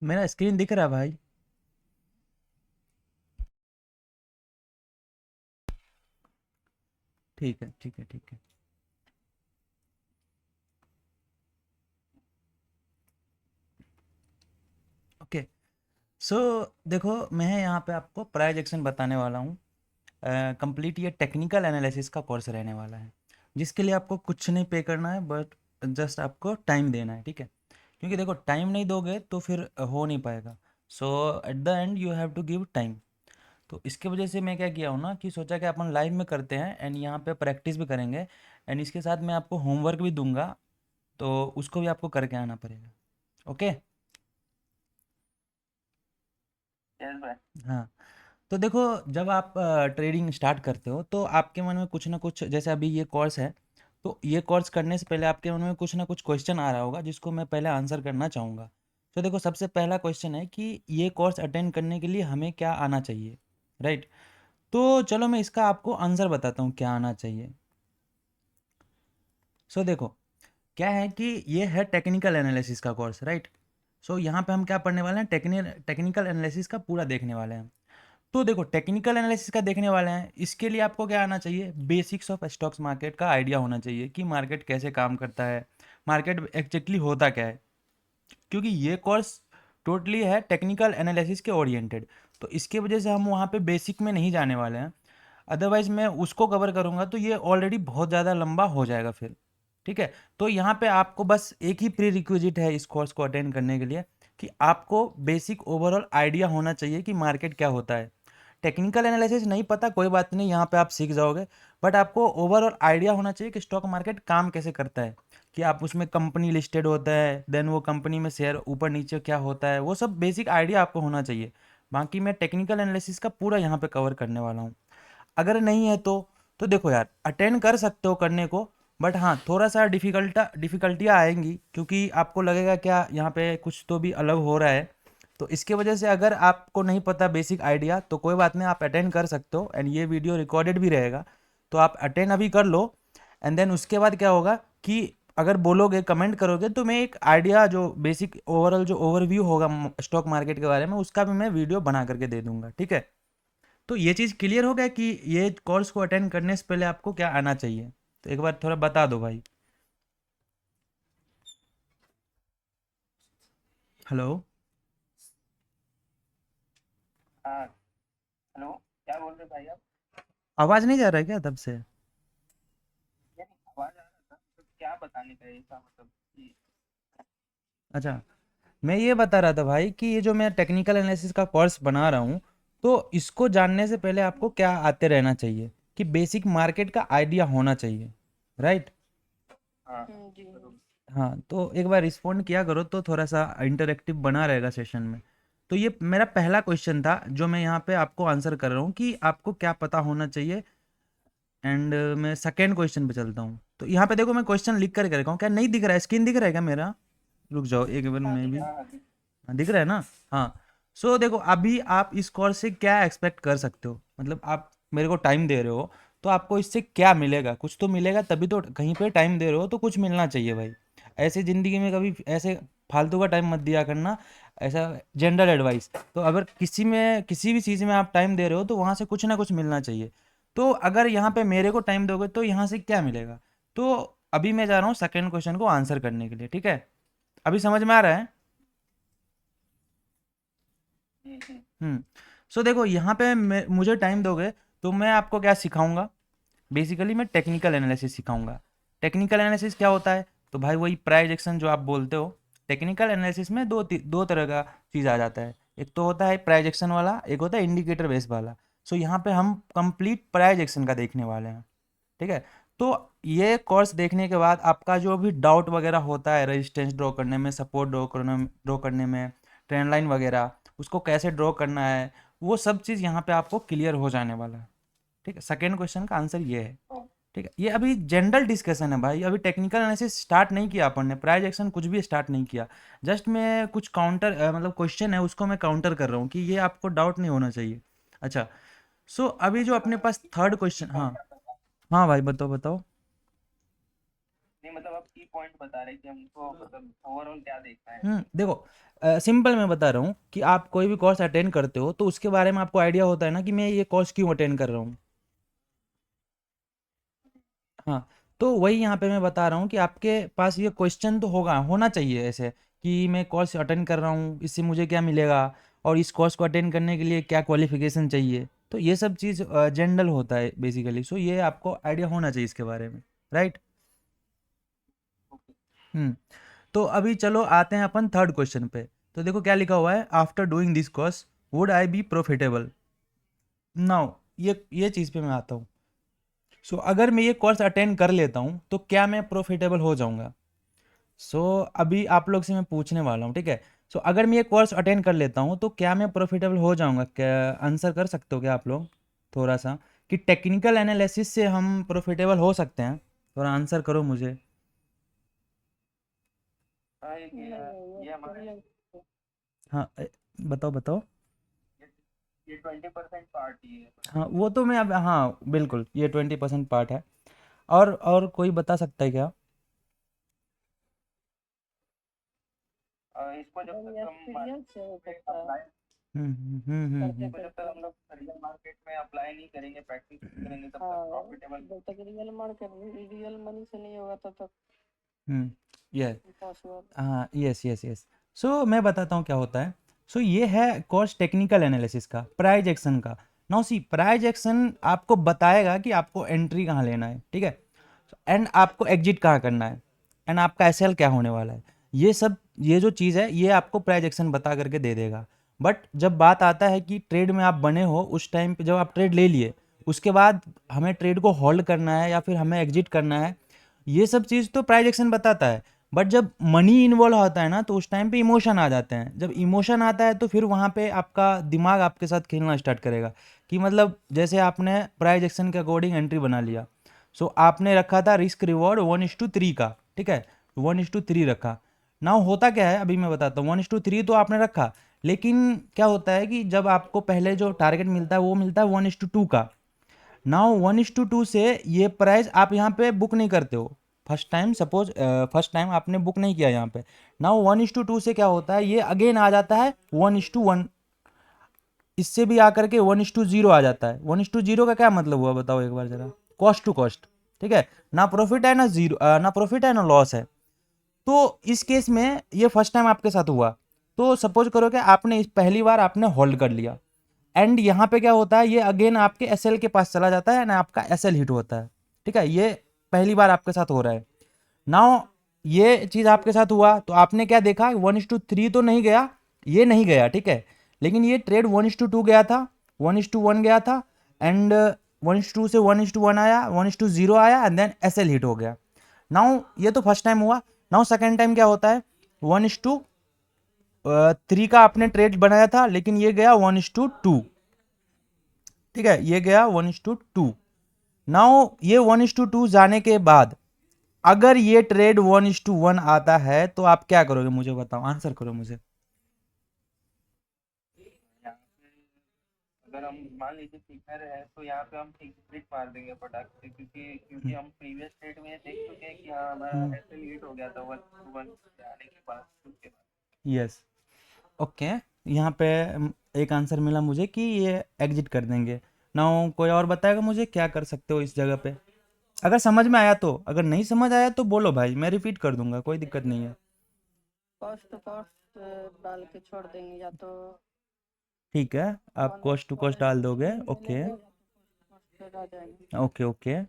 मेरा स्क्रीन दिख रहा है भाई। ठीक है, ठीक है, ठीक है। ओके। सो देखो, मैं यहाँ पे आपको प्राइजेक्शन बताने वाला हूँ। कंप्लीट ये टेक्निकल एनालिसिस का कोर्स रहने वाला है, जिसके लिए आपको कुछ नहीं पे करना है, बट जस्ट आपको टाइम देना है, ठीक है। क्योंकि देखो, टाइम नहीं दोगे तो फिर हो नहीं पाएगा। So at the end you have to give time. तो इसके वजह से मैं क्या किया हूँ ना, कि सोचा कि अपन लाइव में करते हैं एंड यहाँ पे प्रैक्टिस भी करेंगे। एंड इसके साथ मैं आपको होमवर्क भी दूंगा, तो उसको भी आपको करके आना पड़ेगा। ओके। यस भाई। हाँ। तो देखो, जब आप ट्रेडिंग स्टार्ट करते हो तो आपके मन में कुछ ना कुछ, जैसे अभी ये कोर्स है, तो ये कोर्स करने से पहले आपके मन में कुछ ना कुछ क्वेश्चन आ रहा होगा, जिसको मैं पहले आंसर करना चाहूँगा। तो देखो, सबसे पहला क्वेश्चन है कि ये कोर्स अटेंड करने के लिए हमें क्या आना चाहिए, राइट। तो चलो मैं इसका आपको आंसर बताता हूँ क्या आना चाहिए। सो देखो, क्या है कि ये है टेक्निकल एनालिसिस का कोर्स, राइट। सो यहाँ पे हम क्या पढ़ने वाले हैं, टेक्निकल एनालिसिस का पूरा देखने वाले हैं। तो देखो, टेक्निकल एनालिसिस का देखने वाले हैं, इसके लिए आपको क्या आना चाहिए, बेसिक्स ऑफ स्टॉक्स मार्केट का आइडिया होना चाहिए कि मार्केट कैसे काम करता है, मार्केट एग्जैक्टली होता क्या है। क्योंकि ये कोर्स टोटली है टेक्निकल एनालिसिस के ओरिएंटेड, तो इसके वजह से हम वहाँ पे बेसिक में नहीं जाने वाले हैं। अदरवाइज मैं उसको कवर करूँगा तो ये ऑलरेडी बहुत ज़्यादा लंबा हो जाएगा फिर, ठीक है। तो यहाँ पे आपको बस एक ही प्री रिक्विजिट है इस कोर्स को अटेंड करने के लिए, कि आपको बेसिक ओवरऑल आइडिया होना चाहिए कि मार्केट क्या होता है। टेक्निकल एनालिसिस नहीं पता कोई बात नहीं, यहाँ पे आप सीख जाओगे। बट आपको ओवरऑल आइडिया होना चाहिए कि स्टॉक मार्केट काम कैसे करता है, कि आप उसमें कंपनी लिस्टेड होता है, देन वो कंपनी में शेयर ऊपर नीचे क्या होता है, वो सब बेसिक आइडिया आपको होना चाहिए। बाकी मैं टेक्निकल एनालिसिस का पूरा यहाँ पे कवर करने वाला हूँ। अगर नहीं है तो देखो यार, अटेंड कर सकते हो करने को, बट हाँ, थोड़ा सा डिफ़िकल्टियाँ आएंगी, क्योंकि आपको लगेगा क्या यहाँ पे कुछ तो भी अलग हो रहा है। तो इसके वजह से अगर आपको नहीं पता बेसिक आइडिया, तो कोई बात नहीं, आप अटेंड कर सकते हो, एंड ये वीडियो रिकॉर्डेड भी रहेगा। तो आप अटेंड अभी कर लो, एंड देन उसके बाद क्या होगा कि अगर बोलोगे, कमेंट करोगे, तो मैं एक आइडिया, जो बेसिक ओवरऑल जो ओवरव्यू होगा स्टॉक मार्केट के बारे में, उसका भी मैं वीडियो बना करके दे दूंगा, ठीक है। तो ये चीज़ क्लियर हो गया कि ये कोर्स को अटेंड करने से पहले आपको क्या आना चाहिए। तो एक बार थोड़ा बता दो भाई। हेलो। हाँ। हेलो। क्या बोल रहे भाई आप? आवाज़ नहीं जा रहा है क्या तब से? ये नहीं, आवाज आ रहा था, तो क्या बताने का है इसका मतलब कि। अच्छा, मैं ये बता रहा था भाई कि ये जो मैं टेक्निकल एनालिसिस का कोर्स बना रहा हूँ, तो इसको जानने से पहले आपको क्या आते रहना चाहिए, कि बेसिक मार्केट का आइडिया होना चाहिए, राइट। हाँ जी जरूर। हाँ, तो एक बार रिस्पॉन्ड किया करो तो थोड़ा सा इंटरेक्टिव बना रहेगा सेशन में। तो ये मेरा पहला क्वेश्चन था जो मैं यहाँ पे आपको आंसर कर रहा हूँ, कि आपको क्या पता होना चाहिए। एंड मैं सेकेंड क्वेश्चन पे चलता हूँ। तो यहाँ पे देखो, मैं क्वेश्चन लिख कर रखा हूँ, क्या नहीं दिख रहा है, स्क्रीन दिख रहा है क्या मेरा? रुक जाओ एक बार, हाँ मैं भी। हाँ हाँ जी। हाँ, दिख रहा है ना? हाँ। सो देखो, अभी आप इस कोर्स से क्या एक्सपेक्ट कर सकते हो, मतलब आप मेरे को टाइम दे रहे हो, तो आपको इससे क्या मिलेगा, कुछ तो मिलेगा, तभी तो कहीं पे टाइम दे रहे हो, तो कुछ मिलना चाहिए भाई। ऐसे ज़िंदगी में कभी ऐसे फालतू का टाइम मत दिया करना। ऐसा जनरल एडवाइस, तो अगर किसी में किसी भी चीज़ में आप टाइम दे रहे हो, तो वहाँ से कुछ ना कुछ मिलना चाहिए। तो अगर यहाँ पे मेरे को टाइम दोगे तो यहाँ से क्या मिलेगा? तो अभी मैं जा रहा हूँ सेकेंड क्वेश्चन को आंसर करने के लिए, ठीक है। अभी समझ में आ रहा है? जी जी। हम्म। सो देखो, यहाँ पे मुझे टाइम दोगे तो मैं आपको क्या सिखाऊंगा, बेसिकली मैं टेक्निकल एनालिसिस सिखाऊंगा। टेक्निकल एनालिसिस क्या होता है? तो भाई वही प्राइजेक्शन जो आप बोलते हो। टेक्निकल एनालिसिस में दो तरह का चीज़ आ जाता है। एक तो होता है प्राइजेक्शन वाला, एक होता है इंडिकेटर बेस वाला। सो यहाँ पे हम कंप्लीट प्राइजेक्शन का देखने वाले हैं, ठीक है। तो ये कोर्स देखने के बाद आपका जो भी डाउट वगैरह होता है, रेजिस्टेंस ड्रॉ करने में, सपोर्ट ड्रॉ करने में, ट्रेंड लाइन वगैरह, उसको कैसे ड्रॉ करना है, वो सब चीज़ यहाँ पे आपको क्लियर हो जाने वाला है, ठीक है। सेकेंड क्वेश्चन का आंसर ये है, ठीक है। ये अभी जनरल डिस्कशन है भाई, अभी टेक्निकल एनालिसिस स्टार्ट नहीं किया अपन ने, प्राइस एक्शन कुछ भी स्टार्ट नहीं किया। जस्ट मैं कुछ काउंटर मतलब क्वेश्चन है उसको मैं काउंटर कर रहा हूँ, कि ये आपको डाउट नहीं होना चाहिए। अच्छा। सो अभी जो अपने पास थर्ड क्वेश्चन, हाँ। हाँ भाई, बताओ बताओ। नहीं मतलब आप की पॉइंट बता रहे कि हमको मतलब ओवरऑल क्या देखना है। देखो सिंपल मैं बता रहा हूँ कि आप कोई भी कोर्स अटेंड करते हो तो उसके बारे में आपको आइडिया होता है ना कि मैं ये कोर्स क्यों अटेंड कर रहा हूँ। हाँ, तो वही यहाँ पे मैं बता रहा हूँ कि आपके पास ये क्वेश्चन तो होना चाहिए ऐसे कि मैं कोर्स अटेंड कर रहा हूँ, इससे मुझे क्या मिलेगा और इस कोर्स को अटेंड करने के लिए क्या क्वालिफिकेशन चाहिए। तो ये सब चीज़ जनरल होता है बेसिकली। सो ये आपको आइडिया होना चाहिए इसके बारे में, राइट। हम्म तो अभी चलो आते हैं अपन थर्ड क्वेश्चन पे। तो देखो क्या लिखा हुआ है, after doing this course would I be profitable. Now ये चीज़ पे मैं आता हूँ। सो अगर मैं ये कोर्स अटेंड कर लेता हूँ तो क्या मैं प्रॉफिटेबल हो जाऊँगा। सो अभी आप लोग से मैं पूछने वाला हूँ, ठीक है। सो अगर मैं ये कोर्स अटेंड कर लेता हूँ तो क्या मैं प्रॉफिटेबल हो जाऊँगा, क्या आंसर कर सकते हो क्या आप लोग थोड़ा सा, कि टेक्निकल एनालिसिस से हम प्रॉफिटेबल हो सकते हैं। थोड़ा आंसर करो मुझे। हाँ ये हमारे हाँ बताओ बताओ। ये ये 20% पार्ट ही है। हाँ वो तो मैं अब, हाँ बिल्कुल ये 20% पार्ट है। और कोई बता सकता है क्या। इसको जब तक हम अप्लाई इसको जब तक हम लोग रियल मार्केट में अप्लाई नहीं करेंगे, प्रैक्टिस नहीं करेंगे, तब तक प्रॉफिटेबल जब तक रियल मनी से नहीं होगा तब तक ये इम्पॉसिबल। हाँ यस यस यस। सो मैं बताता हूँ क्या होता है। सो ये है कोर्स टेक्निकल एनालिसिस का, प्राइज एक्शन का। नाउ सी प्राइज एक्शन आपको बताएगा कि आपको एंट्री कहाँ लेना है, ठीक है, एंड आपको एग्जिट कहाँ करना है, एंड आपका एसएल क्या होने वाला है। ये सब, ये जो चीज़ है ये आपको प्राइज एक्शन बता करके दे देगा। बट जब बात आता है कि ट्रेड में आप बने हो, उस टाइम पे जब आप ट्रेड ले लिए उसके बाद हमें ट्रेड को होल्ड करना है या फिर हमें एग्जिट करना है, ये सब चीज़ तो प्राइज एक्शन बताता है। बट जब मनी इन्वॉल्व होता है ना तो उस टाइम पे इमोशन आ जाते हैं। जब इमोशन आता है तो फिर वहाँ पे आपका दिमाग आपके साथ खेलना स्टार्ट करेगा कि मतलब जैसे आपने प्राइज एक्शन के अकॉर्डिंग एंट्री बना लिया। सो आपने रखा था रिस्क रिवॉर्ड 1:3 का, ठीक है, 1:3 रखा। नाउ होता क्या है अभी मैं बताता हूँ, 1:3 तो आपने रखा, लेकिन क्या होता है कि जब आपको पहले जो टारगेट मिलता है वो मिलता है 1:2 का। नाउ 1:2 से ये प्राइस आप यहाँ पे बुक नहीं करते हो first time, suppose first time आपने बुक नहीं किया यहाँ पे। नाउ 1:2 से क्या होता है, ये अगेन आ जाता है 1:1, इससे भी आकर के 1:0 आ जाता है। 1:0 का क्या मतलब हुआ बताओ एक बार जरा, कॉस्ट टू कॉस्ट, ठीक है, ना प्रॉफिट है ना जीरो, ना प्रॉफिट है ना लॉस है। तो इस केस में ये फर्स्ट टाइम आपके साथ हुआ। तो सपोज करो कि आपने इस पहली बार आपने होल्ड कर लिया, एंड यहाँ पे क्या होता है, ये अगेन आपके एसएल के पास चला जाता है ना, आपका एसएल हिट होता है, ठीक है, ये पहली बार आपके साथ हो रहा है। नाउ ये चीज़ आपके साथ हुआ तो आपने क्या देखा, 1:3 तो नहीं गया, ये नहीं गया, ठीक है, लेकिन ये ट्रेड 1:2 गया था, 1:1 गया था, एंड 1:2 से 1:1 आया, 1:0 आया, एंड देन एसएल हिट हो गया। नाउ ये तो फर्स्ट टाइम हुआ। नाउ सेकेंड टाइम क्या होता है, 1:3 का आपने ट्रेड बनाया था लेकिन ये गया 1:2, ठीक है, ये गया 1:2। नाउ ये 1:2 जाने के बाद अगर ये ट्रेड 1:1 आता है तो आप क्या करोगे मुझे बताओ, आंसर करो मुझे। यहाँ पे अगर हम मान लीजिए फिगर है तो यहाँ पे हम एग्जिट मार देंगे फटाक से, क्योंकि क्योंकि हम प्रीवियस डेट में देख चुके हैं कि हाँ हमारा एसएल हिट हो गया था 1:1 आने के बाद, उसके बाद। यस, ओके, यहाँ पे एक आंसर मिला मुझे कि ये एग्जिट कर देंगे। नाउ कोई और बताएगा मुझे क्या कर सकते हो इस जगह पे, अगर समझ में आया तो, अगर नहीं समझ आया तो बोलो भाई, मैं रिपीट कर दूंगा, कोई दिक्कत नहीं है। कॉस्ट टू कॉस्ट डाल के छोड़ देंगे, या तो ठीक है, आप कॉस्ट टू कॉस्ट डाल दोगे, ओके कॉस्ट आ जाएंगे। Okay okay.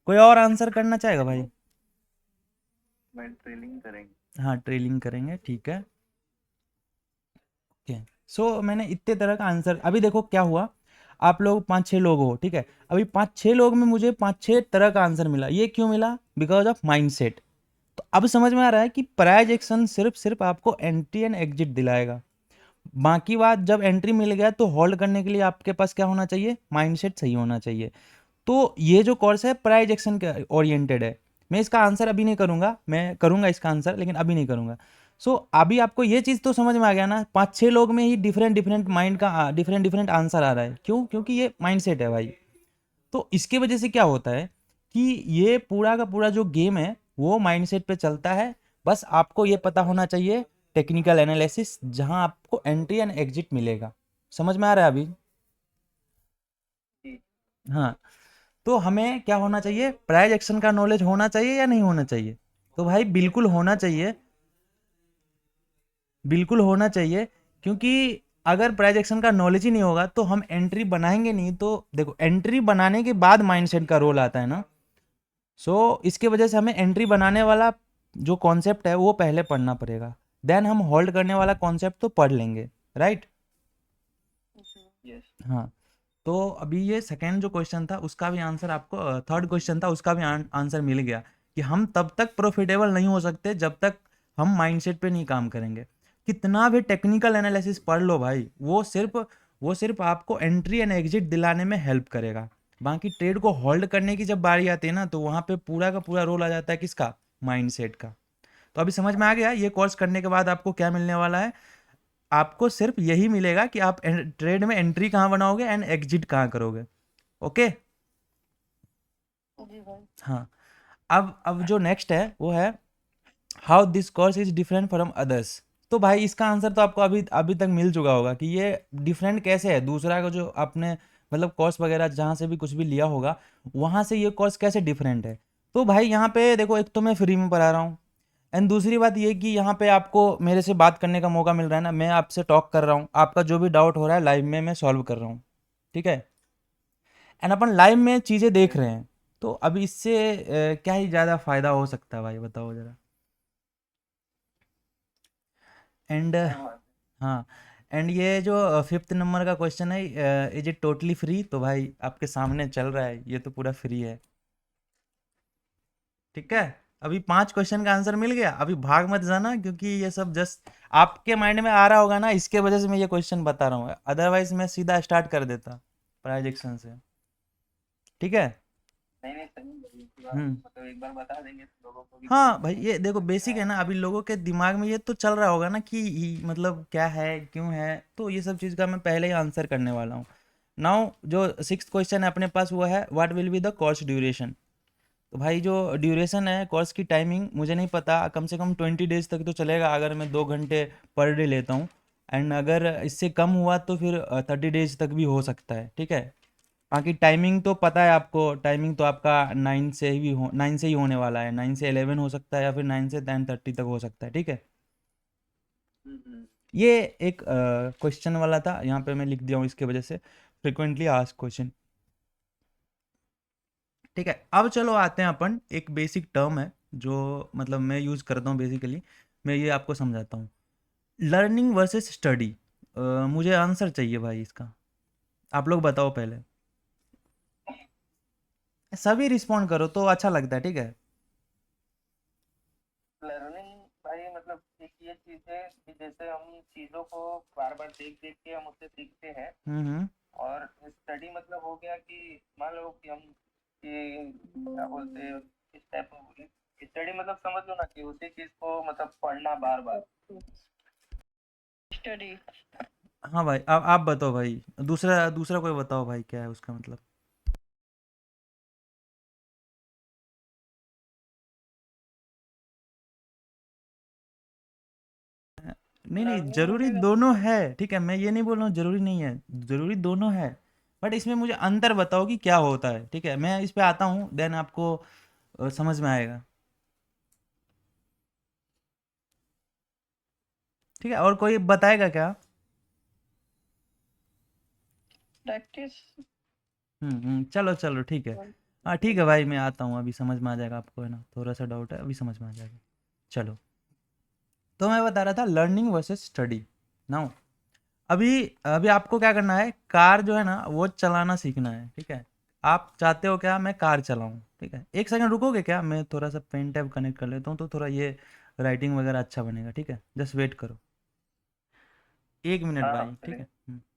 कोई और आंसर करना चाहेगा भाई। मैं ट्रेलिंग करेंगे। हाँ ट्रेलिंग करेंगे, ठीक है, ओके। सो मैंने इतने तरह का आंसर, अभी देखो क्या हुआ, आप लोग 5-6 लोग हो, ठीक है, अभी 5-6 लोग में मुझे 5-6 तरह का आंसर मिला। ये क्यों मिला, बिकॉज ऑफ माइंडसेट। तो अब समझ में आ रहा है कि प्राइज एक्शन सिर्फ सिर्फ आपको एंट्री एंड एग्जिट दिलाएगा। बाकी बात, जब एंट्री मिल गया तो होल्ड करने के लिए आपके पास क्या होना चाहिए, माइंडसेट सही होना चाहिए। तो ये जो कोर्स है प्राइज एक्शन के ओरिएंटेड है। मैं इसका आंसर अभी नहीं करूंगा, मैं करूंगा इसका आंसर लेकिन अभी नहीं करूंगा। सो अभी आपको ये चीज़ तो समझ में आ गया ना, 5-6 लोग में ही डिफरेंट डिफरेंट माइंड का डिफरेंट डिफरेंट आंसर आ रहा है, क्यों, क्योंकि ये माइंडसेट है भाई। तो इसके वजह से क्या होता है कि ये पूरा का पूरा जो गेम है वो माइंडसेट पे चलता है। बस आपको ये पता होना चाहिए टेक्निकल एनालिसिस, जहां आपको एंट्री एंड एग्जिट मिलेगा। समझ में आ रहा है अभी? जी। हाँ, तो हमें क्या होना चाहिए, प्राइस एक्शन का नॉलेज होना चाहिए या नहीं होना चाहिए? तो भाई बिल्कुल होना चाहिए, बिल्कुल होना चाहिए। क्योंकि अगर प्राइस एक्शन का नॉलेज ही नहीं होगा तो हम एंट्री बनाएंगे नहीं। तो देखो, एंट्री बनाने के बाद माइंडसेट का रोल आता है ना। इसके वजह से हमें एंट्री बनाने वाला जो कॉन्सेप्ट है वो पहले पढ़ना पड़ेगा, देन हम होल्ड करने वाला कॉन्सेप्ट तो पढ़ लेंगे, राइट? यस। हाँ, तो अभी ये सेकेंड जो क्वेश्चन था उसका भी आंसर आपको, थर्ड क्वेश्चन था उसका भी आंसर मिल गया कि हम तब तक प्रॉफिटेबल नहीं हो सकते जब तक हम माइंडसेट पे नहीं काम करेंगे। कितना भी टेक्निकल एनालिसिस पढ़ लो भाई, वो सिर्फ आपको एंट्री एंड एग्जिट दिलाने में हेल्प करेगा। बाकी ट्रेड को होल्ड करने की जब बारी आती है ना, तो वहाँ पे पूरा का पूरा रोल आ जाता है किसका? माइंडसेट का। तो अभी समझ में आ गया ये कोर्स करने के बाद आपको क्या मिलने वाला है? आपको सिर्फ यही मिलेगा कि आप ट्रेड में एंट्री कहाँ बनाओगे एंड एग्जिट कहाँ करोगे। ओके। जी भाई। हाँ, अब जो नेक्स्ट है वो है how this course is different from others. तो भाई इसका आंसर तो आपको अभी अभी तक मिल चुका होगा कि ये डिफरेंट कैसे है दूसरा का जो आपने मतलब कोर्स वगैरह जहाँ से भी कुछ भी लिया होगा, वहाँ से ये कोर्स कैसे डिफरेंट है। तो भाई यहाँ पे देखो, एक तो मैं फ्री में पढ़ा रहा हूँ, एंड दूसरी बात ये कि यहाँ पे आपको मेरे से बात करने का मौका मिल रहा है ना, मैं आपसे टॉक कर रहा हूँ, आपका जो भी डाउट हो रहा है लाइव में मैं सॉल्व कर रहा हूँ, ठीक है? एंड अपन लाइव में चीज़ें देख रहे हैं। तो अभी इससे क्या ही ज़्यादा फायदा हो सकता है भाई, बताओ ज़रा। एंड सही बात हाँ, एंड ये जो फिफ्थ नंबर का क्वेश्चन है, इज इट टोटली फ्री, तो भाई आपके सामने चल रहा है, ये तो पूरा फ्री है, ठीक है? अभी 5 क्वेश्चन का आंसर मिल गया, अभी भाग मत जाना, क्योंकि ये सब जस्ट आपके माइंड में आ रहा होगा ना, इसके वजह से मैं ये क्वेश्चन बता रहा हूँ, अदरवाइज मैं सीधा स्टार्ट कर देता प्राइजेक्शन से, ठीक है? नहीं नहीं, सही है, हम्म। मतलब एक बार बता देंगे तो लोगों को भी हाँ भाई, समझ ये देखो बेसिक है ना, अभी लोगों के दिमाग में ये तो चल रहा होगा ना कि मतलब क्या है, क्यों है, तो ये सब चीज़ का मैं पहले ही आंसर करने वाला हूँ। नाउ जो सिक्स्थ क्वेश्चन है अपने पास वो है what will be the course duration. तो भाई जो ड्यूरेशन है कोर्स की टाइमिंग मुझे नहीं पता, कम से कम 20 डेज तक तो चलेगा अगर मैं 2 घंटे पर डे लेता हूँ। एंड अगर इससे कम हुआ तो फिर 30 डेज तक भी हो सकता है, ठीक है? बाकी टाइमिंग तो पता है आपको, टाइमिंग तो आपका 9 से ही होने वाला है, 9 से 11 हो सकता है या फिर 9 से 10:30 तक हो सकता है, ठीक है? हम्म। ये एक क्वेश्चन वाला था, यहाँ पे मैं लिख दिया हूँ इसके वजह से, फ्रिक्वेंटली आस्क्ड क्वेश्चन, ठीक है? अब चलो आते हैं अपन, एक बेसिक टर्म है जो मतलब मैं यूज़ करता हूँ बेसिकली, मैं ये आपको समझाता हूँ। लर्निंग वर्सेस स्टडी, मुझे आंसर चाहिए भाई इसका, आप लोग बताओ पहले, सभी रिस्पॉन्ड करो तो अच्छा लगता है, ठीक है? लर्निंग भाई, मतलब एक ये चीज है कि जैसे हम चीजों को बार बार देख देख के हम उससे सीखते हैं। हम्म। और स्टडी मतलब हो गया कि मान लो कि हम कि क्या बोलते हैं इस टाइप में बोले, स्टडी मतलब समझ लो ना कि उसी चीज को मतलब पढ़ना बार बार। स्टडी। हाँ भाई, अब आप बताओ भाई, दूसरा दूसरा कोई बताओ भाई, क्या है उसका मतलब? नहीं नहीं, लर्निंग जरूरी बोलेगा दोनों तो है, ठीक है? मैं ये नहीं बोल रहा हूँ जरूरी नहीं है, जरूरी दोनों है। बट इसमें मुझे अंतर बताओ कि क्या होता है, ठीक है? मैं इस पे आता हूँ, देन आपको समझ में आएगा, ठीक है? और कोई बताएगा क्या? प्रैक्टिस। चलो चलो, ठीक है। हाँ ठीक है भाई, मैं आता हूँ, अभी समझ में आ जाएगा आपको, है ना? थोड़ा सा डाउट है, अभी समझ में आ जाएगा। चलो, तो मैं बता रहा था लर्निंग वर्सेस स्टडी। नाउ अभी अभी आपको क्या करना है, कार जो है ना वो चलाना सीखना है, ठीक है? आप चाहते हो क्या मैं कार चलाऊं, ठीक है? एक सेकंड रुकोगे क्या, मैं थोड़ा सा पेन टैब कनेक्ट कर लेता हूँ तो थोड़ा ये राइटिंग वगैरह अच्छा बनेगा, ठीक है? जस्ट वेट करो, 1 मिनट हाँ हाँ भाई, ठीक चलेगा। है?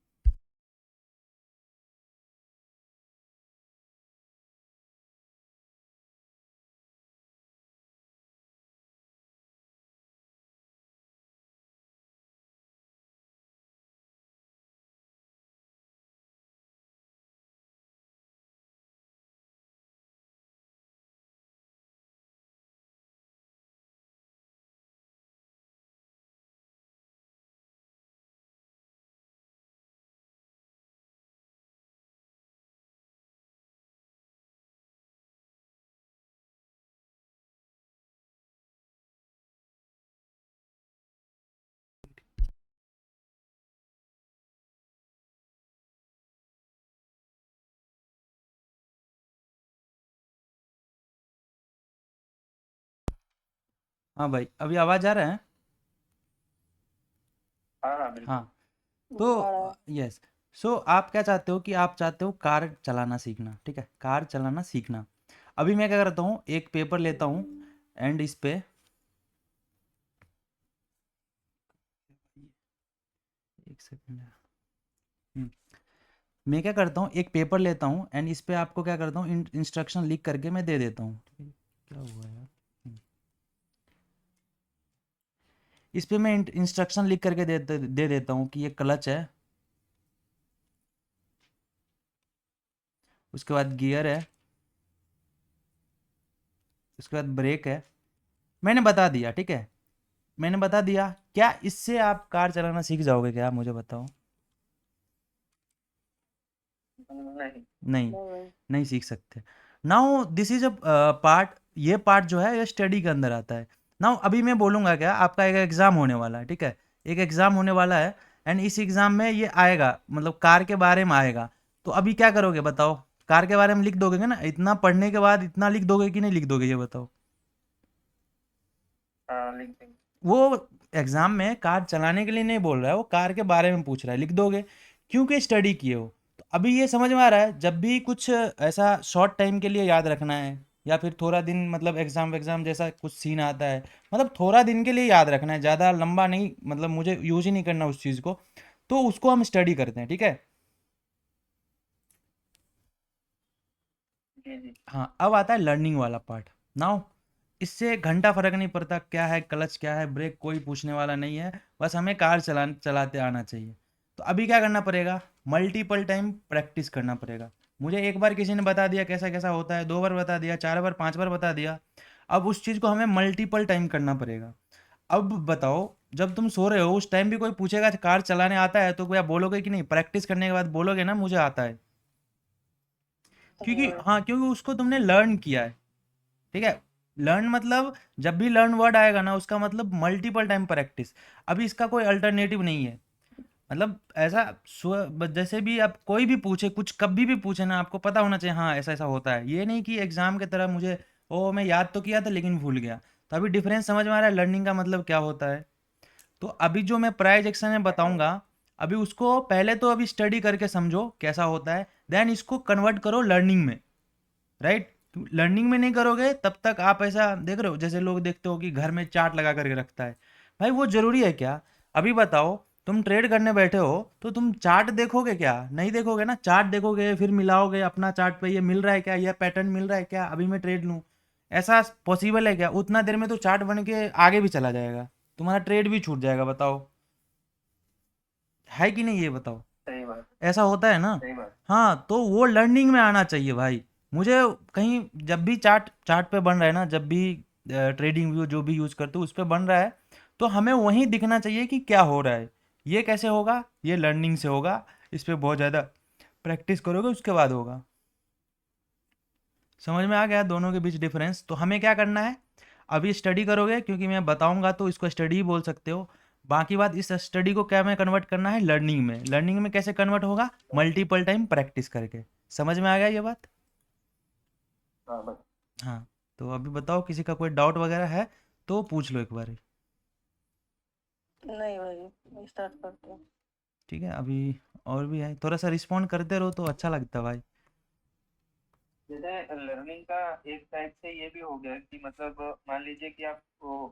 हाँ भाई, अभी आवाज़ आ रहा है? हाँ हाँ बिल्कुल। हाँ, तो आ रहा है। यस। सो आप क्या चाहते हो कि आप चाहते हो कार चलाना सीखना, ठीक है, कार चलाना सीखना। अभी मैं क्या करता हूँ, एक पेपर लेता हूँ एंड इस पे एक सेकंड। मैं क्या करता हूँ, एक पेपर लेता हूँ एंड इस पे आपको क्या करता हूँ, इंस्ट्रक्शन लिख करके मैं दे देता हूँ, ठीक है? क्या हुआ यार? इस पे मैं इंस्ट्रक्शन लिख करके दे देता हूँ कि ये क्लच है, उसके बाद गियर है, उसके बाद ब्रेक है। मैंने बता दिया, ठीक है, मैंने बता दिया। क्या इससे आप कार चलाना सीख जाओगे क्या, आप मुझे बताओ? नहीं। नहीं, नहीं भाई। नहीं सीख सकते। Now this is a part, ये पार्ट जो है ये स्टडी के अंदर आता है। नाउ अभी मैं बोलूँगा क्या, आपका एक एग्ज़ाम होने वाला है, ठीक है, एक एग्ज़ाम होने वाला है एंड इस एग्ज़ाम में ये आएगा, मतलब कार के बारे में आएगा। तो अभी क्या करोगे बताओ? कार के बारे में लिख दोगे ना, इतना पढ़ने के बाद इतना लिख दोगे कि नहीं लिख दोगे, ये बताओ? हाँ लिख देंगे। वो एग्जाम में कार चलाने के लिए नहीं बोल रहा है, वो कार के बारे में पूछ रहा है, लिख दोगे क्योंकि स्टडी किए हो। तो अभी ये समझ में आ रहा है, जब भी कुछ ऐसा शॉर्ट टाइम के लिए याद रखना है या फिर थोड़ा दिन, मतलब एग्जाम एग्जाम जैसा कुछ सीन आता है, मतलब थोड़ा दिन के लिए याद रखना है, ज़्यादा लंबा नहीं, मतलब मुझे यूज ही नहीं करना उस चीज़ को, तो उसको हम स्टडी करते हैं, ठीक है? जी जी। हाँ, अब आता है लर्निंग वाला पार्ट। नाउ इससे घंटा फर्क नहीं पड़ता क्या है क्लच, क्या है ब्रेक, कोई पूछने वाला नहीं है, बस हमें कार चलाते आना चाहिए। तो अभी क्या करना पड़ेगा, मल्टीपल टाइम प्रैक्टिस करना पड़ेगा। मुझे एक बार किसी ने बता दिया कैसा कैसा होता है, 2 बार बता दिया, 4 बार 5 बार बता दिया, अब उस चीज़ को हमें मल्टीपल टाइम करना पड़ेगा। अब बताओ, जब तुम सो रहे हो उस टाइम भी कोई पूछेगा कार चलाने आता है, तो क्या बोलोगे कि नहीं? प्रैक्टिस करने के बाद बोलोगे ना मुझे आता है, जी क्योंकि भाई। हाँ, क्योंकि उसको तुमने लर्न किया है, ठीक है? लर्न मतलब, जब भी लर्न वर्ड आएगा ना, उसका मतलब मल्टीपल टाइम प्रैक्टिस। अभी इसका कोई अल्टरनेटिव नहीं है, मतलब ऐसा जैसे भी आप कोई भी पूछे कुछ, कभी भी पूछे ना, आपको पता होना चाहिए हाँ ऐसा ऐसा होता है, ये नहीं कि एग्जाम की तरह मुझे ओ मैं याद तो किया था लेकिन भूल गया। तो अभी डिफरेंस समझ में आ रहा है लर्निंग का मतलब क्या होता है? तो अभी जो मैं प्राइजेक्शन में बताऊंगा, अभी उसको पहले तो अभी स्टडी करके समझो कैसा होता है, देन इसको कन्वर्ट करो लर्निंग में, राइट? लर्निंग में नहीं करोगे तब तक आप ऐसा देख रहे हो, जैसे लोग देखते हो कि घर में चार्ट लगा करके रखता है। भाई वो जरूरी है क्या? अभी बताओ, तुम ट्रेड करने बैठे हो तो तुम चार्ट देखोगे क्या? नहीं देखोगे ना, चार्ट देखोगे फिर मिलाओगे अपना चार्ट पे, ये मिल रहा है क्या, ये पैटर्न मिल रहा है क्या, अभी मैं ट्रेड लूँ। ऐसा पॉसिबल है क्या? उतना देर में तो चार्ट बन के आगे भी चला जाएगा, तुम्हारा ट्रेड भी छूट जाएगा, बताओ है कि नहीं, ये बताओ? सही बात। ऐसा होता है ना? सही बात। हाँ, तो वो लर्निंग में आना चाहिए भाई। मुझे कहीं जब भी चार्ट चार्ट पे बन रहा है ना, जब भी ट्रेडिंग व्यू जो भी यूज़ करते हो उस पे बन रहा है, तो हमें वहीं दिखना चाहिए कि क्या हो रहा है। ये कैसे होगा? ये लर्निंग से होगा, इस पे बहुत ज़्यादा प्रैक्टिस करोगे उसके बाद होगा। समझ में आ गया दोनों के बीच डिफरेंस? तो हमें क्या करना है, अभी स्टडी करोगे क्योंकि मैं बताऊंगा तो इसको स्टडी ही बोल सकते हो। बाकी बात, इस स्टडी को क्या में कन्वर्ट करना है, लर्निंग में। लर्निंग में कैसे कन्वर्ट होगा? मल्टीपल टाइम प्रैक्टिस करके। समझ में आ गया ये बात? हाँ बस। हाँ, तो अभी बताओ, किसी का कोई डाउट वगैरह है तो पूछ लो एक बार। नहीं भाई, स्टार्ट करते हैं। ठीक है, अभी और भी है, थोड़ा सा रिस्पॉन्ड करते रहो तो अच्छा लगता है भाई। जैसे लर्निंग का एक टाइप से ये भी हो गया कि मतलब मान लीजिए कि आप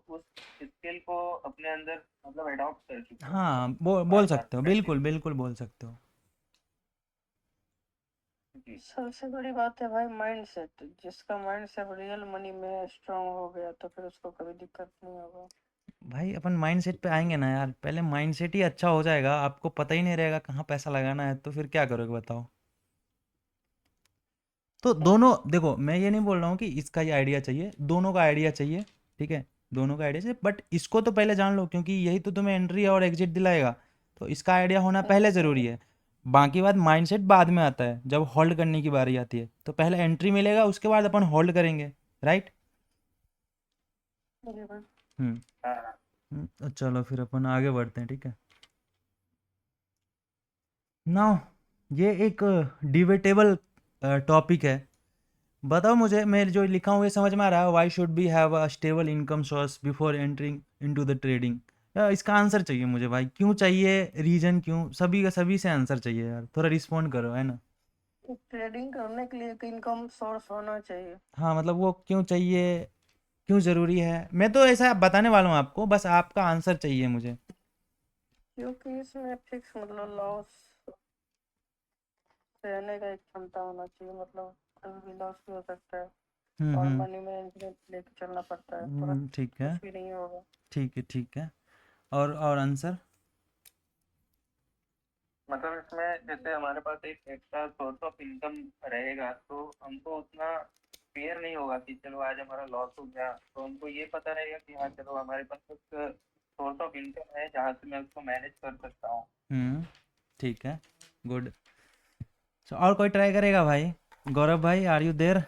उस स्किल को अपने अंदर मतलब अडॉप्ट कर चुके हो मतलब हाँ, बार बोल बार सकते हो, प्रैक्टिस। बिल्कुल बिल्कुल बोल सकते हो। जी। सबसे बड़ी बात है भाई माइंड सेट। जिसका माइंड सेट रियल मनी में स्ट्रांग हो गया तो फिर उसको कभी दिक्कत नहीं होगा। भाई अपन माइंडसेट पे आएंगे ना यार, पहले माइंडसेट ही अच्छा हो जाएगा, आपको पता ही नहीं रहेगा कहाँ पैसा लगाना है, तो फिर क्या करोगे बताओ? तो दोनों देखो, मैं ये नहीं बोल रहा हूँ कि इसका ही आइडिया चाहिए, दोनों का आइडिया चाहिए, ठीक है? दोनों का आइडिया चाहिए, बट इसको तो पहले जान लो क्योंकि यही तो तुम्हें एंट्री और एग्जिट दिलाएगा। तो इसका आइडिया होना पहले सही ज़रूरी है। है। बाकी बात माइंडसेट बाद में आता है, जब होल्ड करने की बारी आती है, तो पहले एंट्री मिलेगा उसके बाद अपन होल्ड करेंगे, राइट? जी भाई। हम्म। हाँ हाँ। तो चलो फिर अपन आगे बढ़ते हैं, ठीक है? नाउ ये एक डिबेटेबल टॉपिक है, बताओ मुझे, मैं जो लिखा हूँ ये समझ में आ रहा है? Why should be have a stable income source before entering into the trading. इसका आंसर चाहिए मुझे भाई, क्यों चाहिए, रीजन क्यों, सभी का सभी से आंसर चाहिए यार, थोड़ा रिस्पॉन्ड करो, है ना? ट्रेडिंग करने के लिए एक इनकम सोर्स होना चाहिए। हाँ मतलब वो क्यों चाहिए, क्यों ज़रूरी है, मैं तो ऐसा बताने वाला हूँ आपको, बस आपका आंसर चाहिए मुझे। क्योंकि इसमें फिक्स मतलब लॉस सहने का एक क्षमता होना चाहिए, मतलब कभी भी लॉस भी हो सकता है और हम्म। मनी मैनेजमेंट लेके चलना पड़ता है, तुरंत ठीक है, कुछ भी नहीं होगा। ठीक है, ठीक है। और आंसर? मतलब इसमें जैसे हमारे पास एक एक्स्ट्रा सोर्स ऑफ इनकम रहेगा तो हमको उतना फेयर नहीं होगा कि चलो आज हमारा लॉस हो गया, तो हमको ये पता रहेगा कि हाँ चलो हमारे पास कुछ सोर्स ऑफ इनकम है जहाँ से मैं उसको मैनेज कर सकता हूँ। ठीक है, गुड। और कोई ट्राई करेगा भाई? गौरव भाई, are you there?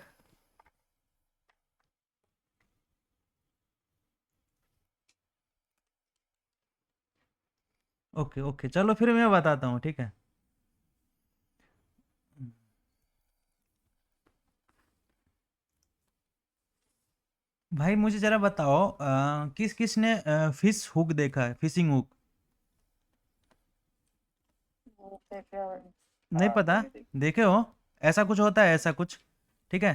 Okay okay, चलो फिर मैं बताता हूँ, ठीक है। भाई मुझे जरा बताओ, किस किस ने फिश हुक देखा है, फिशिंग हुक? देखिए भाई। नहीं हाँ पता? मैंने देखी। देखे हो? ऐसा कुछ होता है, ऐसा कुछ, ठीक है।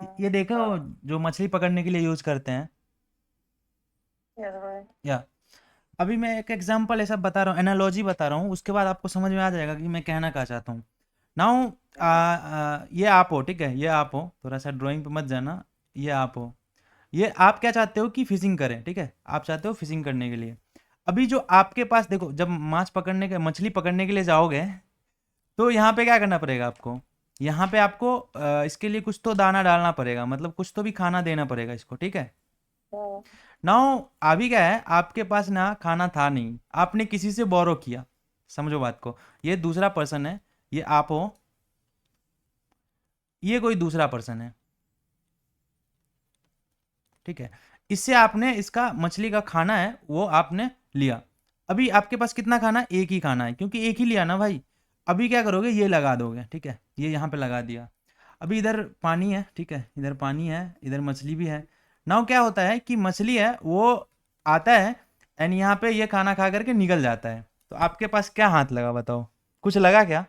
हाँ। ये देखे हो, हाँ। जो मछली पकड़ने के लिए यूज करते हैं, यस भाई। या अभी मैं एक एग्जांपल ऐसा बता रहा हूँ, एनालॉजी बता रहा हूँ, उसके बाद आपको समझ में आ जाएगा कि मैं कहना क्या चाहता हूँ। नाउ ये आप हो, ठीक है, ये आप हो, थोड़ा सा ड्राइंग पे मत जाना। ये आप हो, ये आप क्या चाहते हो कि फिशिंग करें, ठीक है, आप चाहते हो फिशिंग करने के लिए। अभी जो आपके पास देखो, जब माछ पकड़ने के, मछली पकड़ने के लिए जाओगे, तो यहाँ पे क्या करना पड़ेगा आपको? यहाँ पे आपको इसके लिए कुछ तो दाना डालना पड़ेगा, मतलब कुछ तो भी खाना देना पड़ेगा इसको, ठीक है। हाँ। नाउ अभी क्या है, आपके पास ना खाना था नहीं, आपने किसी से बोरो किया, समझो बात को। ये दूसरा पर्सन है, ये आप हो, ये कोई दूसरा पर्सन है, ठीक है। इससे आपने, इसका मछली का खाना है वो आपने लिया। अभी आपके पास कितना खाना है? एक ही खाना है, क्योंकि एक ही लिया ना भाई। अभी क्या करोगे, ये लगा दोगे, ठीक है, ये यहाँ पे लगा दिया। अभी इधर पानी है, ठीक है, इधर पानी है, इधर मछली भी है। नाउ क्या होता है कि मछली है वो आता है, एंड यहाँ पे ये खाना खा करके निकल जाता है। तो आपके पास क्या हाथ लगा, बताओ? कुछ लगा क्या?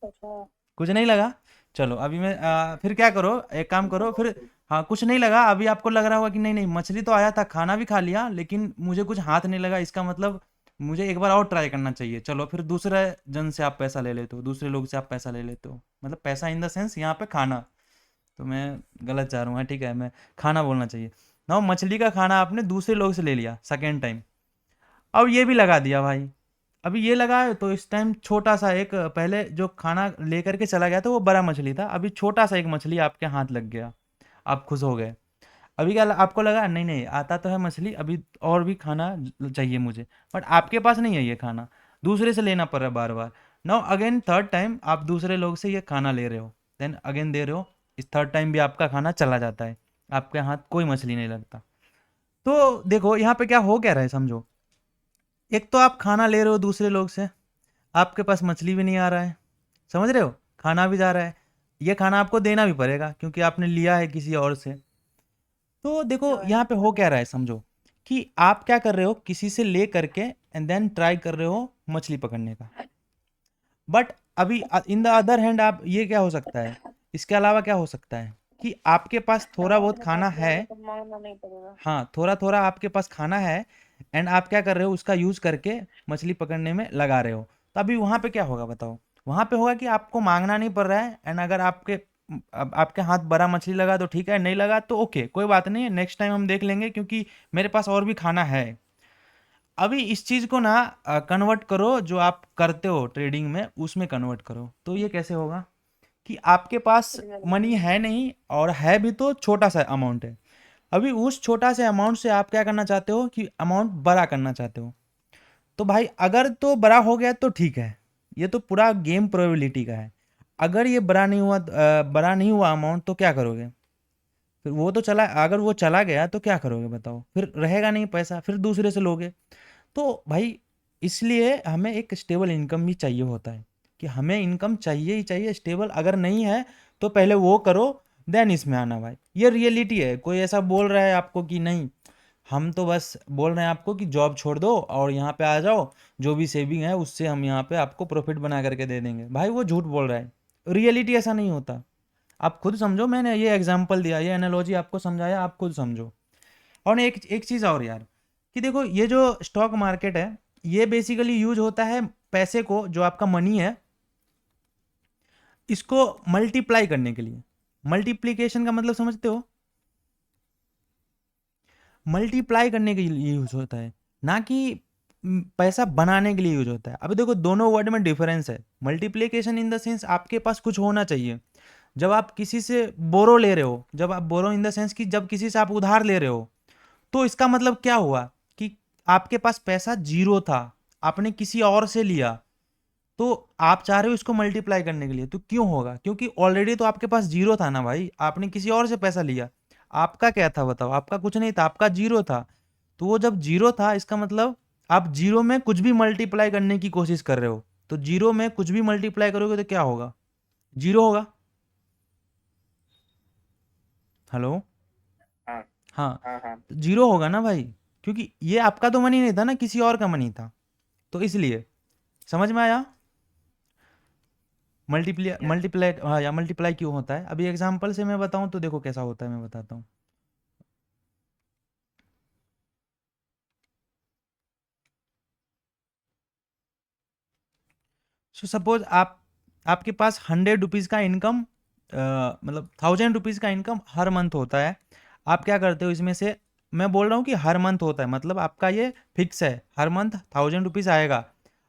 अच्छा। कुछ नहीं लगा। चलो अभी मैं फिर क्या करो, एक काम करो फिर। हाँ, कुछ नहीं लगा, अभी आपको लग रहा होगा कि नहीं नहीं, मछली तो आया था, खाना भी खा लिया, लेकिन मुझे कुछ हाथ नहीं लगा, इसका मतलब मुझे एक बार और ट्राई करना चाहिए। चलो फिर दूसरे जन से आप पैसा ले लेते हो, दूसरे लोग से आप पैसा ले लेते हो, मतलब पैसा इन द सेंस यहाँ पे खाना। तो मैं गलत जा रहा हूँ, ठीक है, मैं खाना बोलना चाहिए ना। मछली का खाना आपने दूसरे लोग से ले लिया सेकेंड टाइम, अब ये भी लगा दिया भाई। अभी ये लगा है, तो इस टाइम छोटा सा एक, पहले जो खाना लेकर के चला गया था वो बड़ा मछली था, अभी छोटा सा एक मछली आपके हाथ लग गया, आप खुश हो गए। अभी क्या आपको लगा, नहीं नहीं आता तो है मछली, अभी और भी खाना चाहिए मुझे, बट आपके पास नहीं है ये खाना, दूसरे से लेना पड़ रहा है बार बार। नाउ अगेन थर्ड टाइम आप दूसरे लोग से ये खाना ले रहे हो, देन अगेन दे रहे हो, इस थर्ड टाइम भी आपका खाना चला जाता है, आपके हाथ कोई मछली नहीं लगता। तो देखो यहाँ पे क्या हो क्या रहा है, समझो। एक तो आप खाना ले रहे हो दूसरे लोग से, आपके पास मछली भी नहीं आ रहा है, समझ रहे हो, खाना भी जा रहा है, ये खाना आपको देना भी पड़ेगा क्योंकि आपने लिया है किसी और से। तो देखो भाई। यहाँ पे हो क्या रहा है, समझो कि आप क्या कर रहे हो, किसी से ले करके एंड देन ट्राई कर रहे हो मछली पकड़ने का। बट अभी इन द अदर हैंड आप, ये क्या हो सकता है, इसके अलावा क्या हो सकता है कि आपके पास थोड़ा बहुत अपने खाना पास है। रहेगा तो मांगना नहीं पड़ेगा। हाँ, थोड़ा थोड़ा आपके पास खाना है, एंड आप क्या कर रहे हो, उसका यूज करके मछली पकड़ने में लगा रहे हो। तो अभी वहां पे क्या होगा बताओ? वहां पे होगा कि आपको मांगना नहीं पड़ रहा है, एंड अगर आपके हाथ बड़ा मछली लगा तो ठीक है, नहीं लगा तो ओके, कोई बात नहीं है, नेक्स्ट टाइम हम देख लेंगे क्योंकि मेरे पास और भी खाना है। अभी इस चीज को ना कन्वर्ट करो, जो आप करते हो ट्रेडिंग में उसमें कन्वर्ट करो। तो ये कैसे होगा कि आपके पास रियल मनी मनी। है नहीं, और है भी तो छोटा सा अमाउंट है। अभी उस छोटा से अमाउंट से आप क्या करना चाहते हो कि अमाउंट बड़ा करना चाहते हो। तो भाई अगर तो बड़ा हो गया तो ठीक है, ये तो पूरा गेम प्रोबेबिलिटी का है। अगर ये बड़ा नहीं हुआ अमाउंट, तो क्या करोगे? फिर वो तो चला, अगर वो चला गया तो क्या करोगे बताओ? फिर रहेगा नहीं पैसा, फिर दूसरे से लोगे। तो भाई इसलिए हमें एक स्टेबल इनकम भी चाहिए होता है, कि हमें इनकम चाहिए ही चाहिए स्टेबल, अगर नहीं है तो पहले वो करो, देन इसमें आना भाई। ये रियलिटी है। कोई ऐसा बोल रहा है आपको कि नहीं, हम तो बस बोल रहे हैं आपको कि जॉब छोड़ दो और यहाँ पे आ जाओ, जो भी सेविंग है उससे हम यहाँ पे आपको प्रॉफिट बना करके दे देंगे, भाई वो झूठ बोल रहा है। रियलिटी ऐसा नहीं होता। आप खुद समझो, मैंने ये एग्जांपल दिया, ये एनालॉजी आपको समझाया, आप खुद समझो। और एक एक चीज़ और यार, कि देखो ये जो स्टॉक मार्केट है, ये बेसिकली यूज होता है पैसे को, जो आपका मनी है, इसको मल्टीप्लाई करने के लिए। मल्टीप्लीकेशन का मतलब समझते हो? मल्टीप्लाई करने के लिए यूज होता है, ना कि पैसा बनाने के लिए यूज होता है। अभी देखो दोनों वर्ड में डिफरेंस है। मल्टीप्लीकेशन इन द सेंस आपके पास कुछ होना चाहिए। जब आप किसी से बोरो ले रहे हो, जब आप बोरो इन द सेंस कि जब किसी से आप उधार ले रहे हो, तो इसका मतलब क्या हुआ कि आपके पास पैसा जीरो था, आपने किसी और से लिया, तो आप चाह रहे हो इसको मल्टीप्लाई करने के लिए। तो क्यों होगा? क्योंकि ऑलरेडी तो आपके पास जीरो था ना भाई, आपने किसी और से पैसा लिया। आपका क्या था बताओ? आपका कुछ नहीं था, आपका जीरो था। तो वो जब जीरो था, इसका मतलब आप जीरो में कुछ भी मल्टीप्लाई करने की कोशिश कर रहे हो। तो जीरो में कुछ भी मल्टीप्लाई करोगे तो क्या होगा? जीरो होगा। हेलो? हाँ हाँ, हाँ हाँ। तो जीरो होगा ना भाई, क्योंकि ये आपका तो मनी नहीं था ना, किसी और का मनी था। तो इसलिए समझ में आया? Multiply yes. मल्टीप्लाई हाँ, या मल्टीप्लाई क्यों होता है? अभी एग्जांपल से मैं बताऊं तो देखो कैसा होता है, मैं बताता हूँ। सो सपोज आपके पास 100 रुपीज़ का इनकम, मतलब 1000 रुपीज़ का इनकम हर मंथ होता है। आप क्या करते हो इसमें से? मैं बोल रहा हूँ कि हर मंथ होता है, मतलब आपका ये फिक्स है, हर मंथ 1000 रुपीज़ आएगा।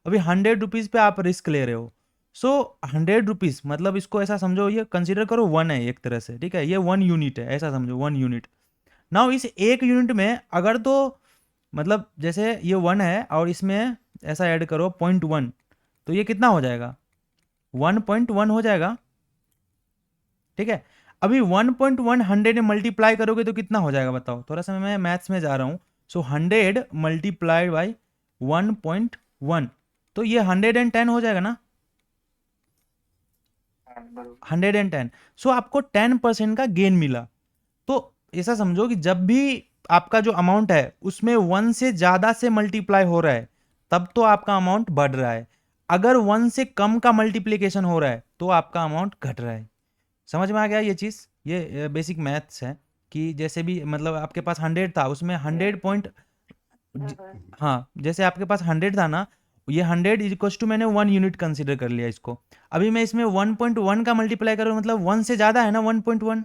अभी 100 रुपीज़ पे आप रिस्क ले रहे हो। सो 100 रुपीज़ मतलब इसको ऐसा समझो, ये कंसिडर करो वन है एक तरह से, ठीक है? ये 1 यूनिट है, ऐसा समझो 1 यूनिट। नाउ इस 1 यूनिट में अगर तो, मतलब जैसे ये 1 है और इसमें ऐसा ऐड करो 0.1, तो ये कितना हो जाएगा? 1.1 हो जाएगा, ठीक है? अभी 1.1 100 में मल्टीप्लाई करोगे तो कितना हो जाएगा बताओ? थोड़ा सा मैं मैथ्स में जा रहा हूँ। सो 100 मल्टीप्लाइड बाई 1.1, तो ये 110 हो जाएगा ना? हाँ बरोबर। 110। सो आपको 10% का गेन मिला। तो ऐसा समझो कि जब भी आपका जो अमाउंट है उसमें 1 से ज़्यादा से मल्टीप्लाई हो रहा है, तब तो आपका अमाउंट बढ़ रहा है। अगर 1 से कम का मल्टीप्लिकेशन हो रहा है तो आपका अमाउंट घट रहा है। समझ में आ गया ये चीज़? ये बेसिक मैथ्स है, कि जैसे भी मतलब आपके पास 100 था, उसमें 100 पॉइंट, हाँ, जैसे आपके पास 100 था ना, ये 100 इज इक्वल टू, मैंने 1 यूनिट कंसिडर कर लिया इसको। अभी मैं इसमें 1.1 का मल्टीप्लाई करूँ, मतलब 1 से ज़्यादा है ना 1.1।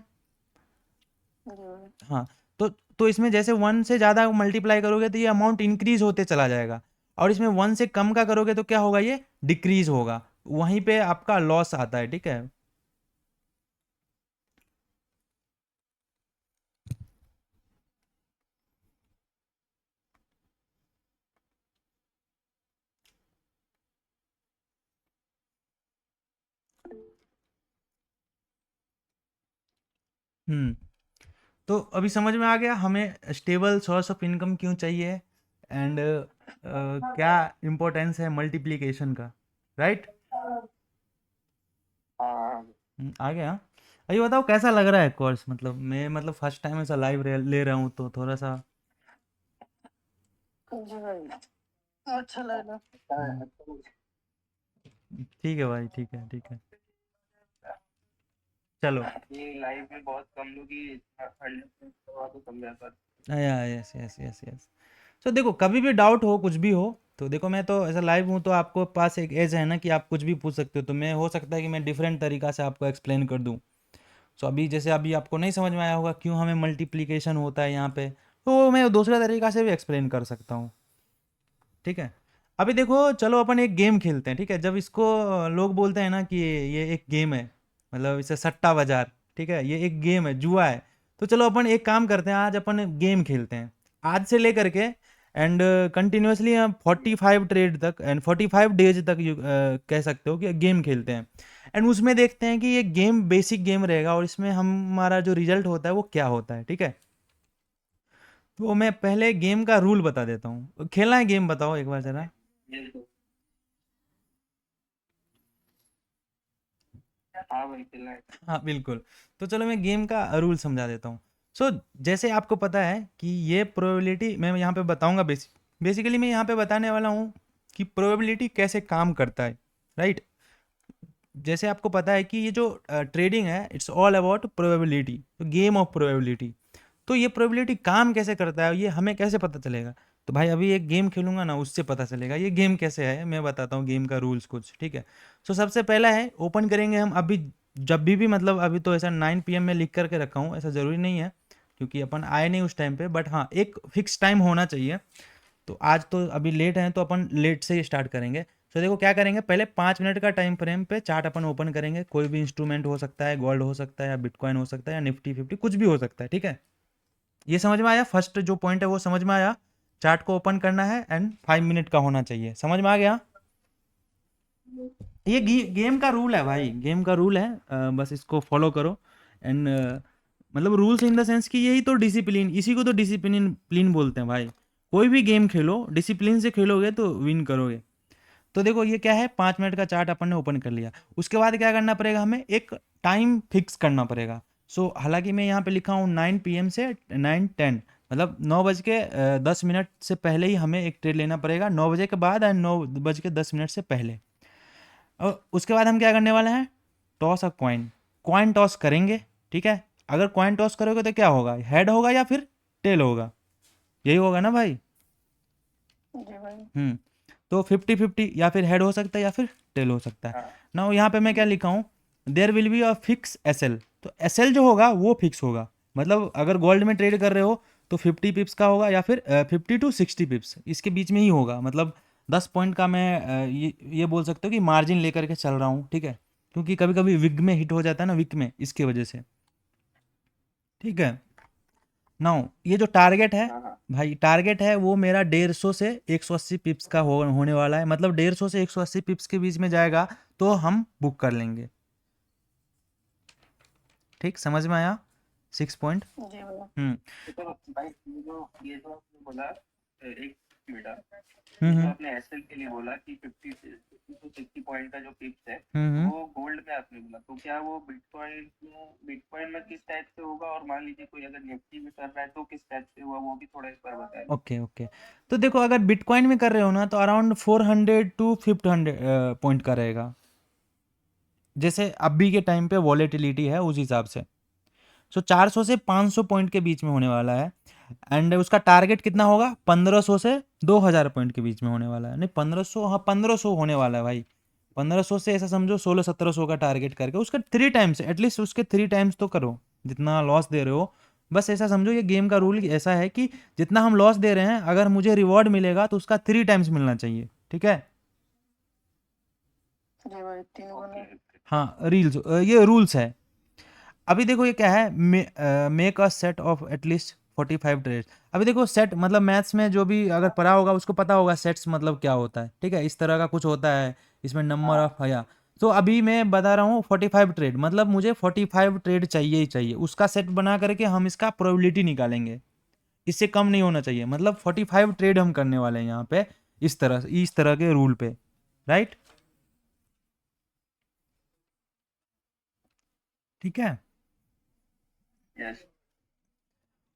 हाँ, तो इसमें जैसे 1 से ज़्यादा मल्टीप्लाई करोगे तो ये अमाउंट इंक्रीज होते चला जाएगा, और इसमें 1 से कम का करोगे तो क्या होगा? ये डिक्रीज होगा। वहीं पे आपका लॉस आता है, ठीक है? हम्म। तो अभी समझ में आ गया हमें स्टेबल सोर्स ऑफ इनकम क्यों चाहिए, एंड क्या इम्पोर्टेंस है मल्टीप्लिकेशन का, राइट? हाँ आ गया। अभी बताओ कैसा लग रहा है कोर्स? मतलब मैं, मतलब फर्स्ट टाइम ऐसा लाइव ले रहा हूँ तो थोड़ा सा। जी भाई, अच्छा लगा। हम्म, ठीक है भाई, ठीक है, ठीक है। चलो। ये लाइफ में बहुत कम लोग ही 100 तो कम जाता। Yes yes yes yes. तो देखो कभी भी डाउट हो, कुछ भी हो, तो देखो मैं तो ऐसा लाइव हूँ तो आपको पास एक एज है ना कि आप कुछ भी पूछ सकते हो, तो मैं हो सकता है कि मैं डिफरेंट तरीका से आपको एक्सप्लेन कर दूँ। सो अभी जैसे अभी आपको नहीं समझ में आया होगा क्यों हमें मल्टीप्लिकेशन होता है यहाँ पे, तो वो मैं दूसरा तरीका से भी एक्सप्लेन कर सकता हूँ, ठीक है? अभी देखो चलो अपन एक गेम खेलते हैं, ठीक है? जब इसको लोग बोलते हैं ना कि ये एक गेम है, मतलब इसे सट्टा बाजार, ठीक है? ये एक गेम है, जुआ है। तो चलो अपन एक काम करते हैं, आज अपन गेम खेलते हैं, आज से लेकर के एंड कंटिन्यूसली हम 45 ट्रेड तक एंड 45 डेज तक कह सकते हो कि गेम खेलते हैं। एंड उसमें देखते हैं कि ये गेम बेसिक गेम रहेगा और इसमें हमारा जो रिजल्ट होता है वो क्या होता है, ठीक है? तो मैं पहले गेम का रूल बता देता हूँ। खेलना है गेम, बताओ एक बार जरा। ये तो हाँ भाई खेलना है। हाँ बिल्कुल। तो चलो मैं गेम का रूल समझा देता हूँ। सो जैसे आपको पता है कि ये प्रोबेबिलिटी मैं यहाँ पे बताऊँगा, बेसिकली मैं यहाँ पे बताने वाला हूँ कि प्रोबेबिलिटी कैसे काम करता है, राइट। जैसे आपको पता है कि ये जो ट्रेडिंग है इट्स ऑल अबाउट प्रोबेबिलिटी, तो गेम ऑफ प्रोबेबिलिटी। तो ये प्रोबेबिलिटी काम कैसे करता है ये हमें कैसे पता चलेगा? तो भाई अभी एक गेम खेलूंगा ना उससे पता चलेगा ये गेम कैसे है। मैं बताता हूँ गेम का रूल्स कुछ, ठीक है। सो सबसे पहला है ओपन करेंगे हम अभी, जब भी मतलब अभी तो ऐसा 9 PM में लिख करके रखा हूँ, ऐसा ज़रूरी नहीं है क्योंकि अपन आए नहीं उस टाइम पे, बट हाँ एक फिक्स टाइम होना चाहिए। तो आज तो अभी लेट है तो अपन लेट से ही स्टार्ट करेंगे। तो देखो क्या करेंगे, पहले 5 मिनट का टाइम फ्रेम पे चार्ट अपन ओपन करेंगे। कोई भी इंस्ट्रूमेंट हो सकता है, गोल्ड हो सकता है या बिटकॉइन हो सकता है या निफ्टी 50 कुछ भी हो सकता है, ठीक है। ये समझ में आया? फर्स्ट जो पॉइंट है वो समझ में आया। चार्ट को ओपन करना है एंड 5 मिनट का होना चाहिए, समझ में आ गया? ये गेम का रूल है भाई, गेम का रूल है। बस इसको फॉलो करो एंड मतलब रूल्स इन द सेंस कि यही तो डिसिप्लिन, इसी को तो डिसिप्लिन बोलते हैं भाई। कोई भी गेम खेलो डिसिप्लिन से खेलोगे तो विन करोगे। तो देखो ये क्या है, 5 मिनट का चार्ट अपन ने ओपन कर लिया। उसके बाद क्या करना पड़ेगा, हमें एक टाइम फिक्स करना पड़ेगा। सो हालांकि मैं यहाँ पे लिखा हूँ 9 PM से 9:10, मतलब 9:10 से पहले ही हमें एक ट्रेड लेना पड़ेगा, 9 बजे के बाद एंड 9:10 से पहले। और उसके बाद हम क्या करने वाले हैं, टॉस अ कॉइन, कॉइन टॉस करेंगे, ठीक है। अगर कॉइन टॉस करोगे तो क्या होगा, हेड होगा या फिर टेल होगा, यही होगा ना भाई। जी भाई। तो 50-50 या फिर हेड हो सकता है या फिर टेल हो सकता है। हाँ ना यहाँ पे मैं क्या लिखा हूँ, there will be a fix SL. तो एसएल जो होगा वो फिक्स होगा, मतलब अगर गोल्ड में ट्रेड कर रहे हो तो 50 पिप्स का होगा या फिर 50 to 60 पिप्स इसके बीच में ही होगा। मतलब 10 पॉइंट का मैं ये बोल सकता हूँ कि मार्जिन लेकर के चल रहा हूँ, ठीक है। क्योंकि कभी कभी विग में हिट हो जाता है ना, विक में, इसकी वजह से, ठीक है। नाउ ये जो टारगेट है हाँ हाँ। भाई, टारगेट है वो मेरा 150 से 180 पिप्स का होने वाला है। मतलब 150 से 180 पिप्स के बीच में जाएगा तो हम बुक कर लेंगे, ठीक, समझ में आया? 6 पॉइंट। जी भाई। हम्म तो भाई ये जो आपने बोला, एक मिनट, हम्म ये जो हम्म आपने एसएल के लिए बोला कि 50 to 60 पॉइंट का जो पिप्स है, हम्म। वो गोल्ड में आपने बोला, तो क्या वो बिटकॉइन में किस टाइप से होगा? और मान लीजिए कोई अगर निफ्टी में कर रहा है तो किस टाइप से हुआ, वो भी थोड़ा इस बार बताएं। Okay okay. तो देखो अगर बिटकॉइन में कर रहे हो ना तो अराउंड 400 to 500 पॉइंट का रहेगा, जैसे अभी के टाइम पे वॉलेटिलिटी है उस हिसाब से। सो 400 से 500 पॉइंट के बीच में होने वाला है। एंड उसका टारगेट कितना होगा, 1500 से 2000 पॉइंट के बीच में होने वाला है। नहीं 1500, हाँ 1500 होने वाला है भाई। 1500 से ऐसा समझो 1600-1700 का टारगेट करके उसका 3 टाइम्स, एटलीस्ट उसके 3 टाइम्स तो करो जितना लॉस दे रहे हो। बस ऐसा समझो ये गेम का रूल ऐसा है कि जितना हम लॉस दे रहे हैं अगर मुझे रिवॉर्ड मिलेगा तो उसका 3 टाइम्स मिलना चाहिए, ठीक है। जी भाई, 3 गुना। Okay okay. हाँ रील्स, ये रूल्स है। अभी देखो ये क्या है, make a set of at least 45 trades. अभी देखो सेट मतलब मैथ्स में जो भी अगर पढ़ा होगा उसको पता होगा सेट्स मतलब क्या होता है, ठीक है। इस तरह का कुछ होता है, इसमें नंबर हाँ ऑफ हया। तो अभी मैं बता रहा हूँ 45 ट्रेड, मतलब मुझे 45 ट्रेड चाहिए ही चाहिए। उसका सेट बना करके हम इसका प्रोबेबिलिटी निकालेंगे, इससे कम नहीं होना चाहिए। मतलब 45 ट्रेड हम करने वाले हैं यहाँ पे, इस तरह के रूल पे, राइट, ठीक है। यस।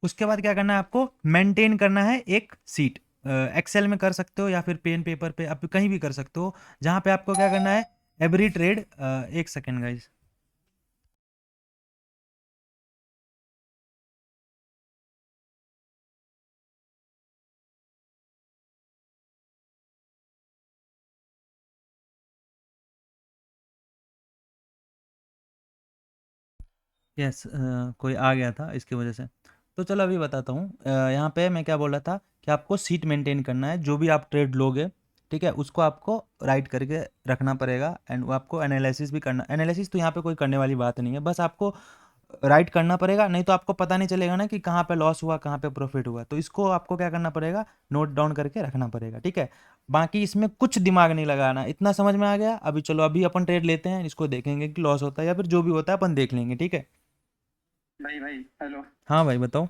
उसके बाद क्या करना है आपको, मेंटेन करना है एक सीट। एक्सेल में कर सकते हो या फिर पेन पेपर पे, आप कहीं भी कर सकते हो, जहाँ पे आपको क्या करना है, एवरी ट्रेड, एक सेकेंड गाइज। यस, कोई आ गया था इसकी वजह से। तो चलो अभी बताता हूँ, यहाँ पे मैं क्या बोल रहा था कि आपको सीट मेंटेन करना है, जो भी आप ट्रेड लोगे, ठीक है, उसको आपको राइट करके रखना पड़ेगा। एंड वो आपको एनालिसिस भी करना, एनालिसिस तो यहाँ पे कोई करने वाली बात नहीं है, बस आपको राइट करना पड़ेगा, नहीं तो आपको पता नहीं चलेगा ना कि कहाँ पे लॉस हुआ कहाँ पे प्रॉफिट हुआ। तो इसको आपको क्या करना पड़ेगा, नोट डाउन करके रखना पड़ेगा, ठीक है। बाकी इसमें कुछ दिमाग नहीं लगाना, इतना समझ में आ गया? अभी चलो अभी अपन ट्रेड लेते हैं, इसको देखेंगे कि लॉस होता है या फिर जो भी होता है अपन देख लेंगे, ठीक है। भाई भाई हेलो। हाँ भाई बताओ।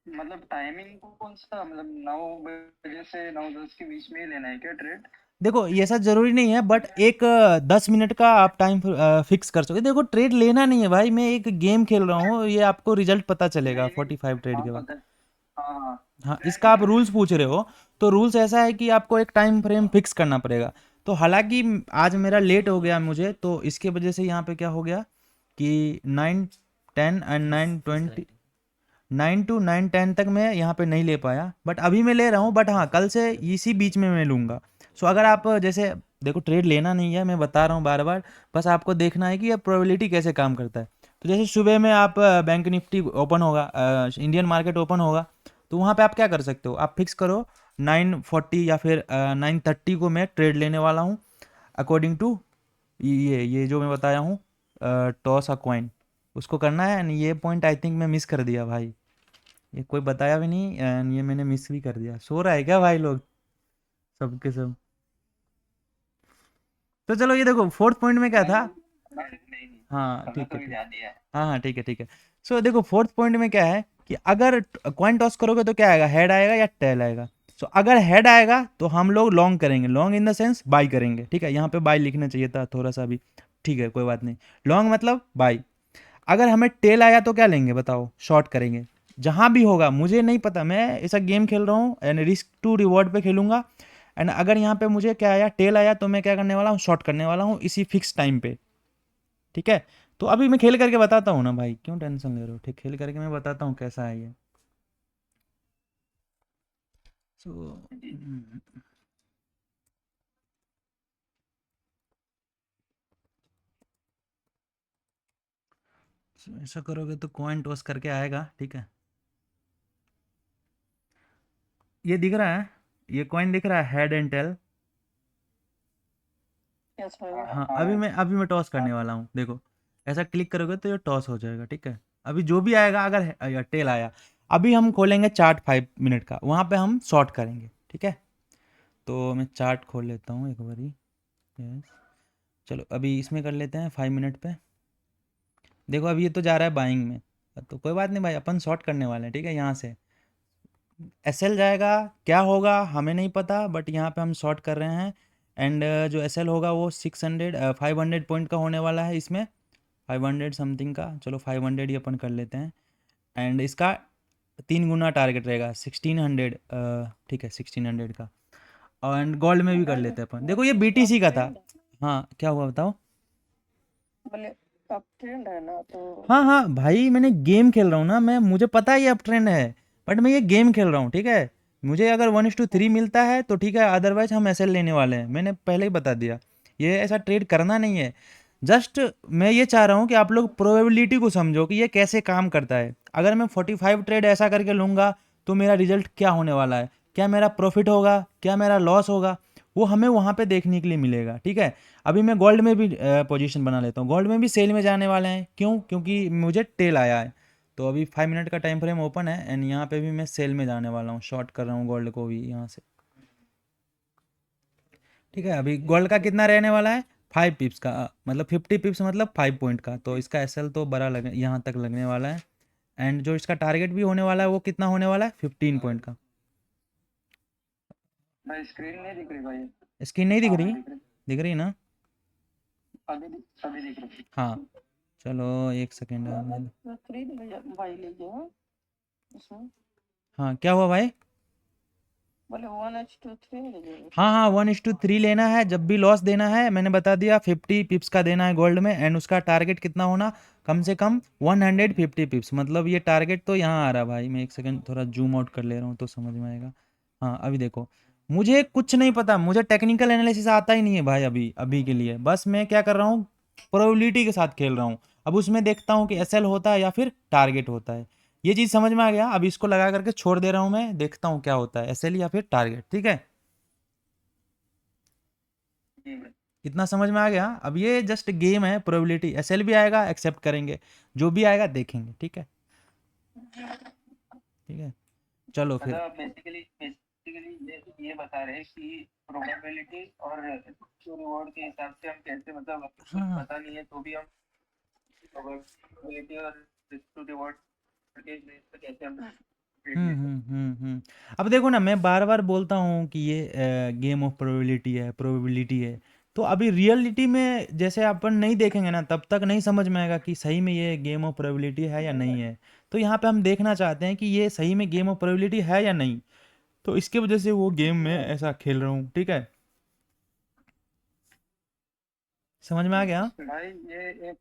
मतलब टाइमिंग को कौन सा, मतलब 9 बजे से 9:10 के बीच में ही लेना है क्या ट्रेड? देखो ये ऐसा जरूरी नहीं है, बट एक 10 मिनट का आप टाइम फिक्स कर सकते हो। देखो ट्रेड लेना नहीं है भाई, मैं एक गेम खेल रहा हूँ, ये आपको रिजल्ट पता चलेगा नहीं नहीं। 45 ट्रेड हाँ के तो बाद। हाँ हाँ। हाँ, इसका आप रूल्स पूछ रहे हो, तो रूल्स ऐसा है कि आपको एक टाइम फ्रेम फिक्स करना पड़ेगा। तो हालांकि आज मेरा लेट हो गया मुझे, तो इसके वजह से यहाँ पे क्या हो गया कि 9, 10 एंड 9, 20, 9 to 9, 10 तक मैं यहाँ पे नहीं ले पाया, बट अभी मैं ले रहा हूँ। बट हाँ, कल से इसी बीच में मैं लूँगा। सो अगर आप जैसे देखो, ट्रेड लेना नहीं है, मैं बता रहा हूँ बार बार, बस आपको देखना है कि ये प्रोबेबिलिटी कैसे काम करता है। तो जैसे सुबह में आप बैंक निफ्टी ओपन होगा, इंडियन मार्केट ओपन होगा, तो वहाँ पे आप क्या कर सकते हो, आप फिक्स करो 9:40 या फिर 9:30 को मैं ट्रेड लेने वाला हूँ, अकॉर्डिंग टू ये जो मैं बताया हूँ, टॉस अ कॉइन, उसको करना है। एंड ये पॉइंट आई थिंक मैं मिस कर दिया भाई, ये कोई बताया भी नहीं, एंड ये मैंने मिस भी कर दिया। सो रहा है क्या भाई लोग, सबके सब? तो चलो ये देखो, फोर्थ पॉइंट में क्या नहीं था। नहीं नहीं नहीं, हाँ हमें ठीक तो है भी ठीक। ध्यान दिया है। हाँ हाँ ठीक है ठीक है। सो देखो फोर्थ पॉइंट में क्या है कि अगर कॉइन टॉस करोगे तो क्या आएगा, हेड आएगा या टेल आएगा। सो अगर हेड आएगा तो हम लोग लॉन्ग करेंगे, long in the sense by करेंगे, ठीक है। यहाँ पे बाई लिखना चाहिए था थोड़ा सा भी, ठीक है कोई बात नहीं। लॉन्ग मतलब बाई। अगर हमें टेल आया तो क्या लेंगे बताओ, शॉर्ट करेंगे। जहां भी होगा मुझे नहीं पता, मैं ऐसा गेम खेल रहा हूँ एंड रिस्क टू रिवॉर्ड पे खेलूंगा। एंड अगर यहाँ पे मुझे क्या आया, टेल आया, तो मैं क्या करने वाला हूँ, शॉर्ट करने वाला हूँ इसी फिक्स टाइम पे, ठीक है। तो अभी मैं खेल करके बताता हूँ ना भाई, क्यों टेंशन ले रहे हो, ठीक, खेल करके मैं बताता हूँ कैसा है ये। सो जी जी। ऐसा करोगे तो कॉइन टॉस करके आएगा, ठीक है। ये दिख रहा है, ये कॉइन दिख रहा है, हेड एंड टेल। यस भाई। हाँ हाँ, हाँ अभी मैं टॉस हाँ। करने वाला हूँ, देखो ऐसा क्लिक करोगे तो ये टॉस हो जाएगा, ठीक है। अभी जो भी आएगा, अगर या टेल आया, अभी हम खोलेंगे चार्ट 5 मिनट का, वहाँ पे हम शॉर्ट करेंगे, ठीक है। तो मैं चार्ट खोल लेता हूँ एक बारी। यस, चलो अभी इसमें कर लेते हैं 5 मिनट पे। देखो अभी ये तो जा रहा है बाइंग में, तो कोई बात नहीं भाई, अपन शॉर्ट करने वाले हैं, ठीक है। यहाँ से एसएल जाएगा, क्या होगा हमें नहीं पता, बट यहाँ पे हम शॉर्ट कर रहे हैं। एंड जो एसएल होगा वो 500 पॉइंट का होने वाला है इसमें, 500 समथिंग का, चलो 500 ही अपन कर लेते हैं। एंड इसका 3 गुना टारगेट रहेगा 1600, ठीक है 1600 का। एंड गोल्ड में भी कर लेते हैं अपन, देखो ये अब बीटीसी का था। ट्रेंड, हाँ क्या हुआ बताओ। बोले अब ट्रेंड है ना तो हाँ हाँ भाई, मैंने गेम खेल रहा हूँ ना मैं, मुझे पता है ये अप ट्रेंड है, बट मैं ये गेम खेल रहा हूँ, ठीक है। मुझे अगर 1:3 मिलता है तो ठीक है, अदरवाइज हम एसएल लेने वाले हैं, मैंने पहले ही बता दिया। ये ऐसा ट्रेड करना नहीं है। जस्ट मैं ये चाह रहा हूँ कि आप लोग प्रोबेबिलिटी को समझो कि ये कैसे काम करता है। अगर मैं 45 ट्रेड ऐसा करके लूँगा तो मेरा रिजल्ट क्या होने वाला है, क्या मेरा प्रॉफिट होगा, क्या मेरा लॉस होगा, वो हमें वहाँ पे देखने के लिए मिलेगा, ठीक है। अभी मैं गोल्ड में भी पोजीशन बना लेता हूँ, गोल्ड में भी सेल में जाने वाले हैं, क्यों, क्योंकि मुझे टेल आया है। तो अभी 5 मिनट का टाइम फ्रेम ओपन है, एंड यहाँ पे भी मैं सेल में जाने वाला हूँ, शॉर्ट कर रहा हूँ गोल्ड को भी यहाँ से, ठीक है। अभी गोल्ड का कितना रहने वाला है, 5 पिप्स का, मतलब 50 पिप्स मतलब 5 पॉइंट का, तो इसका एसएल तो बड़ा लग यहाँ तक लगने वाला है। एंड जो इसका टारगेट भी होने वाला है वो कितना होने वाला है, 15 पॉइंट का। भाई स्क्रीन नहीं दिख रही भाई। स्क्रीन नहीं दिख हाँ हाँ रही, दिख रही। दिख रही ना। अभी दिख रही। हाँ चलो एक सेकेंड वन में। टू थ्री भाई लीजिए, हाँ इसमें हाँ क्या हुआ भाई। बोले 1:3 लीजिए हाँ इसमें। हाँ, 1:3 लेना है, जब भी लॉस देना है मैंने बता दिया, 50 पिप्स का देना है गोल्ड में, एंड उसका टारगेट कितना होना, कम से कम 150 पिप्स, मतलब ये टारगेट तो यहाँ आ रहा है भाई। मैं एक सेकंड थोड़ा जूम आउट कर ले रहा हूँ तो समझ में आएगा। हाँ अभी देखो, मुझे कुछ नहीं पता, मुझे टेक्निकल एनालिसिस आता ही नहीं है भाई अभी अभी के लिए, बस मैं क्या कर रहा हूँ, प्रोबेबिलिटी के साथ खेल रहा हूँ। अब उसमें देखता हूँ कि एसएल होता है या फिर टारगेट होता है, ये चीज़ समझ में आ गया। अब इसको लगा करके छोड़ दे रहा हूँ, मैं देखता हूँ क्या होता है, एसएल या फिर टारगेट, ठीक है। जी भाई। इतना समझ में आ गया। अब ये जस्ट गेम है, प्रोबेबिलिटी, एसएल भी आएगा एक्सेप्ट करेंगे, जो भी आएगा देखेंगे, ठीक है ठीक है। चलो फिर। मतलब बेसिकली ये बता रहे हैं कि प्रोबेबिलिटी और जो रिवॉर्ड के हिसाब से हम कैसे, मतलब कुछ हाँ हाँ पता नहीं है तो भी हम प्रोबेबिलिटी और रिस्क टू रिवॉर्ड के बेस पे कैसे हम अब देखो ना, मैं बार बार बोलता हूँ कि ये गेम ऑफ प्रोबेबिलिटी है। तो अभी रियलिटी में जैसे अपन नहीं देखेंगे ना, तब तक नहीं समझ में आएगा कि सही में ये गेम ऑफ प्रोबेबिलिटी है या नहीं है। तो यहाँ पे हम देखना चाहते हैं कि ये सही में गेम ऑफ प्रोबेबिलिटी है या नहीं। तो इसके वजह से वो गेम में ऐसा खेल रहा हूँ, ठीक है। समझ में आ गया? भाई ये एक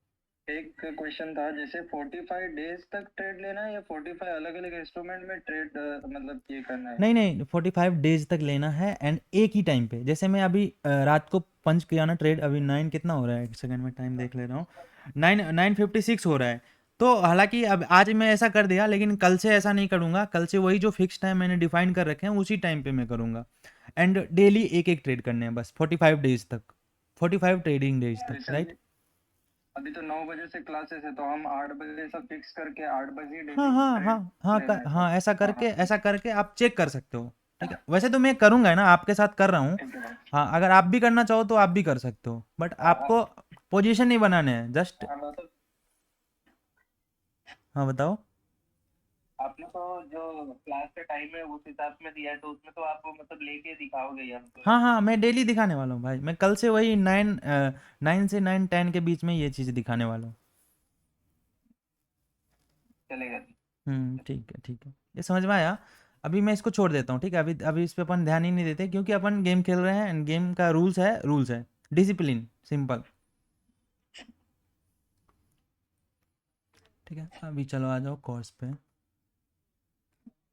एक क्वेश्चन था, जैसे 45 डेज तक ट्रेड लेना है या 45 अलग अलग इंस्ट्रूमेंट में ट्रेड मतलब ये करना है? नहीं नहीं, 45 डेज तक लेना है एंड एक ही टाइम पे। जैसे मैं अभी रात को पंच किया ना ट्रेड, अभी 9 कितना हो रहा है, एक सेकंड में टाइम देख ले रहा हूँ। 9:56 हो रहा है। तो हालांकि अब आज मैं ऐसा कर दिया, लेकिन कल से ऐसा नहीं करूँगा। कल से वही जो फिक्स टाइम मैंने डिफाइन कर रखे हैं उसी टाइम पे मैं करूँगा। एंड डेली एक एक ट्रेड करने हैं बस 45 डेज तक, 45 ट्रेडिंग डेज तक, जैसे राइट। अभी तो 9 बजे से क्लासेस है, तो हम 8 बजे से फिक्स करके 8 बजे हाँ डेली हाँ हाँ ट्रेड हाँ लेना है हाँ, ऐसा हाँ करके हाँ ऐसा करके आप चेक कर सकते हो, ठीक है। वैसे तो मैं करूँगा ना, आपके साथ कर रहा हूँ। ठीक है भाई। हाँ, अगर आप भी करना चाहो तो आप भी कर सकते हो, बट आपको पोजीशन नहीं बनाने हैं, जस्ट। हाँ, मतलब हाँ बताओ। आपने तो जो क्लास का टाइम है उस हिसाब में दिया है, तो उसमें तो आप मतलब लेके दिखाओगे ही हमको। हाँ हाँ, मैं डेली दिखाने वाला हूँ भाई। मैं कल से वही 9 से 9:10 के बीच में ये चीज़ दिखाने वाला हूँ। चलेगा। ठीक है ठीक है, ये समझ में आया। अभी मैं इसको छोड़ देता हूँ, ठीक है। अभी अभी इस पे अपन ध्यान ही नहीं देते, क्योंकि अपन गेम खेल रहे हैं एंड गेम का रूल्स है डिसिप्लिन, सिंपल। ठीक है, अभी चलो आ जाओ कोर्स पे।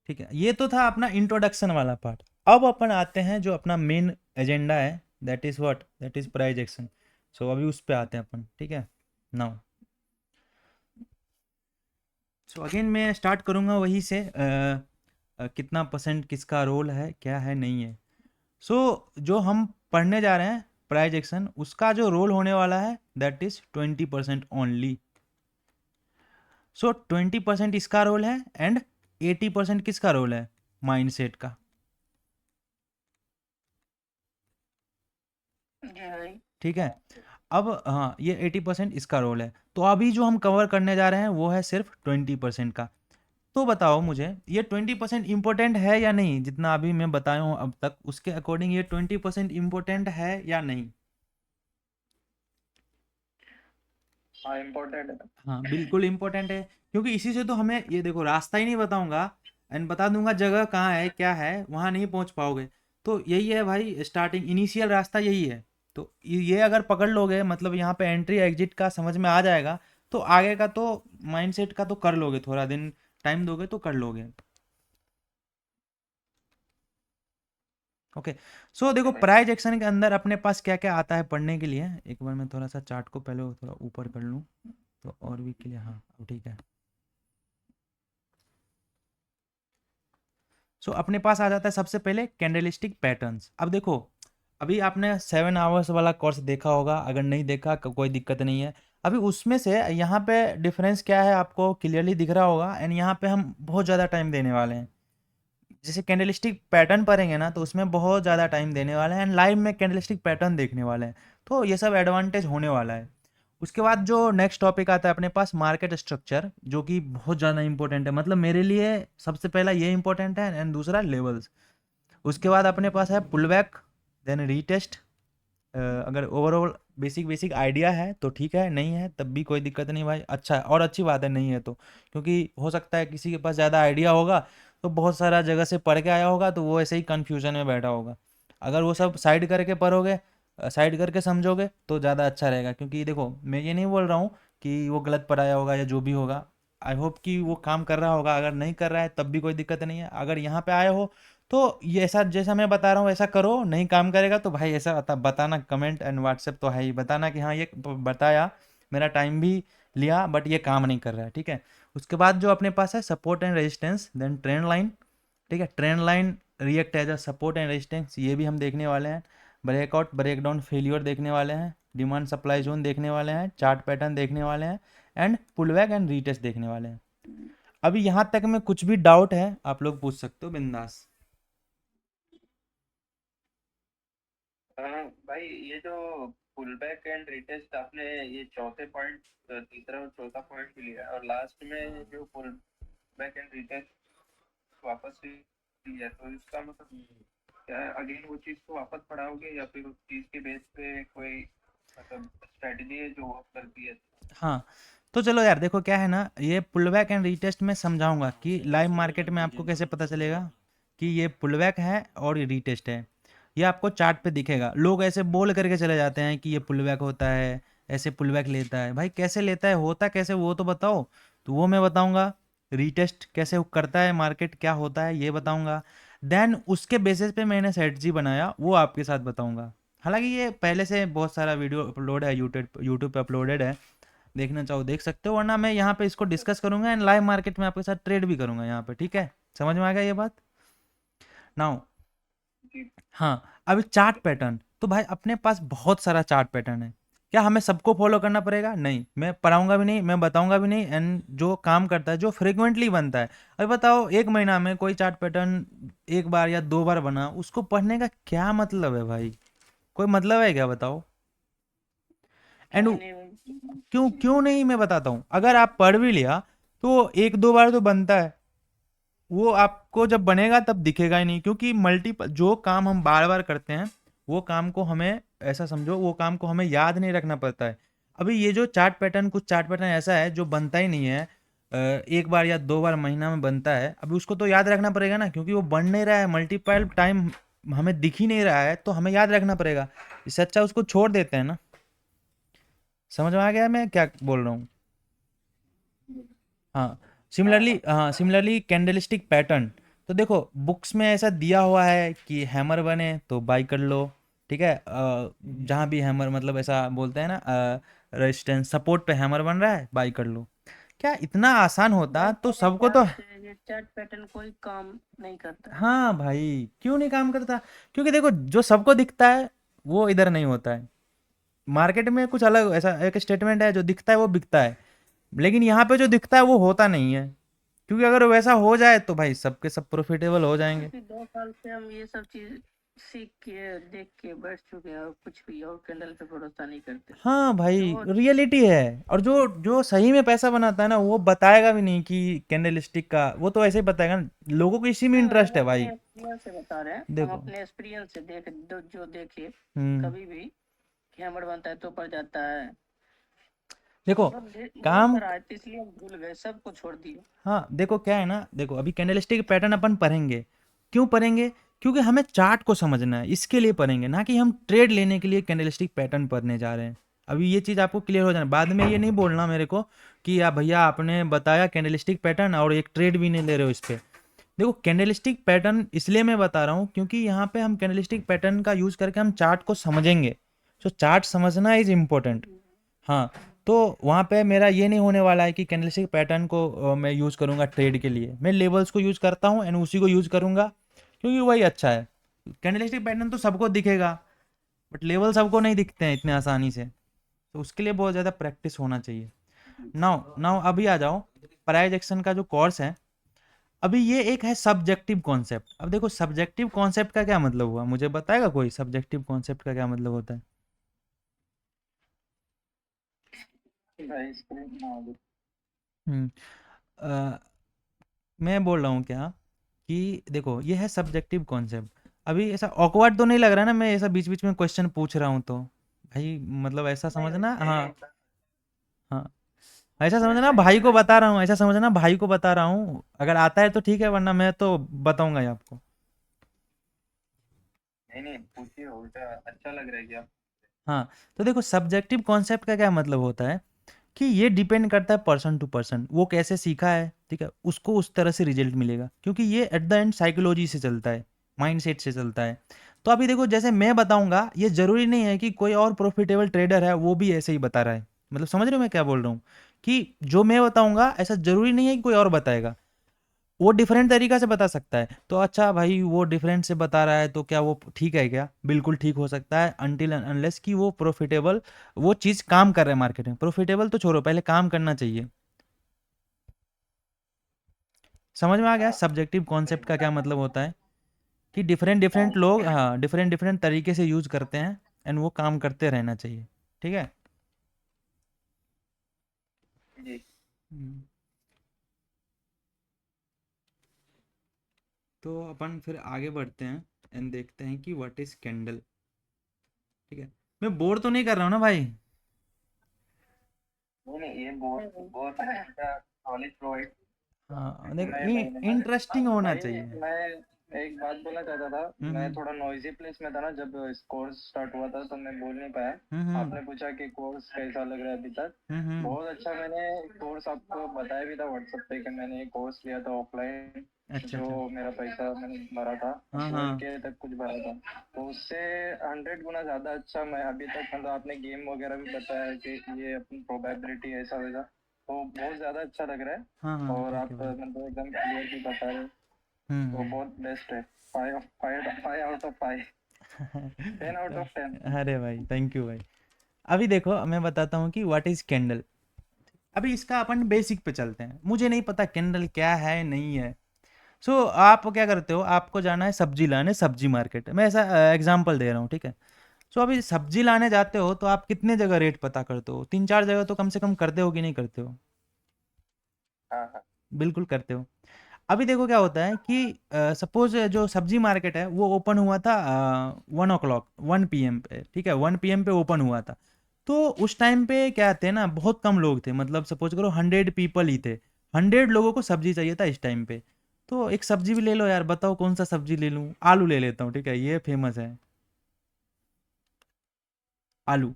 ठीक है, ये तो था अपना इंट्रोडक्शन वाला पार्ट। अब अपन आते हैं जो अपना मेन एजेंडा है, दैट इज प्राइज एक्शन। सो अभी उस पे आते हैं अपन, ठीक है। नाउ सो अगेन मैं स्टार्ट करूँगा वही से, कितना परसेंट किसका रोल है, क्या है, नहीं है। सो जो हम पढ़ने जा रहे हैं प्राइज एक्शन, उसका जो रोल होने वाला है दैट इज 20% ओनली। सो 20% इसका रोल है एंड 80% किसका रोल है, माइंडसेट का। जी भाई। ठीक है। अब हाँ, ये 80% इसका रोल है। तो अभी जो हम कवर करने जा रहे हैं वो है सिर्फ 20% का। तो बताओ मुझे, ये 20% इम्पोर्टेंट है या नहीं? जितना अभी मैं बताया हूँ अब तक, उसके अकॉर्डिंग ये 20% इम्पोर्टेंट है या नहीं? हाँ इम्पोर्टेंट है। हाँ बिल्कुल इम्पोर्टेंट है, क्योंकि इसी से तो हमें, ये देखो, रास्ता ही नहीं बताऊंगा एंड बता दूंगा जगह कहाँ है क्या है, वहाँ नहीं पहुँच पाओगे। तो यही है भाई, स्टार्टिंग इनिशियल रास्ता यही है। तो ये अगर पकड़ लोगे, मतलब यहाँ पे एंट्री एग्जिट का समझ में आ जाएगा, तो आगे का तो माइंडसेट का तो कर लोगे, थोड़ा दिन टाइम दोगे तो कर लोगे। ओके। सो देखो, ओके भाई। प्राइज एक्शन के अंदर अपने पास क्या क्या आता है पढ़ने के लिए। एक बार मैं थोड़ा सा चार्ट को पहले थोड़ा ऊपर कर लूँ तो और भी क्लियर। हाँ अब ठीक है। सो अपने पास आ जाता है सबसे पहले कैंडलस्टिक पैटर्न्स। अब देखो, अभी आपने 7 आवर्स वाला कोर्स देखा होगा, अगर नहीं देखा कोई दिक्कत नहीं है। अभी उसमें से यहाँ पे डिफरेंस क्या है आपको क्लियरली दिख रहा होगा, एंड यहाँ पे हम बहुत ज़्यादा टाइम देने वाले हैं। जैसे कैंडलस्टिक पैटर्न पढ़ेंगे ना, तो उसमें बहुत ज़्यादा टाइम देने वाले हैं एंड लाइव में कैंडलस्टिक पैटर्न देखने वाले हैं। तो ये सब एडवांटेज होने वाला है। उसके बाद जो नेक्स्ट टॉपिक आता है अपने पास, मार्केट स्ट्रक्चर, जो कि बहुत ज़्यादा इंपॉर्टेंट है। मतलब मेरे लिए सबसे पहला ये इंपॉर्टेंट है एंड दूसरा लेवल्स। उसके बाद अपने पास है पुल बैक, देन रीटेस्ट। अगर ओवरऑल बेसिक बेसिक आइडिया है तो ठीक है, नहीं है तब भी कोई दिक्कत नहीं भाई, अच्छा है और अच्छी बात है नहीं है तो। क्योंकि हो सकता है किसी के पास ज़्यादा आइडिया होगा, तो बहुत सारा जगह से पढ़ के आया होगा, तो वो ऐसे ही कन्फ्यूजन में बैठा होगा। अगर वो सब साइड करके पढ़ोगे, साइड करके समझोगे, तो ज़्यादा अच्छा रहेगा। क्योंकि देखो, मैं ये नहीं बोल रहा हूँ कि वो गलत पढ़ाया होगा या जो भी होगा। आई होप कि वो काम कर रहा होगा, अगर नहीं कर रहा है तब भी कोई दिक्कत नहीं है। अगर यहाँ पे आए हो तो ये ऐसा जैसा मैं बता रहा हूँ ऐसा करो, नहीं काम करेगा तो भाई ऐसा बताना, कमेंट एंड व्हाट्सएप तो है ही, बताना कि हाँ ये बताया, मेरा टाइम भी लिया, बट ये काम नहीं कर रहा है, ठीक है। उसके बाद जो अपने पास है support and resistance, then trend line. ठीक है, trend line react as a support and resistance, ये भी हम देखने वाले हैं। ब्रेकआउट ब्रेकडाउन फेलियर देखने वाले हैं, डिमांड सप्लाई जोन देखने वाले हैं, चार्ट पैटर्न देखने वाले हैं, एंड पुलबैक एंड रीटेस्ट देखने वाले हैं। अभी यहाँ तक में कुछ भी डाउट है आप लोग पूछ सकते हो बिंदास। भाई ये जो पुल बैक एंड रिटेस्ट आपने ये चौथे पॉइंट, तीसरा और चौथा पॉइंट भी लिया, और लास्ट में जो पुल बैक एंड रिटेस्ट वापस से लिया, तो इसका मतलब क्या अगेन वो चीज को वापस पढ़ाओगे या फिर उस चीज के बेस पे कोई मतलब स्ट्रेटजी है जो वर्क करती है? हाँ, तो चलो यार देखो क्या है ना, ये पुलबैक एंड रीटेस्ट में समझाऊंगा कि लाइव मार्केट में आपको कैसे पता चलेगा कि ये पुलबैक है और ये रीटेस्ट है। ये आपको चार्ट पे दिखेगा। लोग ऐसे बोल करके चले जाते हैं कि ये पुलबैक होता है, ऐसे पुलबैक लेता है। भाई कैसे लेता है, होता कैसे, वो तो बताओ। तो वो मैं बताऊंगा। रीटेस्ट कैसे करता है मार्केट, क्या होता है ये बताऊंगा। देन उसके बेसिस पे मैंने स्ट्रेटजी बनाया, वो आपके साथ बताऊंगा। हालांकि ये पहले से बहुत सारा वीडियो अपलोड है, यूट्यूब पे अपलोडेड है। देखना चाहो देख सकते हो, वरना मैं यहाँ पे इसको डिस्कस करूंगा एंड लाइव मार्केट में आपके साथ ट्रेड भी करूंगा यहाँ पे। ठीक है, समझ में आ गया ये बात नाउ? जी। हाँ, अभी चार्ट पैटर्न तो भाई अपने पास बहुत सारा चार्ट पैटर्न है। क्या हमें सबको फॉलो करना पड़ेगा? नहीं, मैं पढ़ाऊंगा भी नहीं, मैं बताऊंगा भी नहीं। एंड जो काम करता है, जो फ्रिक्वेंटली बनता है, अभी बताओ एक महीना में कोई चार्ट पैटर्न एक बार या दो बार बना, उसको पढ़ने का क्या मतलब है भाई? कोई मतलब है क्या, बताओ? एंड नहीं नहीं भाई। क्यों क्यों नहीं, मैं बताता हूँ। अगर आप पढ़ भी लिया तो एक दो बार तो बनता है, वो आपको जब बनेगा तब दिखेगा ही नहीं, क्योंकि मल्टीपल जो काम हम बार बार करते हैं, वो काम को हमें, ऐसा समझो, वो काम को हमें याद नहीं रखना पड़ता है। अभी ये जो चार्ट पैटर्न, कुछ चार्ट पैटर्न ऐसा है जो बनता ही नहीं है, एक बार या दो बार महीना में बनता है। अभी उसको तो याद रखना पड़ेगा ना, क्योंकि वो बन नहीं रहा है, मल्टीपल टाइम हमें दिख ही नहीं रहा है, तो हमें याद रखना पड़ेगा। इससे अच्छा उसको छोड़ देते हैं ना। समझ में आ गया मैं क्या बोल रहा हूँ? हाँ, सिमिलरली कैंडलस्टिक पैटर्न। तो देखो बुक्स में ऐसा दिया हुआ है कि हैमर बने तो बाई कर लो। ठीक है, जहाँ भी हैमर, मतलब ऐसा बोलते हैं ना, रेजिस्टेंस सपोर्ट पे हैमर बन रहा है, बाई कर लो। क्या इतना आसान होता भाई तो मेरे सबको तो। ख्याल से ये चार्ट पैटर्न कोई काम नहीं करता है। हाँ भाई, क्यों नहीं काम करता? क्योंकि देखो जो सबको दिखता है वो इधर नहीं होता है। मार्केट में कुछ अलग, ऐसा एक स्टेटमेंट है, जो दिखता है वो बिकता है। लेकिन यहाँ पे जो दिखता है वो होता नहीं है, क्योंकि अगर वैसा हो जाए तो भाई सबके सब प्रॉफिटेबल हो जाएंगे। क्योंकि 2 साल से हम ये सब चीज सीख के देख के बैठ चुके हैं, और कुछ भी और कैंडल पे भरोसा नहीं करते। हाँ भाई, जो रियलिटी है। और जो जो सही में पैसा बनाता है ना, वो बताएगा भी नहीं कि कैंडलस्टिक का, वो तो ऐसे ही बताएगा ना। लोगों को इसी में नहीं भाई, इंटरेस्ट हम है अपने भाई। एक्सपीरियंस से बता रहे हैं, हम देखो। अपने एक्सपीरियंस से जो देखे हम्म। कभी भी हैमर बनता है तो ऊपर जाता है। देखो मतलब बहुत काम। सारा है, तो इसलिए हम भूल गए, सबको छोड़ दिए। हाँ देखो क्या है ना, देखो अभी कैंडलस्टिक पैटर्न अपन पढ़ेंगे। क्यों पढ़ेंगे? क्योंकि हमें चार्ट को समझना है, इसके लिए पढ़ेंगे, ना कि हम ट्रेड लेने के लिए कैंडलस्टिक पैटर्न पढ़ने जा रहे हैं। अभी ये चीज़ आपको क्लियर हो जाना, बाद में ये नहीं बोलना मेरे को कि या भैया आपने बताया कैंडलस्टिक पैटर्न और एक ट्रेड भी नहीं ले रहे हो इस पे। देखो कैंडलस्टिक पैटर्न इसलिए मैं बता रहा हूँ क्योंकि यहाँ पे हम कैंडलस्टिक पैटर्न का यूज़ करके हम चार्ट को समझेंगे। तो चार्ट समझना इज इम्पोर्टेंट। हाँ, तो वहाँ पे मेरा ये नहीं होने वाला है कि कैंडलस्टिक पैटर्न को मैं यूज़ करूँगा ट्रेड के लिए। मैं लेवल्स को यूज़ करता हूँ एंड उसी को यूज़ करूँगा, क्योंकि वही अच्छा है। कैंडलस्टिक पैटर्न तो सबको दिखेगा, बट लेवल सबको नहीं दिखते हैं इतने आसानी से। तो उसके लिए बहुत ज़्यादा प्रैक्टिस होना चाहिए। नाउ नाउ अभी आ जाओ, प्राइस एक्शन का जो कोर्स है। अभी ये एक है सब्जेक्टिव कॉन्सेप्ट। अब देखो सब्जेक्टिव कॉन्सेप्ट का क्या मतलब हुआ, मुझे बताएगा कोई? सब्जेक्टिव कॉन्सेप्ट का क्या मतलब होता है? भाई स्क्रीन ना हो। हम्म। अ, मैं बोल रहा हूँ क्या कि देखो ये है सब्जेक्टिव कॉन्सेप्ट। अभी ऐसा ऑकवर्ड तो नहीं लग रहा ना, मैं ऐसा बीच बीच में क्वेश्चन पूछ रहा हूँ तो? भाई मतलब ऐसा नहीं भाई, समझना, हाँ। नहीं हाँ, ऐसा समझना वैसा ही भाई लग को रहा है। बता रहा हूँ, ऐसा समझना भाई को बता रहा हूँ। अगर आता है तो ठीक है, वरना मैं तो बताऊंगा ही आपको। नहीं नहीं, पूछिए, उल्टा अच्छा लग रहा है क्या? हाँ, तो देखो सब्जेक्टिव कॉन्सेप्ट का क्या मतलब होता है कि ये डिपेंड करता है पर्सन टू पर्सन, वो कैसे सीखा है। ठीक है, उसको उस तरह से रिजल्ट मिलेगा, क्योंकि ये एट द एंड साइकोलॉजी से चलता है, माइंडसेट से चलता है। तो अभी देखो जैसे मैं बताऊंगा, ये जरूरी नहीं है कि कोई और प्रॉफिटेबल ट्रेडर है वो भी ऐसे ही बता रहा है। मतलब समझ रहे हो मैं क्या बोल रहा हूँ? कि जो मैं बताऊंगा ऐसा जरूरी नहीं है कि कोई और बताएगा। वो डिफरेंट तरीका से बता सकता है। तो अच्छा भाई, वो डिफरेंट से बता रहा है तो क्या वो ठीक है? क्या बिल्कुल ठीक हो सकता है, अनटिल अनलेस कि वो प्रॉफिटेबल, वो चीज़ काम कर रहा है मार्केट में। प्रॉफिटेबल तो छोड़ो, पहले काम करना चाहिए। समझ में आ गया हाँ सब्जेक्टिव सही कॉन्सेप्ट का क्या बता। मतलब होता है? कि डिफरेंट डिफरेंट हाँ लोग, हाँ, डिफरेंट डिफरेंट तरीके से यूज करते हैं एंड वो काम करते रहना चाहिए। ठीक है। जी। हम्म। तो अपन फिर आगे बढ़ते हैं एंड देखते हैं कि व्हाट इज कैंडल। ठीक है, मैं बोर तो नहीं कर रहा हूँ ना भाई? नहीं, ये बहुत बहुत अच्छा नॉलेज प्रोवाइड। हाँ देखो, नहीं नहीं नहीं इंटरेस्टिंग होना भाई, चाहिए। मैं एक बात बोलना चाहता था। मैं हम्म। थोड़ा नॉइजी प्लेस में था ना जब इस कोर्स स्टार्ट हुआ था, तो मैं बोल नहीं पाया। हम्म। आपने पूछा कि कोर्स कैसा लग रहा है अभी तक। हम्म। बहुत अच्छा। मैंने कोर्स आपको बताया भी था व्हाट्सएप पे कि मैंने एक कोर्स लिया था ऑफलाइन, अच्छा जो अच्छा। मेरा पैसा मैंने भरा था, हाँ 12K तक कुछ भरा था। तो उससे 100 गुना ज्यादा अच्छा मैं अभी तक, मतलब आपने गेम वगैरह भी बताया कि ये अपनी प्रोबेबिलिटी ऐसा वैसा, तो बहुत ज्यादा अच्छा लग रहा है। हाँ हाँ, और ठीक आप है भाई। मतलब एकदम क्लियर भी बता रहे हो, तो हम्म। बहुत बेस्ट है। 5 आउट ऑफ 5, 10 आउट ऑफ 10। अरे भाई थैंक यू भाई। अभी देखो मैं बताता हूँ कि व्हाट इज कैंडल। अभी इसका अपन बेसिक पे चलते हैं। मुझे नहीं पता कैंडल क्या है नहीं है। सो आप क्या करते हो, आपको जाना है सब्जी लाने, सब्जी मार्केट। मैं ऐसा एग्जांपल दे रहा हूँ, ठीक है? सो अभी सब्जी लाने जाते हो तो आप कितने जगह रेट पता करते हो? 3-4 जगह तो कम से कम करते हो कि नहीं करते हो? हाँ हाँ। बिल्कुल करते हो। अभी देखो क्या होता है कि सपोज जो सब्जी मार्केट है वो ओपन हुआ था 1 o'clock 1 PM पे, ठीक है? 1 PM पे ओपन हुआ था। तो उस टाइम पे क्या थे ना, बहुत कम लोग थे, मतलब सपोज करो 100 पीपल ही थे। 100 लोगों को सब्जी चाहिए था इस टाइम पे। तो एक सब्जी भी ले लो यार, बताओ कौन सा सब्जी ले लूँ? आलू ले लेता हूँ, ठीक है? ये फेमस है आलू।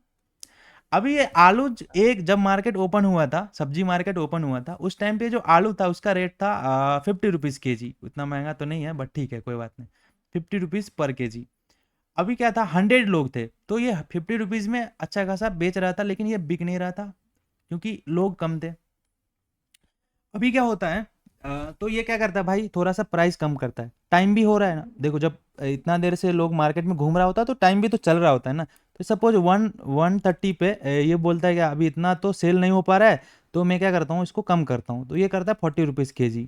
अभी ये आलू एक जब मार्केट ओपन हुआ था, सब्जी मार्केट ओपन हुआ था, उस टाइम पे जो आलू था उसका रेट था 50 रुपीज़ kg। उतना महंगा तो नहीं है बट ठीक है, कोई बात नहीं। 50 रुपीज़ पर kg। अभी क्या था, 100 लोग थे तो ये 50 रुपीज़ में अच्छा खासा बेच रहा था, लेकिन ये बिक नहीं रहा था क्योंकि लोग कम थे। अभी क्या होता है, तो ये क्या करता है भाई, थोड़ा सा प्राइस कम करता है। टाइम भी हो रहा है ना, देखो जब इतना देर से लोग मार्केट में घूम रहा होता है तो टाइम भी तो चल रहा होता है ना। तो सपोज 130 पे ये बोलता है कि अभी इतना तो सेल नहीं हो पा रहा है, तो मैं क्या करता हूँ, इसको कम करता हूँ। तो ये करता है 40 रुपीज़ kg।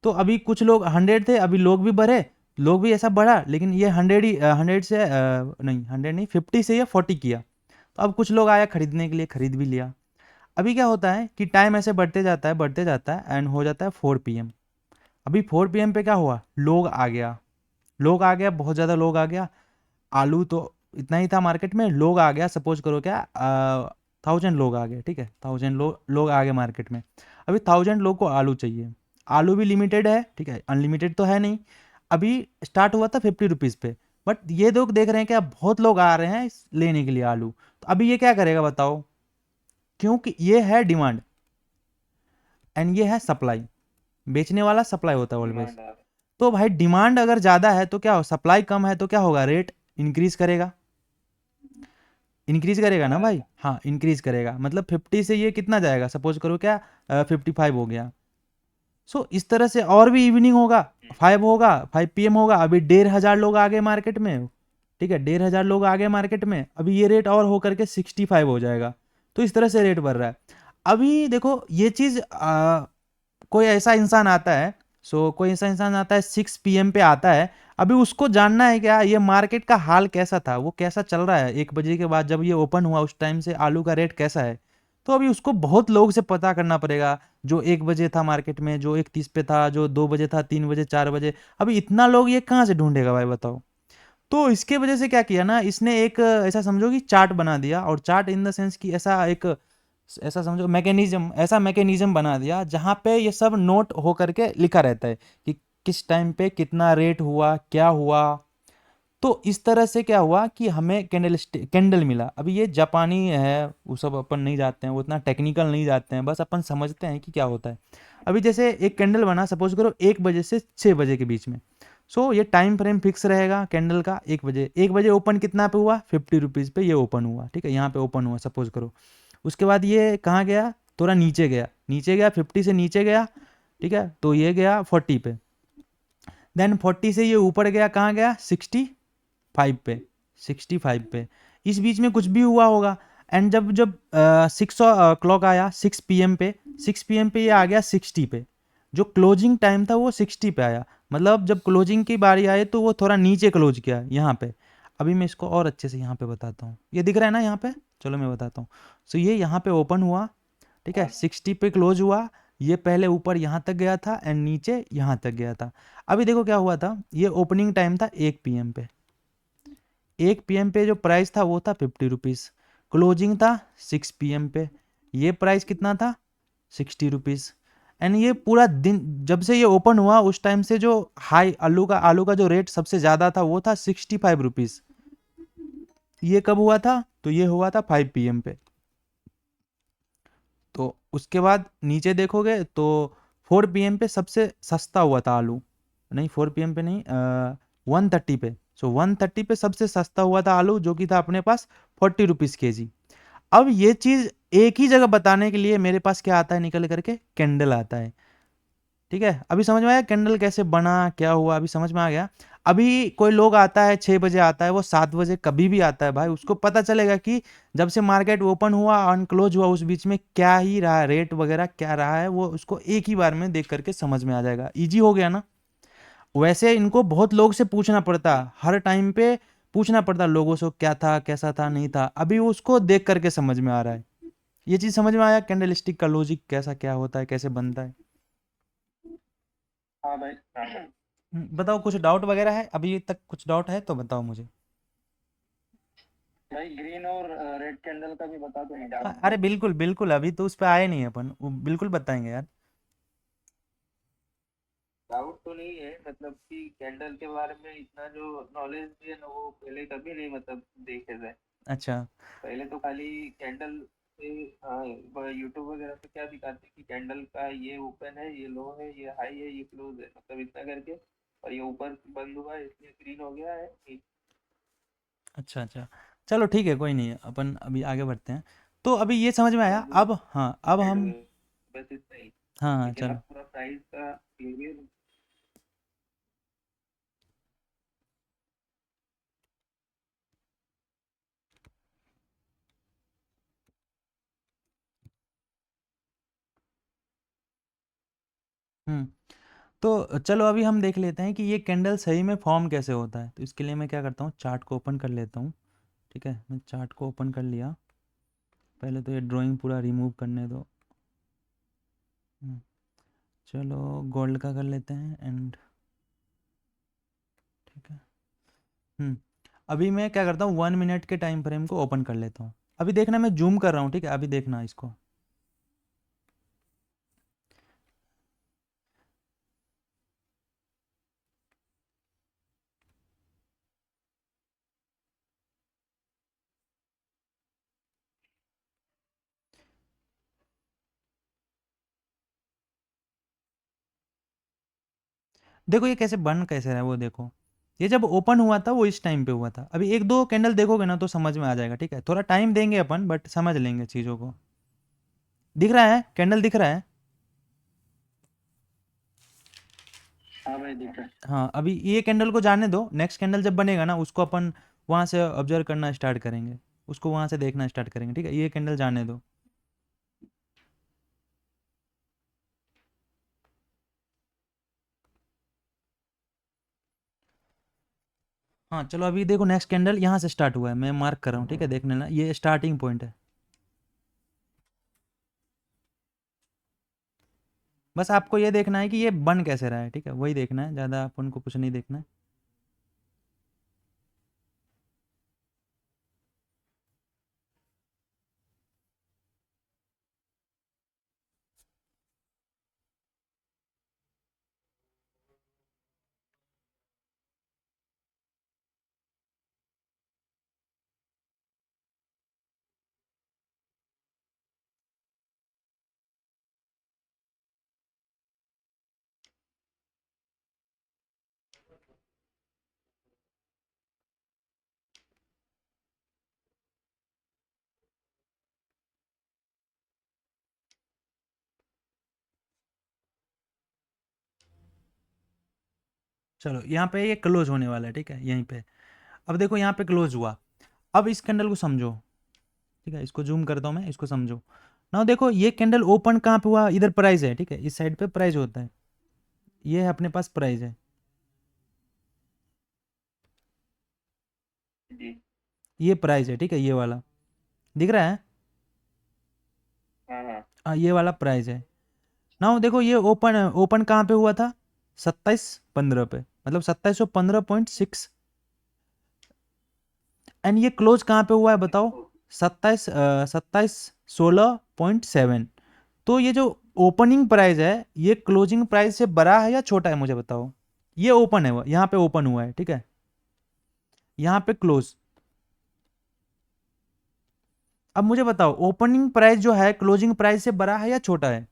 तो अभी कुछ लोग 100 थे, अभी लोग भी बढ़े, लोग भी ऐसा बढ़ा, लेकिन ये 100 से नहीं, 100 नहीं, 50 से ये 40 किया। तो अब कुछ लोग आया खरीदने के लिए, खरीद भी लिया। अभी क्या होता है कि टाइम ऐसे बढ़ते जाता है एंड हो जाता है 4 PM। अभी 4 PM पे क्या हुआ, लोग आ गया, बहुत ज़्यादा लोग आ गया। आलू तो इतना ही था मार्केट में, लोग आ गया, सपोज करो क्या 1000 लोग आ गए, ठीक है? 1000 लोग आ गए मार्केट में। अभी 1000 लोग को आलू चाहिए। आलू भी लिमिटेड है, ठीक है? अनलिमिटेड तो है नहीं। अभी स्टार्ट हुआ था 50 रुपीज़ पे, बट ये लोग देख रहे हैं कि अब बहुत लोग आ रहे हैं लेने के लिए आलू। तो अभी ये क्या करेगा बताओ? क्योंकि ये है डिमांड एंड ये है सप्लाई। बेचने वाला सप्लाई होता है ऑलवेज। डिमांड है। तो भाई डिमांड अगर ज़्यादा है तो क्या हो, सप्लाई कम है तो क्या होगा, रेट इंक्रीज करेगा। इंक्रीज करेगा ना हाँ भाई? हाँ इंक्रीज करेगा, मतलब 50 से ये कितना जाएगा, सपोज करो क्या 55 हो गया। सो इस तरह से और भी इवनिंग होगा, 5 PM होगा। अभी 1500 लोग आ गए मार्केट में, ठीक है? 1500 लोग आ गए मार्केट में, अभी ये रेट और होकर के 65 हो जाएगा। तो इस तरह से रेट बढ़ रहा है। अभी देखो ये चीज़ कोई ऐसा इंसान आता है, कोई ऐसा इंसान आता है 6 PM पे आता है। अभी उसको जानना है क्या ये मार्केट का हाल कैसा था, वो कैसा चल रहा है 1 बजे के बाद जब ये ओपन हुआ, उस टाइम से आलू का रेट कैसा है। तो अभी उसको बहुत लोग से पता करना पड़ेगा। जो 1 बजे था मार्केट में, जो 1:30 पे था, जो 2 बजे था, 3 बजे, 4 बजे। अभी इतना लोग ये कहाँ से ढूंढेगा भाई बताओ? तो इसके वजह से क्या किया ना इसने, एक ऐसा समझो कि चार्ट बना दिया। और चार्ट इन द सेंस कि ऐसा समझो मैकेनिज्म बना दिया जहाँ पे ये सब नोट हो करके लिखा रहता है कि किस टाइम पे कितना रेट हुआ, क्या हुआ। तो इस तरह से क्या हुआ कि हमें कैंडल मिला। अभी ये जापानी है, वो सब अपन नहीं जाते हैं, वो इतना टेक्निकल नहीं जाते हैं, बस अपन समझते हैं कि क्या होता है। अभी जैसे एक कैंडल बना, सपोज करो 1 बजे से 6 बजे के बीच में। ये टाइम फ्रेम फिक्स रहेगा कैंडल का। 1 बजे ओपन कितना पे हुआ, 50 रुपीज़ पे ये ओपन हुआ, ठीक है? यहाँ पे ओपन हुआ सपोज करो। उसके बाद ये कहाँ गया, थोड़ा नीचे गया 50 से नीचे गया, ठीक है? तो ये गया 40 पे। देन 40 से ये ऊपर गया, कहाँ गया, 65 पे। इस बीच में कुछ भी हुआ होगा। एंड जब जब 6 o'clock आया, 6 PM पे, 6 PM पे ये आ गया 60 पे। जो क्लोजिंग टाइम था वो 60 पे आया। मतलब जब क्लोजिंग की बारी आई तो वो थोड़ा नीचे क्लोज किया यहाँ पे। अभी मैं इसको और अच्छे से यहाँ पे बताता हूँ, ये दिख रहा है ना यहाँ पे? चलो मैं बताता हूँ। ये यहाँ पे ओपन हुआ, ठीक है? 60 पे क्लोज हुआ। ये पहले ऊपर यहाँ तक गया था एंड नीचे यहाँ तक गया था। अभी देखो क्या हुआ था, ये ओपनिंग टाइम था 1 PM पे, 1 PM पे जो प्राइस था वो था 50 रुपीज़, क्लोजिंग था 6 PM पे, ये प्राइस कितना था 60 रुपीज़। एंड ये पूरा दिन जब से ये ओपन हुआ उस टाइम से जो हाई आलू का जो रेट सबसे ज़्यादा था वो था 65 रुपीज़। ये कब हुआ था, तो ये हुआ था 5 PM पे। तो उसके बाद नीचे देखोगे तो 4 PM पे सबसे सस्ता हुआ था आलू, नहीं 4 PM पे नहीं, 130 पे। सो 130 पे सबसे सस्ता हुआ था आलू, जो कि था अपने पास 40 रुपीज़ kg। अब ये चीज़ एक ही जगह बताने के लिए मेरे पास क्या आता है निकल करके, कैंडल आता है। ठीक है, अभी समझ में आया कैंडल कैसे बना, क्या हुआ, अभी समझ में आ गया। अभी कोई लोग आता है 6 बजे आता है, वो 7 बजे कभी भी आता है भाई, उसको पता चलेगा कि जब से मार्केट ओपन हुआ अनक्लोज हुआ उस बीच में क्या ही रहा है, रेट वगैरह क्या रहा है, वो उसको एक ही बार में देख करके समझ में आ जाएगा। इजी हो गया ना। वैसे इनको बहुत लोग से पूछना पड़ता, हर टाइम पे पूछना पड़ता लोगों से क्या था कैसा था नहीं था, अभी उसको देख करके समझ में आ रहा है। ये चीज़ समझ में आया कैंडल स्टिक का लॉजिक कैसा क्या होता है, कैसे बनता है। हाँ भाई। हाँ बताओ कुछ डाउट वगैरह है, अभी तक कुछ डाउट है तो बताओ मुझे। भाई, ग्रीन और रेड कैंडल का भी बता दो ना। अरे बिल्कुल बिल्कुल, अभी तो उस पर आए नहीं है अपन, वो बिल्कुल बताएंगे यार। डाउट तो नहीं है, मतलब कि कैंडल के बारे में इतना जो नॉलेज भी है ना, वो पहले कभी नहीं मतलब देखे थे। अच्छा। पहले तो खाली कैंडल से, हाँ, यूट्यूब वगैरह पे क्या दिखाते हैं कि कैंडल का ये ओपन है, ये लो है, ये हाई है, ये क्लोज है, मतलब इतना करके, और ये ऊपर बंद हुआ है इसलिए ग्रीन हो गया है। अच्छा अच्छा, चलो ठीक है, कोई नहीं है, अपन अभी आगे बढ़ते हैं। तो अभी ये समझ में आया, अब हाँ अब हम, बस इतना ही। हाँ हाँ लेकिन चलो। आप पूरा प्राइस का क्लियर। हम्म। तो चलो अभी हम देख लेते हैं कि ये कैंडल सही में फॉर्म कैसे होता है। तो इसके लिए मैं क्या करता हूँ, चार्ट को ओपन कर लेता हूँ। ठीक है, मैं चार्ट को ओपन कर लिया। पहले तो ये ड्राइंग पूरा रिमूव करने दो। हम्म, चलो गोल्ड का कर लेते हैं एंड, ठीक है। अभी मैं क्या करता हूँ, 1 मिनट के टाइम फ्रेम को ओपन कर लेता हूँ। अभी देखना मैं जूम कर रहा हूँ, ठीक है, अभी देखना इसको। देखो ये कैसे बन कैसे रहा है वो देखो। ये जब ओपन हुआ था वो इस टाइम पे हुआ था। अभी एक दो कैंडल देखोगे ना तो समझ में आ जाएगा, ठीक है, थोड़ा टाइम देंगे अपन बट समझ लेंगे चीज़ों को। दिख रहा है कैंडल, दिख रहा है। हाँ भाई, दिख रहा है। हाँ, अभी ये कैंडल को जाने दो, नेक्स्ट कैंडल जब बनेगा ना उसको अपन वहाँ से ऑब्जर्व करना स्टार्ट करेंगे, उसको वहाँ से देखना स्टार्ट करेंगे, ठीक है, ये कैंडल जाने दो। हाँ चलो, अभी देखो नेक्स्ट कैंडल यहाँ से स्टार्ट हुआ है, मैं मार्क कर रहा हूँ, ठीक है, देख लेना ये स्टार्टिंग पॉइंट है। बस आपको ये देखना है कि ये बन कैसे रहा है, ठीक है, वही देखना है, ज़्यादा अपन को कुछ नहीं देखना है। चलो यहाँ पे ये क्लोज होने वाला है, ठीक है, यहीं पे। अब देखो यहाँ पे क्लोज हुआ। अब इस कैंडल को समझो, ठीक है, इसको जूम करता हूँ मैं, इसको समझो ना। देखो ये कैंडल ओपन कहाँ पे हुआ, इधर प्राइस है, ठीक है, इस साइड पे प्राइस होता है, ये है अपने पास प्राइस है, जी। ये प्राइस है, ठीक है, ये वाला दिख रहा है। हाँ हाँ। हाँ ये वाला प्राइस है। नाउ देखो ये ओपन ओपन कहाँ पे हुआ था, 2715 पे, मतलब 2715.6, एंड ये क्लोज कहाँ पे हुआ है बताओ, 2716.7। तो ये जो ओपनिंग प्राइस है ये क्लोजिंग प्राइस से बड़ा है या छोटा है मुझे बताओ। ये ओपन है, वो यहाँ पे ओपन हुआ है, ठीक है, यहाँ पे क्लोज। अब मुझे बताओ ओपनिंग प्राइस जो है क्लोजिंग प्राइस से बड़ा है या छोटा है।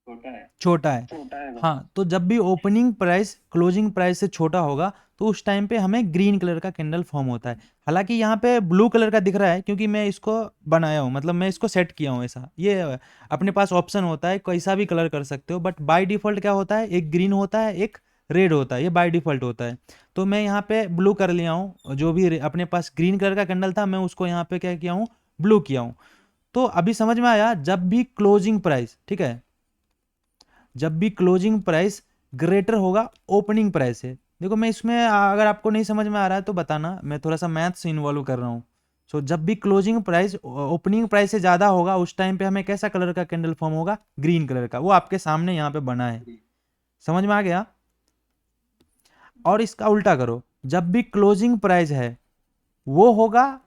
छोटा है। छोटा है। छोटा है। हाँ, तो जब भी ओपनिंग प्राइस क्लोजिंग प्राइस से छोटा होगा तो उस टाइम पे हमें ग्रीन कलर का कैंडल फॉर्म होता है। हालांकि यहाँ पे ब्लू कलर का दिख रहा है क्योंकि मैं इसको बनाया हूँ, मतलब मैं इसको सेट किया हूँ ऐसा। ये अपने पास ऑप्शन होता है, कैसा भी कलर कर सकते हो, बट बाय डिफॉल्ट क्या होता है, एक ग्रीन होता है एक रेड होता है, ये बाय डिफॉल्ट होता है। तो मैं यहाँ पे ब्लू कर लिया हूँ, जो भी अपने पास ग्रीन कलर का कैंडल था मैं उसको यहाँ पे क्या किया हूँ, ब्लू किया हूँ। तो अभी समझ में आया, जब भी क्लोजिंग प्राइस, ठीक है, जब भी क्लोजिंग प्राइस ग्रेटर होगा ओपनिंग प्राइस से। देखो मैं इसमें अगर आपको नहीं समझ में आ रहा है तो बताना, मैं थोड़ा सा मैथ्स इन्वॉल्व कर रहा हूँ। सो जब भी क्लोजिंग प्राइस ओपनिंग प्राइस से ज़्यादा होगा उस टाइम पे हमें कैसा कलर का कैंडल फॉर्म होगा, ग्रीन कलर का, वो आपके सामने यहाँ पे बना है। समझ में आ गया। और इसका उल्टा करो, जब भी क्लोजिंग प्राइस है वो होगा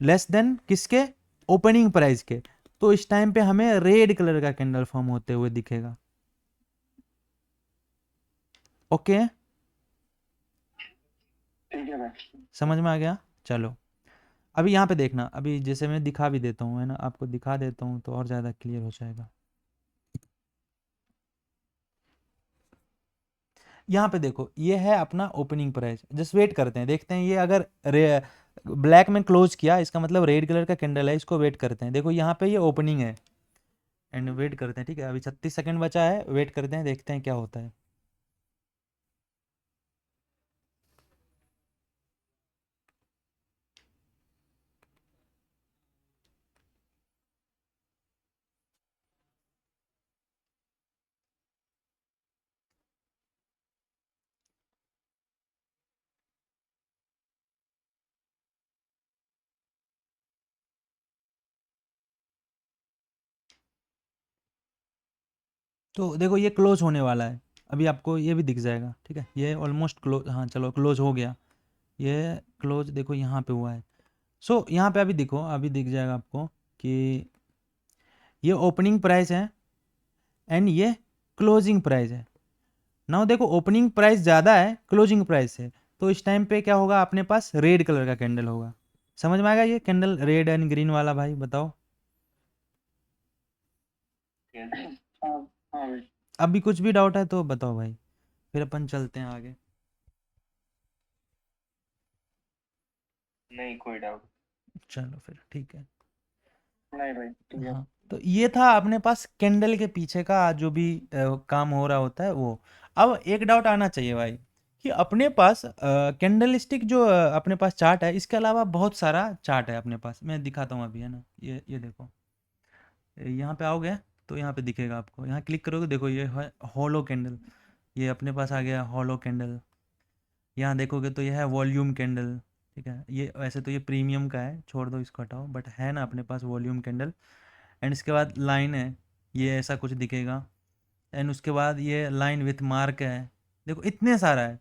लेस देन किसके, ओपनिंग प्राइस के, तो इस टाइम पे हमें रेड कलर का कैंडल फॉर्म होते हुए दिखेगा। ओके, ठीक है भाई। समझ में आ गया। चलो अभी यहाँ पे देखना, अभी जैसे मैं दिखा भी देता हूँ, है ना, आपको दिखा देता हूँ तो और ज़्यादा क्लियर हो जाएगा। यहाँ पे देखो ये है अपना ओपनिंग प्राइस, जस्ट वेट करते हैं, देखते हैं ये अगर ब्लैक में क्लोज किया इसका मतलब रेड कलर का कैंडल है, इसको वेट करते हैं। देखो यहाँ पे ये ओपनिंग है एंड वेट करते हैं, ठीक है, अभी 36 सेकंड बचा है, वेट करते हैं, देखते हैं क्या होता है। तो देखो ये क्लोज होने वाला है, अभी आपको ये भी दिख जाएगा, ठीक है, ये ऑलमोस्ट क्लोज, हाँ चलो क्लोज हो गया, ये क्लोज देखो यहाँ पे हुआ है। सो यहाँ पे अभी देखो, अभी दिख जाएगा आपको कि ये ओपनिंग प्राइस है एंड ये क्लोजिंग प्राइस है। नाउ देखो ओपनिंग प्राइस ज़्यादा है क्लोजिंग प्राइस से, तो इस टाइम पे क्या होगा, अपने पास रेड कलर का कैंडल होगा। समझ में आएगा ये कैंडल रेड एंड ग्रीन वाला, भाई बताओ। हाँ हाँ भाई। अभी कुछ भी डाउट है तो बताओ भाई, फिर अपन चलते हैं आगे। नहीं कोई डाउट चलो फिर ठीक है। नहीं भाई, ठीक है। हाँ, तो ये था अपने पास कैंडल के पीछे का जो भी काम हो रहा होता है वो। अब एक डाउट आना चाहिए भाई कि अपने पास कैंडल स्टिक जो अपने पास चार्ट है, इसके अलावा बहुत सारा चार्ट है अपने पास, मैं दिखाता हूँ अभी, है ना, ये देखो, यहाँ पे आओगे तो यहाँ पे दिखेगा आपको, यहाँ क्लिक करोगे, देखो ये है हॉलो कैंडल, ये अपने पास आ गया हॉलो कैंडल। यहाँ देखोगे तो ये है वॉल्यूम कैंडल, ठीक है, ये वैसे तो ये प्रीमियम का है, छोड़ दो इसको हटाओ, बट है ना अपने पास वॉल्यूम कैंडल। एंड इसके बाद लाइन है, ये ऐसा कुछ दिखेगा। एंड उसके बाद ये लाइन विथ मार्क है, देखो इतने सारा है।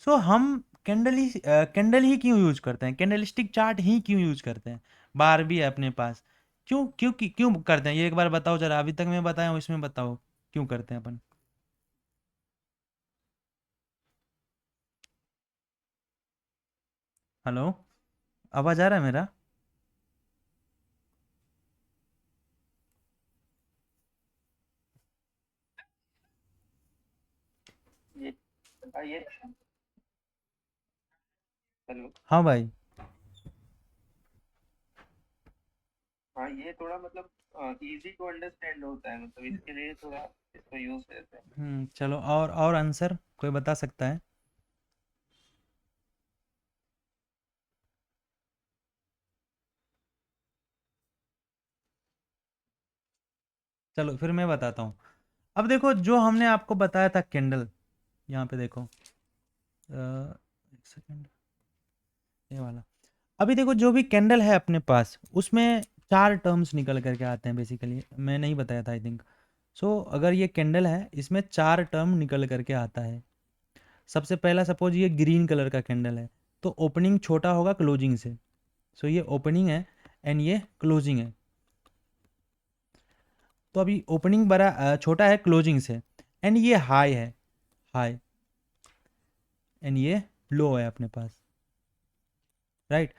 सो हम कैंडल ही क्यों यूज करते हैं, कैंडल स्टिक चार्ट ही क्यों यूज करते हैं, बार भी है अपने पास, क्यों क्यों क्यों करते हैं ये एक बार बताओ जरा, अभी तक मैं बताया हूँ इसमें बताओ क्यों करते हैं अपन। हेलो, आवाज आ रहा है मेरा। ये हेलो। हाँ भाई। हाँ ये थोड़ा मतलब इजी टू अंडरस्टैंड होता है, मतलब इसके लिए थोड़ा इसको यूज करते हैं। चलो और आंसर कोई बता सकता है। चलो फिर मैं बताता हूँ। अब देखो जो हमने आपको बताया था कैंडल, यहाँ पे देखो, एक सेकेंड, ये वाला, अभी देखो जो भी कैंडल है अपने पास उसमें चार टर्म्स निकल करके आते हैं बेसिकली, मैं नहीं बताया था आई थिंक। सो अगर ये कैंडल है, इसमें 4 टर्म निकल करके आता है। सबसे पहला सपोज ये ग्रीन कलर का कैंडल है, तो ओपनिंग छोटा होगा क्लोजिंग से। सो ये ओपनिंग है एंड ये क्लोजिंग है। तो अभी ओपनिंग बड़ा छोटा है क्लोजिंग से, एंड ये हाई है, हाई, एंड ये लो है अपने पास, राइट।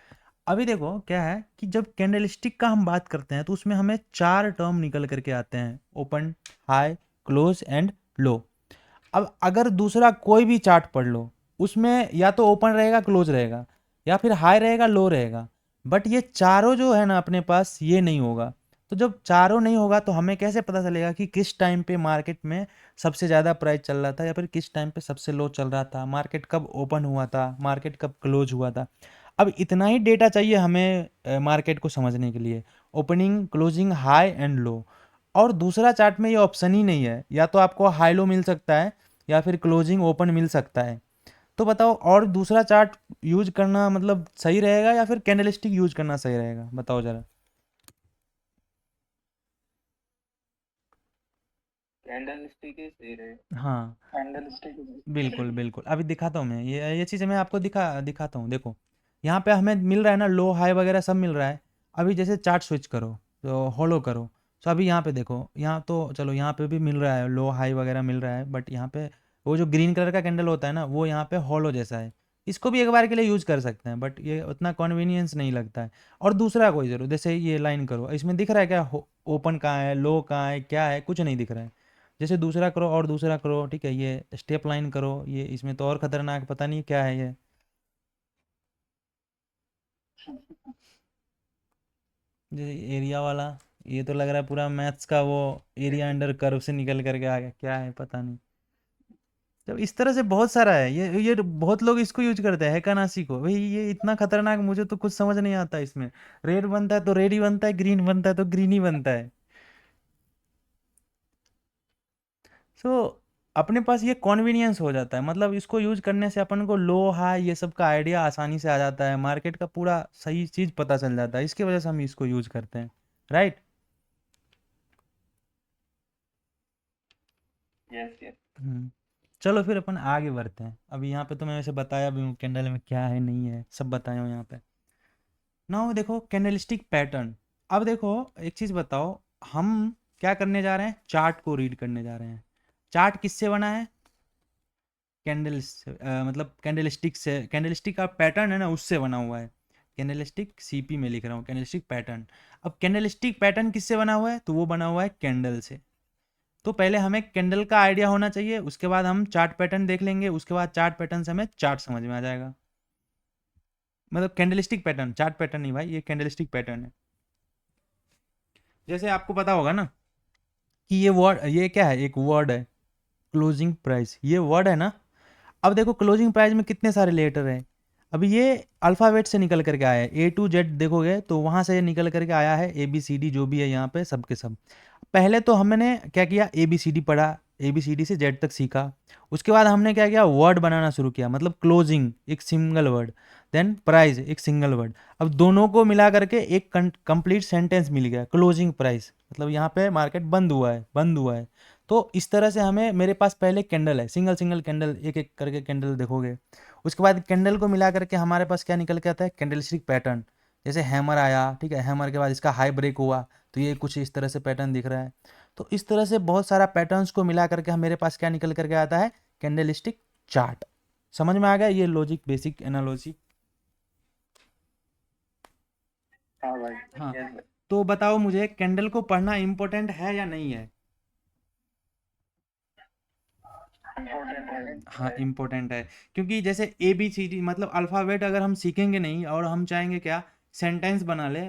अभी देखो क्या है कि जब कैंडलस्टिक का हम बात करते हैं तो उसमें हमें 4 टर्म निकल करके आते हैं, open, high, close and low. अब अगर दूसरा कोई भी चार्ट पढ़ लो, उसमें या तो ओपन रहेगा, क्लोज रहेगा, या फिर हाई रहेगा, लो रहेगा, बट ये चारों जो है ना अपने पास, ये नहीं होगा। तो जब चारों नहीं होगा तो हमें कैसे पता चलेगा कि किस टाइम पे मार्केट में सबसे ज़्यादा प्राइस चल रहा था या फिर किस टाइम पे सबसे लो चल रहा था, मार्केट कब ओपन हुआ था, मार्केट कब क्लोज हुआ था। अब इतना ही डेटा चाहिए हमें मार्केट को समझने के लिए, opening, closing, high and low. और दूसरा चार्ट में ये ऑप्शन ही नहीं है, या तो आपको हाई लो मिल सकता है या फिर क्लोजिंग ओपन मिल सकता है। तो बताओ, और दूसरा चार्ट यूज करना मतलब सही रहेगा या फिर कैंडलस्टिक यूज करना सही रहेगा, बताओ जरा। कैंडल स्टिक ही सही रहे। हाँ, कैंडल स्टिक। बिल्कुल बिल्कुल, अभी दिखाता हूँ मैं, ये चीज़ें मैं आपको दिखाता हूँ। देखो यहाँ पे हमें मिल रहा है ना, लो हाई वगैरह सब मिल रहा है। अभी जैसे चार्ट स्विच करो तो हॉलो करो, तो अभी यहाँ पे देखो, यहाँ तो चलो यहाँ पे भी मिल रहा है, लो हाई वगैरह मिल रहा है, बट यहाँ पे वो जो ग्रीन कलर का कैंडल होता है ना, वो यहाँ पे हॉलो जैसा है। इसको भी एक बार के लिए यूज़ कर सकते हैं, बट ये उतना कन्वीनियंस नहीं लगता है। और दूसरा कोई ज़रूर, जैसे ये लाइन करो, इसमें दिख रहा है क्या ओपन कहाँ है, लो कहाँ है, क्या है, कुछ नहीं दिख रहा है। जैसे दूसरा करो और दूसरा करो, ठीक है, ये स्टेप लाइन करो, ये इसमें तो और खतरनाक, पता नहीं क्या है ये। जैसे एरिया वाला, ये तो लग रहा है पूरा मैथ्स का वो एरिया अंडर कर्व से निकल करके आ गया, क्या है पता नहीं। जब इस तरह से बहुत सारा है, ये बहुत लोग इसको यूज करते हैं हैकानासी को, भाई ये इतना खतरनाक, मुझे तो कुछ समझ नहीं आता इसमें। रेड बनता है तो रेड ही बनता है, ग्रीन बनता है तो ग्रीन ही बनता है। सो अपने पास ये कॉन्वीनियंस हो जाता है, मतलब इसको यूज करने से अपन को लो हाई ये सब का आइडिया आसानी से आ जाता है, मार्केट का पूरा सही चीज पता चल जाता है, इसकी वजह से हम इसको यूज करते हैं, राइट। Yes yes. हम्म। चलो फिर अपन आगे बढ़ते हैं। अभी यहाँ पे तो मैं वैसे बताया भी हूँ कैंडल में क्या है नहीं है, सब बताया हूँ यहाँ पे। नाउ देखो कैंडलस्टिक पैटर्न। अब देखो एक चीज बताओ, हम क्या करने जा रहे हैं, चार्ट को रीड करने जा रहे हैं। चार्ट किससे बना है, कैंडल से, मतलब कैंडलस्टिक से, कैंडलस्टिक का पैटर्न है ना उससे बना हुआ है। कैंडलस्टिक सीपी में लिख रहा हूँ, कैंडलस्टिक पैटर्न। अब कैंडलस्टिक पैटर्न किससे बना हुआ है, तो वो बना हुआ है कैंडल से। तो पहले हमें कैंडल का आइडिया होना चाहिए, उसके बाद हम चार्ट पैटर्न देख लेंगे, उसके बाद चार्ट पैटर्न से हमें चार्ट समझ में आ जाएगा। मतलब कैंडलस्टिक पैटर्न, चार्ट पैटर्न नहीं भाई, ये कैंडलस्टिक पैटर्न है। जैसे आपको पता होगा ना कि ये वर्ड, ये क्या है, एक वर्ड है क्लोजिंग प्राइस, ये वर्ड है ना। अब देखो क्लोजिंग प्राइस में कितने सारे लेटर हैं। अभी ये अल्फ़ाबेट से निकल करके आया है, ए टू जेड देखोगे तो वहाँ से निकल करके आया है, ए बी सी डी जो भी है यहाँ पे सब के सब। पहले तो हमने क्या किया, ए बी सी डी पढ़ा, ए बी सी डी से जेड तक सीखा। उसके बाद हमने क्या किया, वर्ड बनाना शुरू किया, मतलब क्लोजिंग एक सिंगल वर्ड, देन प्राइस एक सिंगल वर्ड। अब दोनों को मिला करके एक कंप्लीट सेंटेंस मिल गया, क्लोजिंग प्राइस, मतलब यहाँ पे मार्केट बंद हुआ है, बंद हुआ है। तो इस तरह से हमें, मेरे पास पहले कैंडल है, सिंगल सिंगल कैंडल, एक एक करके कैंडल देखोगे। उसके बाद कैंडल को मिला करके हमारे पास क्या निकल के आता है, कैंडलस्टिक पैटर्न। जैसे हैमर आया, ठीक है, हैमर के बाद इसका हाई ब्रेक हुआ, तो ये कुछ इस तरह से पैटर्न दिख रहा है। तो इस तरह से बहुत सारा पैटर्न्स को मिला करके हम, मेरे पास क्या निकल करके आता है, कैंडलस्टिक चार्ट। समझ में आ गया ये लॉजिक, बेसिक एनालॉजी। हाँ भाई। हाँ, यस भाई। तो बताओ मुझे, कैंडल को पढ़ना इंपॉर्टेंट है या नहीं है। इम्पोर्टेंट है। हाँ इम्पोर्टेंट है, क्योंकि जैसे ए बी सी डी मतलब अल्फ़ाबेट अगर हम सीखेंगे नहीं और हम चाहेंगे क्या, सेंटेंस बना ले,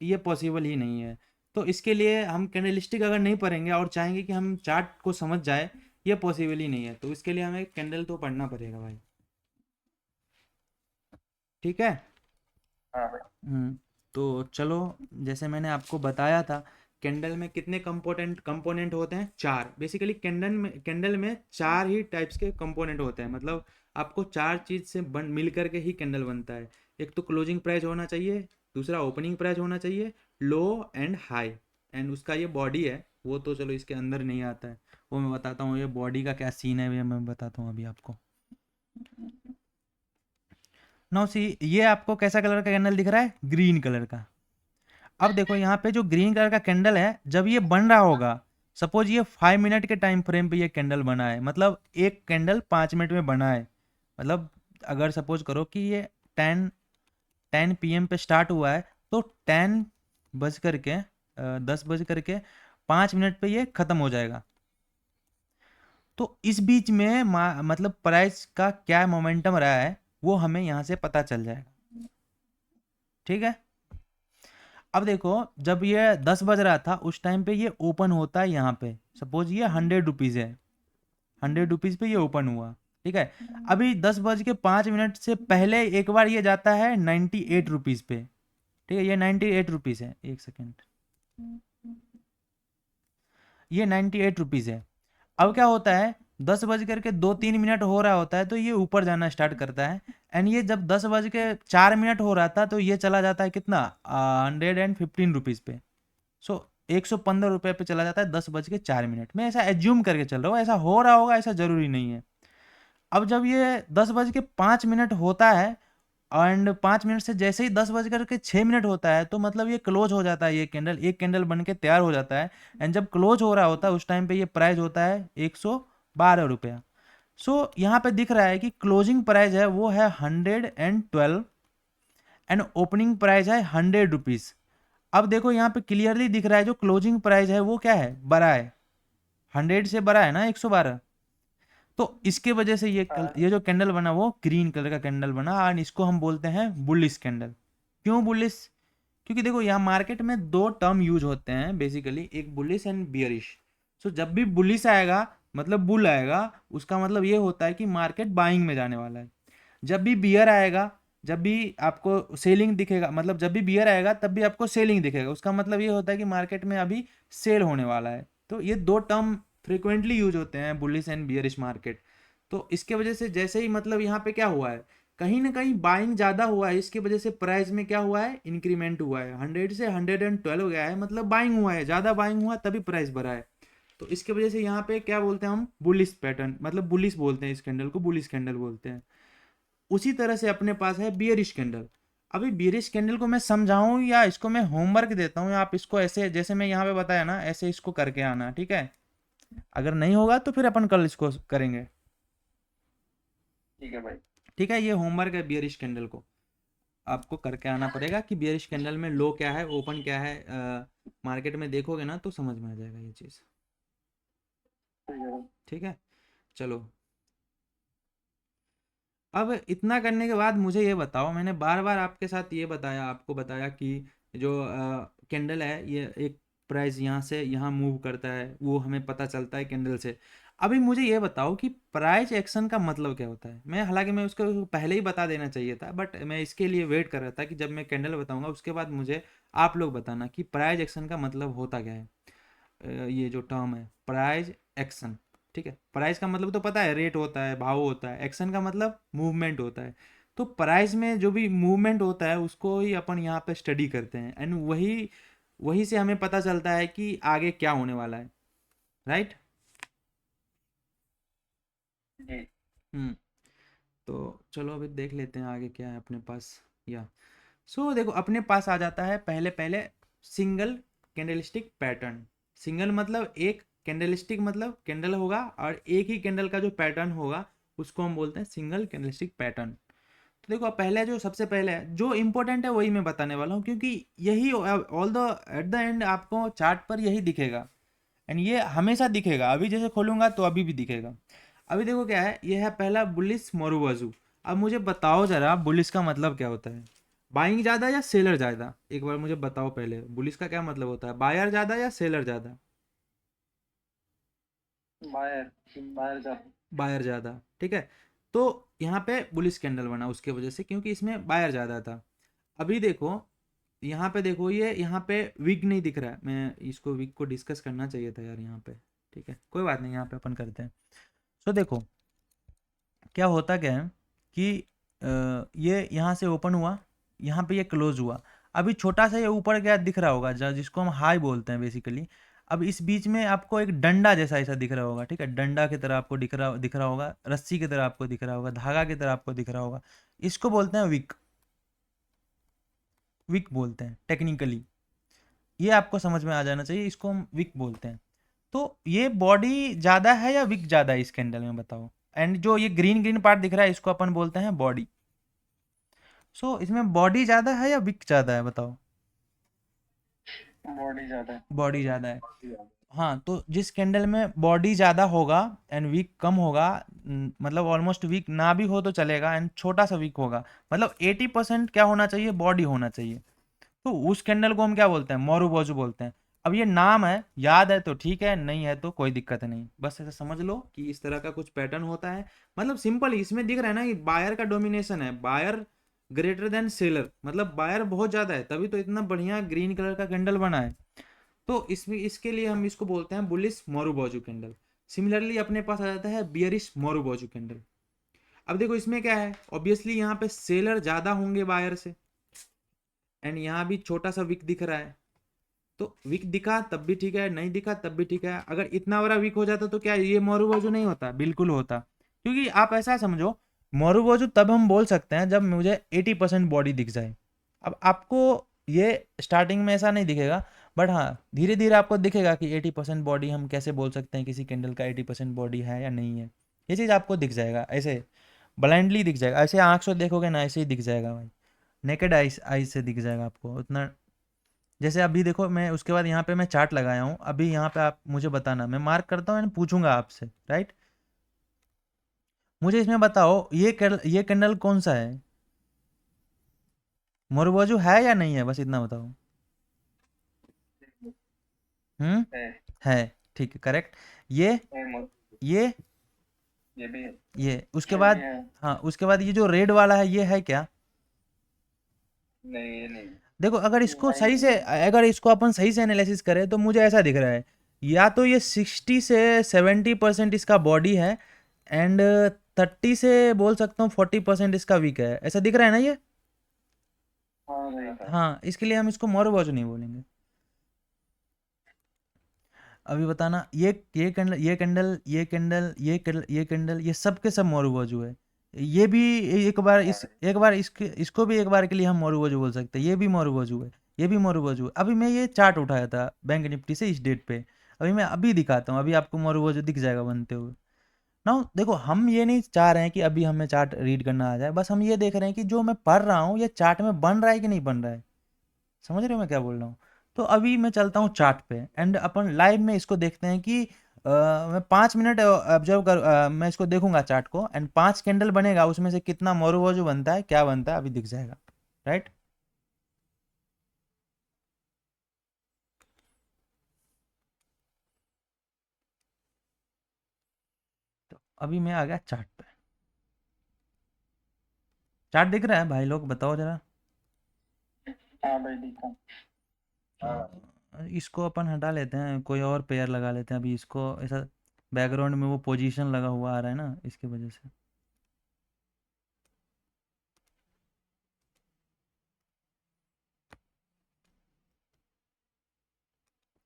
ये पॉसिबल ही नहीं है। तो इसके लिए हम कैंडलस्टिक अगर नहीं पढ़ेंगे और चाहेंगे कि हम चार्ट को समझ जाए, ये पॉसिबल ही नहीं है। तो इसके लिए हमें कैंडल तो पढ़ना पड़ेगा भाई, ठीक है। हाँ भाई। तो चलो, जैसे मैंने आपको बताया था, कैंडल में कितने कंपोनेंट कंपोनेंट होते हैं, 4। बेसिकली कैंडल में 4 ही टाइप्स के कंपोनेंट होते हैं, मतलब आपको 4 चीज़ से बन मिल करके ही कैंडल बनता है। एक तो क्लोजिंग प्राइस होना चाहिए, दूसरा ओपनिंग प्राइस होना चाहिए, लो एंड हाई, एंड उसका ये बॉडी है, वो तो चलो इसके अंदर नहीं आता है, वो मैं बताता हूँ। ये बॉडी का क्या सीन है ये मैं बताता हूँ अभी आपको। नाउ सी, ये आपको कैसा कलर का कैंडल दिख रहा है? ग्रीन कलर का। अब देखो यहाँ पे जो ग्रीन कलर का कैंडल है, जब ये बन रहा होगा, सपोज ये 5 मिनट के टाइम फ्रेम पे ये कैंडल बना है, मतलब एक कैंडल 5 मिनट में बना है। मतलब अगर सपोज करो कि ये 10 PM पे स्टार्ट हुआ है, तो 10 बज करके 5 मिनट पे ये ख़त्म हो जाएगा। तो इस बीच में मतलब प्राइस का क्या मोमेंटम रहा है वो हमें यहाँ से पता चल जाएगा। ठीक है, अब देखो जब ये 10 बज रहा था उस टाइम पे ये ओपन होता है यहाँ पे, सपोज ये 100 रुपीज़ है, 100 रुपीज़ पे ये ओपन हुआ। ठीक है, अभी 10 बज के 5 मिनट से पहले एक बार ये जाता है 98 रुपीज़ पे। ठीक है, ये 98 रुपीज़ है, एक सेकेंड, ये 98 रुपीज़ है। अब क्या होता है, 10 बज करके 2-3 मिनट हो रहा होता है तो ये ऊपर जाना स्टार्ट करता है। एंड ये जब 10 बज के 4 मिनट हो रहा था तो ये चला जाता है कितना, 115 रुपीज़ पे। सो 115 रुपये पे चला जाता है 10 बज के 4 मिनट में। ऐसा एज्यूम करके चल रहा हूँ, ऐसा हो रहा होगा ऐसा ज़रूरी नहीं है। अब जब ये 10 बज के 5 मिनट होता है एंड 5 मिनट से जैसे ही 10 बज करके 6 मिनट होता है तो मतलब ये क्लोज हो जाता है, ये कैंडल एक कैंडल बन के तैयार हो जाता है। एंड जब क्लोज हो रहा होता है उस टाइम पे ये प्राइस होता है 112 रुपया। सो यहाँ पे दिख रहा है कि क्लोजिंग प्राइस है वो है 112 एंड ओपनिंग प्राइस है 100 रुपीज़। अब देखो यहाँ पे क्लियरली दिख रहा है जो क्लोजिंग प्राइस है वो क्या है, बड़ा है, 100 से बड़ा है ना 112। तो इसके वजह से ये जो कैंडल बना वो ग्रीन कलर का कैंडल बना और इसको हम बोलते हैं बुलिश कैंडल। क्यों बुलिश? क्योंकि देखो यहाँ मार्केट में दो टर्म यूज होते हैं बेसिकली, एक बुलिश एंड बियरिश। सो जब भी बुलिश आएगा मतलब बुल आएगा, उसका मतलब ये होता है कि मार्केट बाइंग में जाने वाला है। जब भी बियर आएगा, जब भी आपको सेलिंग दिखेगा, मतलब जब भी बियर आएगा तब भी आपको सेलिंग दिखेगा, उसका मतलब ये होता है कि मार्केट में अभी सेल होने वाला है। तो ये दो टर्म फ्रिक्वेंटली यूज होते हैं, बुलिश एंड बियरिश मार्केट। तो इसके वजह से जैसे ही मतलब यहाँ पे क्या हुआ है, कहीं ना कहीं बाइंग ज़्यादा हुआ है, इसकी वजह से प्राइस में क्या हुआ है, इंक्रीमेंट हुआ है, 100 से 112 हो गया है, मतलब बाइंग हुआ है, ज़्यादा बाइंग हुआ तभी प्राइस बढ़ा है। तो इसके वजह से यहाँ पे क्या बोलते हैं हम, बुलिश पैटर्न, मतलब बुलिश बोलते हैं, इस कैंडल को बुलिश कैंडल बोलते हैं। उसी तरह से अपने पास है बियरिश कैंडल। अभी बियरिश कैंडल को मैं समझाऊं या इसको मैं होमवर्क देता हूँ, या आप इसको ऐसे जैसे मैं यहाँ पे बताया ना ऐसे इसको करके आना, ठीक है? अगर नहीं होगा तो फिर अपन कल इसको करेंगे। ठीक है भाई। ठीक है, ये होमवर्क है, बियरिश कैंडल को आपको करके आना पड़ेगा कि बियरिश कैंडल में लो क्या है, ओपन क्या है। मार्केट में देखोगे ना तो समझ में आ जाएगा ये चीज़। ठीक है, चलो अब इतना करने के बाद मुझे ये बताओ, मैंने बार बार आपके साथ ये बताया, आपको बताया कि जो कैंडल है ये एक प्राइस यहाँ से यहाँ मूव करता है, वो हमें पता चलता है कैंडल से। अभी मुझे ये बताओ कि प्राइस एक्शन का मतलब क्या होता है। मैं हालांकि मैं उसको पहले ही बता देना चाहिए था, बट मैं इसके लिए वेट कर रहा था कि जब मैं कैंडल बताऊंगा उसके बाद मुझे आप लोग बताना कि प्राइस एक्शन का मतलब होता क्या है। ये जो टर्म है प्राइस एक्शन, ठीक है, प्राइस का मतलब तो पता है, रेट होता है, भाव होता है, एक्शन का मतलब मूवमेंट होता है। तो प्राइस में जो भी मूवमेंट होता है उसको ही अपन यहाँ पे स्टडी करते हैं एंड वही वही से हमें पता चलता है कि आगे क्या होने वाला है, राइट? हम्म, तो चलो अभी देख लेते हैं आगे क्या है अपने पास। या देखो अपने पास आ जाता है पहले पहले सिंगल कैंडलस्टिक पैटर्न। सिंगल मतलब एक, कैंडलस्टिक मतलब कैंडल होगा और एक ही कैंडल का जो पैटर्न होगा उसको हम बोलते हैं सिंगल कैंडलस्टिक पैटर्न। तो देखो पहले जो सबसे पहले है जो इंपॉर्टेंट है वही मैं बताने वाला हूँ, क्योंकि यही all the eight the and आपको चार्ट पर यही दिखेगा एंड ये हमेशा दिखेगा। अभी जैसे खोलूंगा तो अभी भी दिखेगा। अभी देखो क्या है, ये है पहला बुलिस मोरुवजू। अब मुझे बताओ जरा बुलिस का मतलब क्या होता है, बाइंग ज़्यादा या सेलर ज़्यादा? एक बार मुझे बताओ पहले, बुलिस का क्या मतलब होता है, बायर ज़्यादा या सेलर ज़्यादा? बायर बायर जाता। बायर ज़्यादा, ठीक है। तो यहाँ पे बुलिस कैंडल बना उसके वजह से, क्योंकि इसमें बायर ज़्यादा था। अभी देखो यहाँ पे, देखो ये यहाँ पे वीक नहीं दिख रहा है, मैं इसको वीक को डिस्कस करना चाहिए था यार यहाँ पे, ठीक है कोई बात नहीं, यहाँ पे अपन करते हैं। देखो क्या होता क्या है कि ये यहाँ से ओपन हुआ, यहाँ पे ये क्लोज हुआ। अभी छोटा सा ये ऊपर क्या दिख रहा होगा जिसको हम हाई बोलते हैं बेसिकली। अब इस बीच में आपको एक डंडा जैसा ऐसा दिख रहा होगा, ठीक है, डंडा की तरह आपको दिख रहा होगा, रस्सी की तरह आपको दिख रहा होगा, धागा की तरह आपको दिख रहा होगा। इसको बोलते हैं विक, विक बोलते हैं टेक्निकली। ये आपको समझ में आ जाना चाहिए, इसको हम विक बोलते हैं। तो ये बॉडी ज़्यादा है या विक ज़्यादा है इस कैंडल में, बताओ। एंड जो ये ग्रीन ग्रीन पार्ट दिख रहा है इसको अपन बोलते हैं बॉडी। सो इसमें बॉडी ज़्यादा है या विक ज़्यादा है, बताओ। बॉडी ज्यादा है। बॉडी ज़्यादा है। हाँ, तो जिस कैंडल में बॉडी ज़्यादा होगा एंड वीक कम होगा, मतलब ऑलमोस्ट वीक ना भी हो तो चलेगा, एंड छोटा सा वीक होगा, मतलब 80% क्या होना चाहिए, बॉडी होना चाहिए, तो उस कैंडल को हम क्या बोलते हैं, मोरुबोजू बोलते हैं। अब ये नाम है, याद है तो ठीक है, नहीं है तो कोई दिक्कत नहीं, बस ऐसा समझ लो कि इस तरह का कुछ पैटर्न होता है। मतलब सिंपल, इसमें दिख रहा है ना कि बायर का डोमिनेशन है, बायर ग्रेटर देन सेलर, मतलब बायर बहुत ज़्यादा है, तभी तो इतना बढ़िया ग्रीन कलर का कैंडल बना है। तो इसमें इसके लिए हम इसको बोलते हैं बुलिश मोरुबोजू कैंडल। सिमिलरली अपने पास आ जाता है बियरिश मोरुबोजू कैंडल। अब देखो इसमें क्या है, ऑब्वियसली यहाँ पे सेलर ज़्यादा होंगे बायर से, एंड यहाँ भी छोटा सा विक दिख रहा है, तो विक दिखा तब भी ठीक है, नहीं दिखा तब भी ठीक है। अगर इतना बड़ा विक हो जाता तो क्या ये मोरुबोजू नहीं होता, बिल्कुल होता। क्योंकि आप ऐसा समझो, मोरुबोजू तब हम बोल सकते हैं जब मुझे 80% बॉडी दिख जाए। अब आपको ये स्टार्टिंग में ऐसा नहीं दिखेगा, बट हाँ धीरे धीरे आपको दिखेगा कि 80% बॉडी हम कैसे बोल सकते हैं किसी कैंडल का 80% बॉडी है या नहीं है। ये चीज़ आपको दिख जाएगा, ऐसे ब्लाइंडली दिख जाएगा, ऐसे आँख से देखोगे ना ऐसे ही दिख जाएगा भाई, नेकेड आइज आइज से दिख जाएगा आपको उतना। जैसे अभी देखो, मैं उसके बाद यहाँ पे मैं चार्ट लगाया हूँ, अभी यहाँ पे आप मुझे बताना, मैं मार्क करता हूँ एंड पूछूंगा आपसे, राइट। मुझे इसमें बताओ ये कैंडल कौन सा है, मोरुबोजू है या नहीं है, बस इतना बताओ। हम्म, है है, ठीक है, करेक्ट। ये मोर- ये ये भी है। ये उसके ये भी बाद, है। हाँ उसके बाद ये जो रेड वाला है ये है क्या। नहीं ये नहीं। देखो अगर ये इसको सही वाइट से, अगर इसको अपन सही से एनालिसिस करें तो मुझे ऐसा दिख रहा है, या तो ये 60 से 70% इसका बॉडी है, एंड 30 से बोल सकता हूँ 40% इसका वीक है, ऐसा दिख रहा है ना ये। हाँ सही था। हाँ, इसके लिए हम इसको मोरुबोजू नहीं बोलेंगे। अभी बताना, ये कैंडल, ये कैंडल, ये कैंडल, ये कैंडल, ये कैंडल, ये सब के सब मोरुबोजू है। ये भी एक बार हाँ इस एक बार इसको भी एक बार के लिए हम मोरुबोजू बोल सकते हैं, ये भी मोरुबोजू है, ये भी मोरुबोजू है। अभी मैं ये चार्ट उठाया था बैंक निफ्टी से इस डेट पे, अभी मैं अभी दिखाता हूँ, अभी आपको मोरुबोजू दिख जाएगा बनते हुए। ना देखो, हम ये नहीं चाह रहे हैं कि अभी हमें चार्ट रीड करना आ जाए, बस हम ये देख रहे हैं कि जो मैं पढ़ रहा हूँ ये चार्ट में बन रहा है कि नहीं बन रहा है। समझ रहे हो मैं क्या बोल रहा हूँ। तो अभी मैं चलता हूँ चार्ट पे एंड अपन लाइव में इसको देखते हैं कि मैं 5 मिनट ऑब्जर्व कर, मैं इसको देखूंगा चार्ट को, एंड 5 कैंडल बनेगा, उसमें से कितना मोरुबोजू बनता है, क्या बनता है, अभी दिख जाएगा, राइट। तो अभी मैं आ गया चार्ट पे, चार्ट दिख रहा है भाई, लोग बताओ जरा। हाँ भाई दिखा। इसको अपन हटा लेते हैं, कोई और पेयर लगा लेते हैं, अभी इसको ऐसा बैकग्राउंड में वो पोजीशन लगा हुआ आ रहा है ना, इसकी वजह से।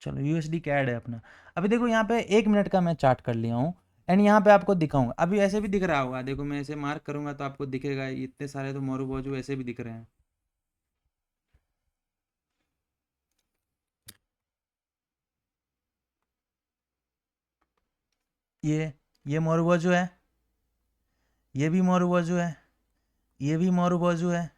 चलो यूएसडी कैड है अपना। अभी देखो यहाँ पे 1 मिनट का मैं चार्ट कर लिया हूँ, एंड यहाँ पे आपको दिखाऊंगा, अभी ऐसे भी दिख रहा होगा, देखो मैं ऐसे मार्क करूंगा तो आपको दिखेगा, इतने सारे तो मोरुबोजू ऐसे भी दिख रहे हैं। ये मोरुबोजू है, ये भी मोरुबोजू है, ये भी मोरुबोजू है,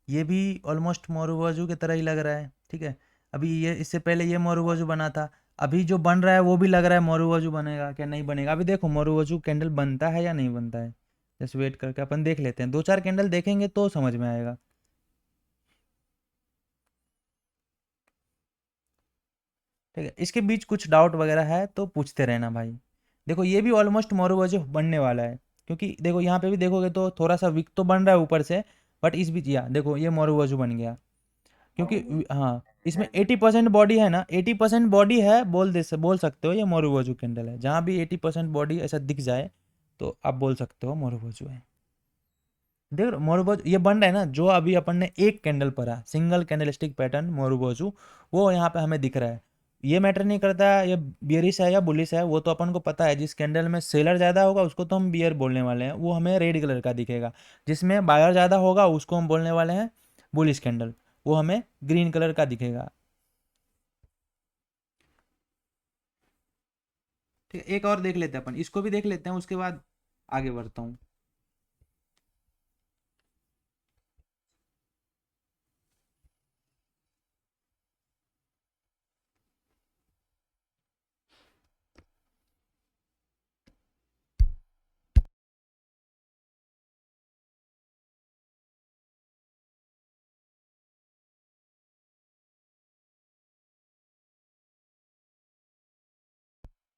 ये भी ऑलमोस्ट मोरुबोजू की तरह ही लग रहा है, ठीक है। अभी ये इससे पहले ये मोरुबोजू बना था, अभी जो बन रहा है वो भी लग रहा है मोरुबोजू बनेगा क्या नहीं बनेगा, अभी देखो मोरुबोजू कैंडल बनता है या नहीं बनता है। जस्ट वेट करके अपन देख लेते हैं, 2 4 कैंडल देखेंगे तो समझ में आएगा। ठीक है, इसके बीच कुछ डाउट वगैरह है तो पूछते रहना भाई। देखो ये भी ऑलमोस्ट मोरुबोजू बनने वाला है, क्योंकि देखो यहाँ पे भी देखोगे तो थोड़ा सा वीक तो बन रहा है ऊपर से, बट इस बीच या देखो ये मोरुबोजू बन गया, क्योंकि हाँ इसमें 80% बॉडी है ना, 80% बॉडी है, बोल सकते हो ये मोरुबोजू कैंडल है, जहाँ भी 80% बॉडी ऐसा दिख जाए तो आप बोल सकते हो मोरुबोजू है। देखो मोरुबोजू ये बन रहा है ना, जो अभी अपन ने एक कैंडल पढ़ा, सिंगल कैंडल स्टिक पैटर्न मोरुबोजू, वो यहाँ पे हमें दिख रहा है। ये मैटर नहीं करता ये बियरिश है या बुलिश है, वो तो अपन को पता है। जिस कैंडल में सेलर ज़्यादा होगा उसको तो हम बियर बोलने वाले हैं, वो हमें रेड कलर का दिखेगा। जिसमें बायर ज़्यादा होगा उसको हम बोलने वाले हैं बुलिश कैंडल, वो हमें ग्रीन कलर का दिखेगा। ठीक है, एक और देख लेते हैं अपन, इसको भी देख लेते हैं, उसके बाद आगे बढ़ता हूँ।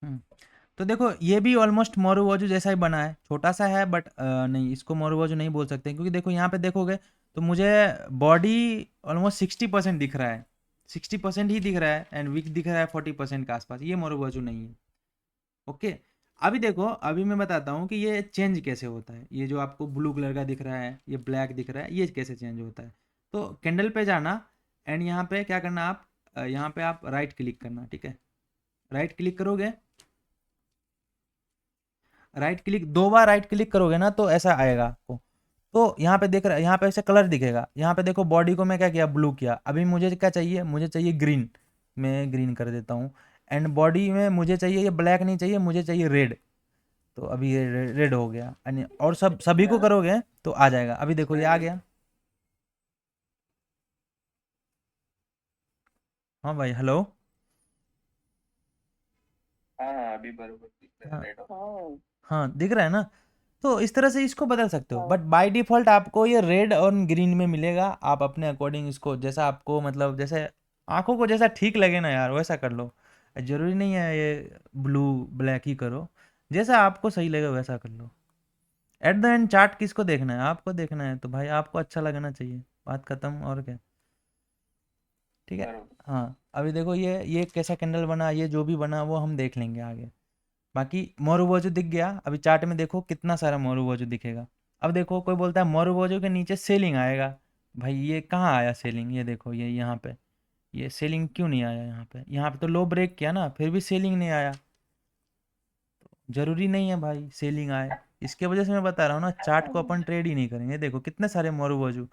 हम्म, तो देखो ये भी ऑलमोस्ट मोरूबोजू जैसा ही बना है, छोटा सा है बट नहीं, इसको मोरूबोजू नहीं बोल सकते, क्योंकि देखो यहाँ पे देखोगे तो मुझे बॉडी ऑलमोस्ट 60% दिख रहा है, 60% ही दिख रहा है, एंड विक दिख रहा है 40% के आसपास, ये मोरूबोजू नहीं है। ओके, अभी देखो, अभी मैं बताता हूँ कि ये चेंज कैसे होता है। ये जो आपको ब्लू कलर का दिख रहा है, ये ब्लैक दिख रहा है, ये कैसे चेंज होता है। तो कैंडल पे जाना, एंड यहाँ पे क्या करना, आप यहाँ पे आप राइट क्लिक करना, ठीक है। राइट क्लिक करोगे, राइट क्लिक 2 बार राइट क्लिक करोगे ना तो ऐसा आएगा आपको। तो यहाँ पे देख रहा है, यहाँ पे ऐसे कलर दिखेगा। यहाँ पे देखो बॉडी को मैं क्या किया, ब्लू किया। अभी मुझे क्या चाहिए, मुझे चाहिए ग्रीन, मैं ग्रीन कर देता हूँ। एंड बॉडी में मुझे चाहिए, ये ब्लैक नहीं चाहिए, मुझे चाहिए रेड। तो अभी ये रेड हो गया, और सब सभी को करोगे तो आ जाएगा। अभी देखो ये आ गया। हाँ भाई, हेलो। हाँ हाँ अभी बरोबर दिख रहा हाँ है रेड। हाँ हाँ, दिख रहा है ना। तो इस तरह से इसको बदल सकते हो, हाँ बट बाय डिफ़ॉल्ट आपको ये रेड और ग्रीन में मिलेगा। आप अपने अकॉर्डिंग इसको, जैसा आपको मतलब जैसे आँखों को जैसा ठीक लगे ना यार, वैसा कर लो। ज़रूरी नहीं है ये ब्लू ब्लैक ही करो, जैसा आपको सही लगे वैसा कर लो। एट द एंड चार्ट किसको देखना है, आपको देखना है, तो भाई आपको अच्छा लगना चाहिए, बात खत्म, और क्या। ठीक है। बरोबर। हाँ, अभी देखो ये कैसा कैंडल बना, ये जो भी बना वो हम देख लेंगे आगे। बाकी मोरूबोजू दिख गया। अभी चार्ट में देखो कितना सारा मोरूबोजू दिखेगा। अब देखो कोई बोलता है मोरूबोजू के नीचे सेलिंग आएगा। भाई ये कहाँ आया सेलिंग, ये देखो ये यहाँ पे, ये सेलिंग क्यों नहीं आया यहाँ पे। यहाँ पे तो लो ब्रेक किया ना, फिर भी सेलिंग नहीं आया। जरूरी नहीं है भाई सेलिंग आए, इसके वजह से मैं बता रहा हूँ ना, चार्ट को अपन ट्रेड ही नहीं करेंगे। देखो कितने सारे मोरूबोजू।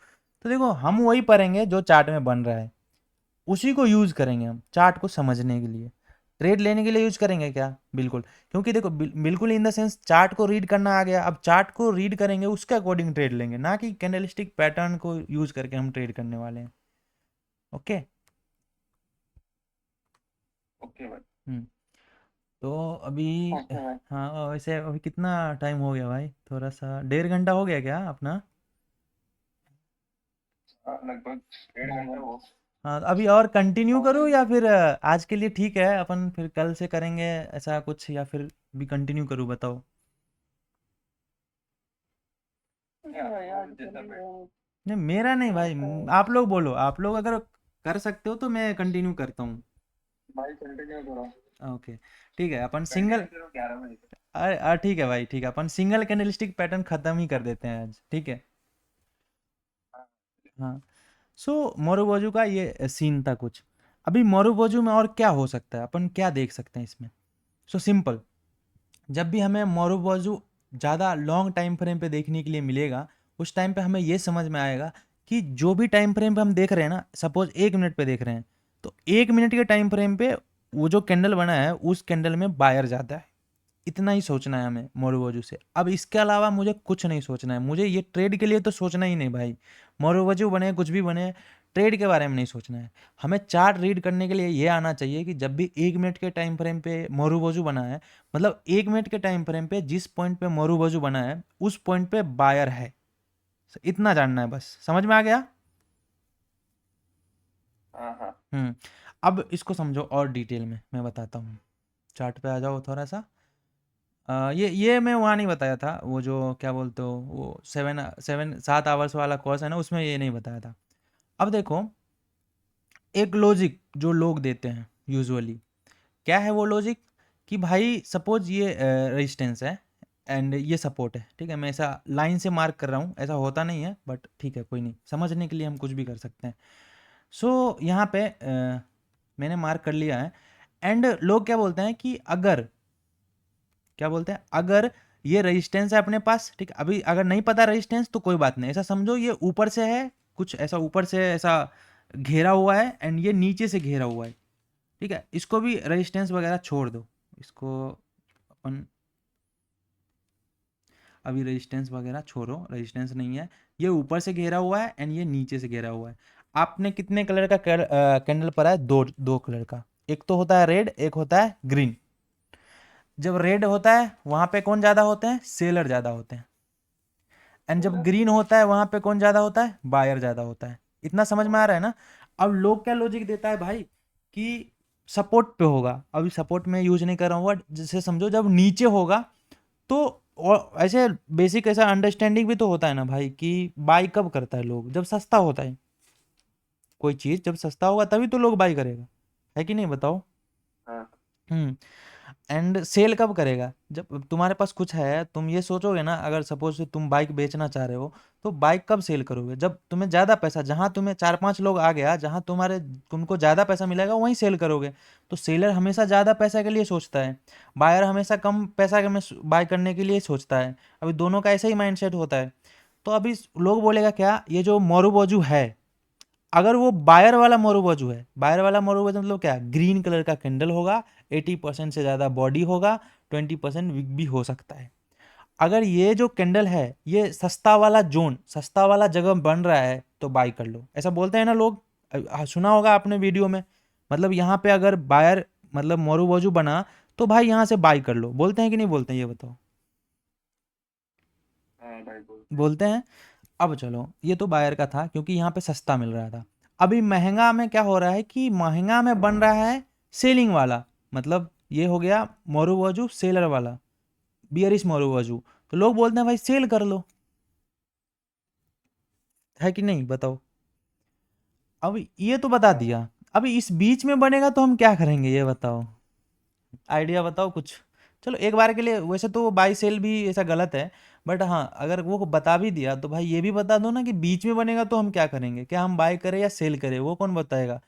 तो देखो हम वही पढ़ेंगे जो चार्ट में बन रहा है, उसी को यूज़ करेंगे हम चार्ट को समझने के लिए। ट्रेड लेने के लिए यूज़ करेंगे क्या, बिल्कुल। क्योंकि देखो बिल्कुल इन द सेंस चार्ट को रीड करना आ गया, अब चार्ट को रीड करेंगे उसके अकॉर्डिंग ट्रेड लेंगे, ना कि कैंडलस्टिक पैटर्न को यूज़ करके हम ट्रेड करने वाले हैं। ओके। ओके भाई। हम्म, तो अभी ओके भाई। हाँ, वैसे अभी कितना टाइम हो गया भाई, थोड़ा सा 1.5 घंटा हो गया क्या अपना। हाँ, लगभग 1.5 घंटा हो। हाँ, तो अभी और कंटिन्यू हो करूँ गए। या फिर आज के लिए ठीक है, अपन फिर कल से करेंगे ऐसा कुछ, या फिर भी कंटिन्यू करूँ, बताओ। ठीक है भाई, आपको आज के जैसा लिए बैठ। नहीं मेरा नहीं भाई, लगता है। आप लोग बोलो, आप लोग अगर कर सकते हो तो मैं कंटिन्यू करता हूँ। भाई कंटिन्यू करो। ओके, ठीक है, अपन सिंगल, कंटिन्यू करो 11 बजे तक। ठीक है भाई, ठीक है, अपन सिंगल कैंडलस्टिक पैटर्न खत्म ही कर देते हैं आज, ठीक है। हाँ। हाँ, सो मोरूबोजू का ये सीन था कुछ। अभी मोरूबोजू में और क्या हो सकता है, अपन क्या देख सकते हैं इसमें। सो सिंपल, जब भी हमें मोरूबोजू ज़्यादा लॉन्ग टाइम फ्रेम पे देखने के लिए मिलेगा, उस टाइम पे हमें ये समझ में आएगा कि जो भी टाइम फ्रेम पे हम देख रहे हैं ना, सपोज 1 मिनट पे देख रहे हैं, तो 1 मिनट के टाइम फ्रेम पे वो जो कैंडल बना है उस कैंडल में बायर जाता है। इतना ही सोचना है हमें मोरूबोजू से। अब इसके अलावा मुझे कुछ नहीं सोचना है, मुझे ये ट्रेड के लिए तो सोचना ही नहीं भाई। मोरूबोजू बने कुछ भी बने, ट्रेड के बारे में नहीं सोचना है। हमें चार्ट रीड करने के लिए ये आना चाहिए कि जब भी 1 मिनट के टाइम फ्रेम पे मोरूबोजू बना है, मतलब 1 मिनट के टाइम फ्रेम पे जिस पॉइंट पे मोरूबोजू बना है उस पॉइंट पे बायर है। इतना जानना है बस, समझ में आ गया। हाँ हाँ। अब इसको समझो और डिटेल में मैं बताता हूँ। चार्ट पे आ जाओ थोड़ा सा। ये मैं वहाँ नहीं बताया था, वो जो क्या बोलते हो, वो 7 आवर्स वाला कोर्स है ना, उसमें ये नहीं बताया था। अब देखो, एक लॉजिक जो लोग देते हैं यूजुअली, क्या है वो लॉजिक, कि भाई सपोज ये रेजिस्टेंस है एंड ये सपोर्ट है, ठीक है। मैं ऐसा लाइन से मार्क कर रहा हूँ, ऐसा होता नहीं है बट ठीक है, कोई नहीं, समझने के लिए हम कुछ भी कर सकते हैं। सो यहाँ पे मैंने मार्क कर लिया है, एंड लोग क्या बोलते हैं कि अगर, क्या बोलते हैं, अगर ये रेजिस्टेंस है अपने पास, ठीक है, अभी अगर नहीं पता रेजिस्टेंस तो कोई बात नहीं, ऐसा समझो ये ऊपर से है, कुछ ऐसा ऊपर से ऐसा घेरा हुआ है एंड ये नीचे से घेरा हुआ है, ठीक है, इसको भी रेजिस्टेंस वगैरह छोड़ दो, इसको अपन अभी रेजिस्टेंस वगैरह छोड़ो, रेजिस्टेंस नहीं है, ये ऊपर से घेरा हुआ है एंड ये नीचे से घेरा हुआ है। आपने कितने कलर का कैंडल पड़ा है? दो दो कलर का, एक तो होता है रेड, एक होता है ग्रीन। जब रेड होता है वहां पे कौन ज्यादा होते हैं? सेलर ज्यादा होते हैं। एंड जब ग्रीन होता है वहां पे कौन ज्यादा होता है? बायर ज्यादा होता है। इतना समझ में आ रहा है ना? अब लोग क्या लॉजिक देता है भाई कि सपोर्ट पे होगा, अभी सपोर्ट में यूज नहीं कर रहा हूँ वर्ड, जैसे समझो जब नीचे होगा तो, और ऐसे बेसिक ऐसा अंडरस्टैंडिंग भी तो होता है ना भाई कि बाई कब करता है लोग? जब सस्ता होता है, कोई चीज जब सस्ता होगा तभी तो लोग बाई करेगा, है कि नहीं बताओ? हाँ हम्म। एंड सेल कब करेगा? जब तुम्हारे पास कुछ है, तुम ये सोचोगे ना, अगर सपोज तुम बाइक बेचना चाह रहे हो तो बाइक कब सेल करोगे? जब तुम्हें ज्यादा पैसा, जहां तुम्हें 4-5 लोग आ गया, जहां तुमको ज्यादा पैसा मिलेगा वहीं सेल करोगे। तो सेलर हमेशा ज्यादा पैसा के लिए सोचता है, बायर हमेशा कम पैसा के में बाय करने के लिए सोचता है। अभी दोनों का ऐसा ही माइंडसेट होता है। तो अभी लोग बोलेगा क्या, ये जो मोरू है, अगर वो बायर वाला मोरूबाजू है, बायर वाला मोरूबाजू मतलब क्या, ग्रीन कलर का कैंडल होगा, 80% से ज़्यादा बॉडी होगा, 20% वीक भी हो सकता है। अगर ये जो कैंडल है ये सस्ता वाला जोन, सस्ता वाला जगह बन रहा है तो बाई कर लो, ऐसा बोलते हैं ना लोग। सुना होगा आपने वीडियो में, मतलब यहाँ पे अगर बायर मतलब मोरूबाजू बना तो भाई यहाँ से बाई कर लो, बोलते हैं कि नहीं बोलते हैं, ये बताओ? हाँ भाई बोल। बोलते हैं। अब चलो, ये तो बायर का था क्योंकि यहाँ पे सस्ता मिल रहा था। अभी महंगा में क्या हो रहा है कि महंगा में बन रहा है सेलिंग वाला, मतलब ये हो गया मोरूबाजू सेलर वाला, बियरिश मोरूबाजू। तो लोग बोलते हैं भाई सेल कर लो, है कि नहीं बताओ? अब ये तो बता हाँ दिया, अभी इस बीच में बनेगा तो हम क्या करेंगे ये बताओ? आइडिया बताओ कुछ। चलो एक बार के लिए, वैसे तो बाई सेल भी ऐसा गलत है, बट हाँ अगर वो बता भी दिया तो भाई ये भी बता दो ना कि बीच में बनेगा तो हम क्या करेंगे, क्या हम बाय करें या सेल करें, वो कौन बताएगा?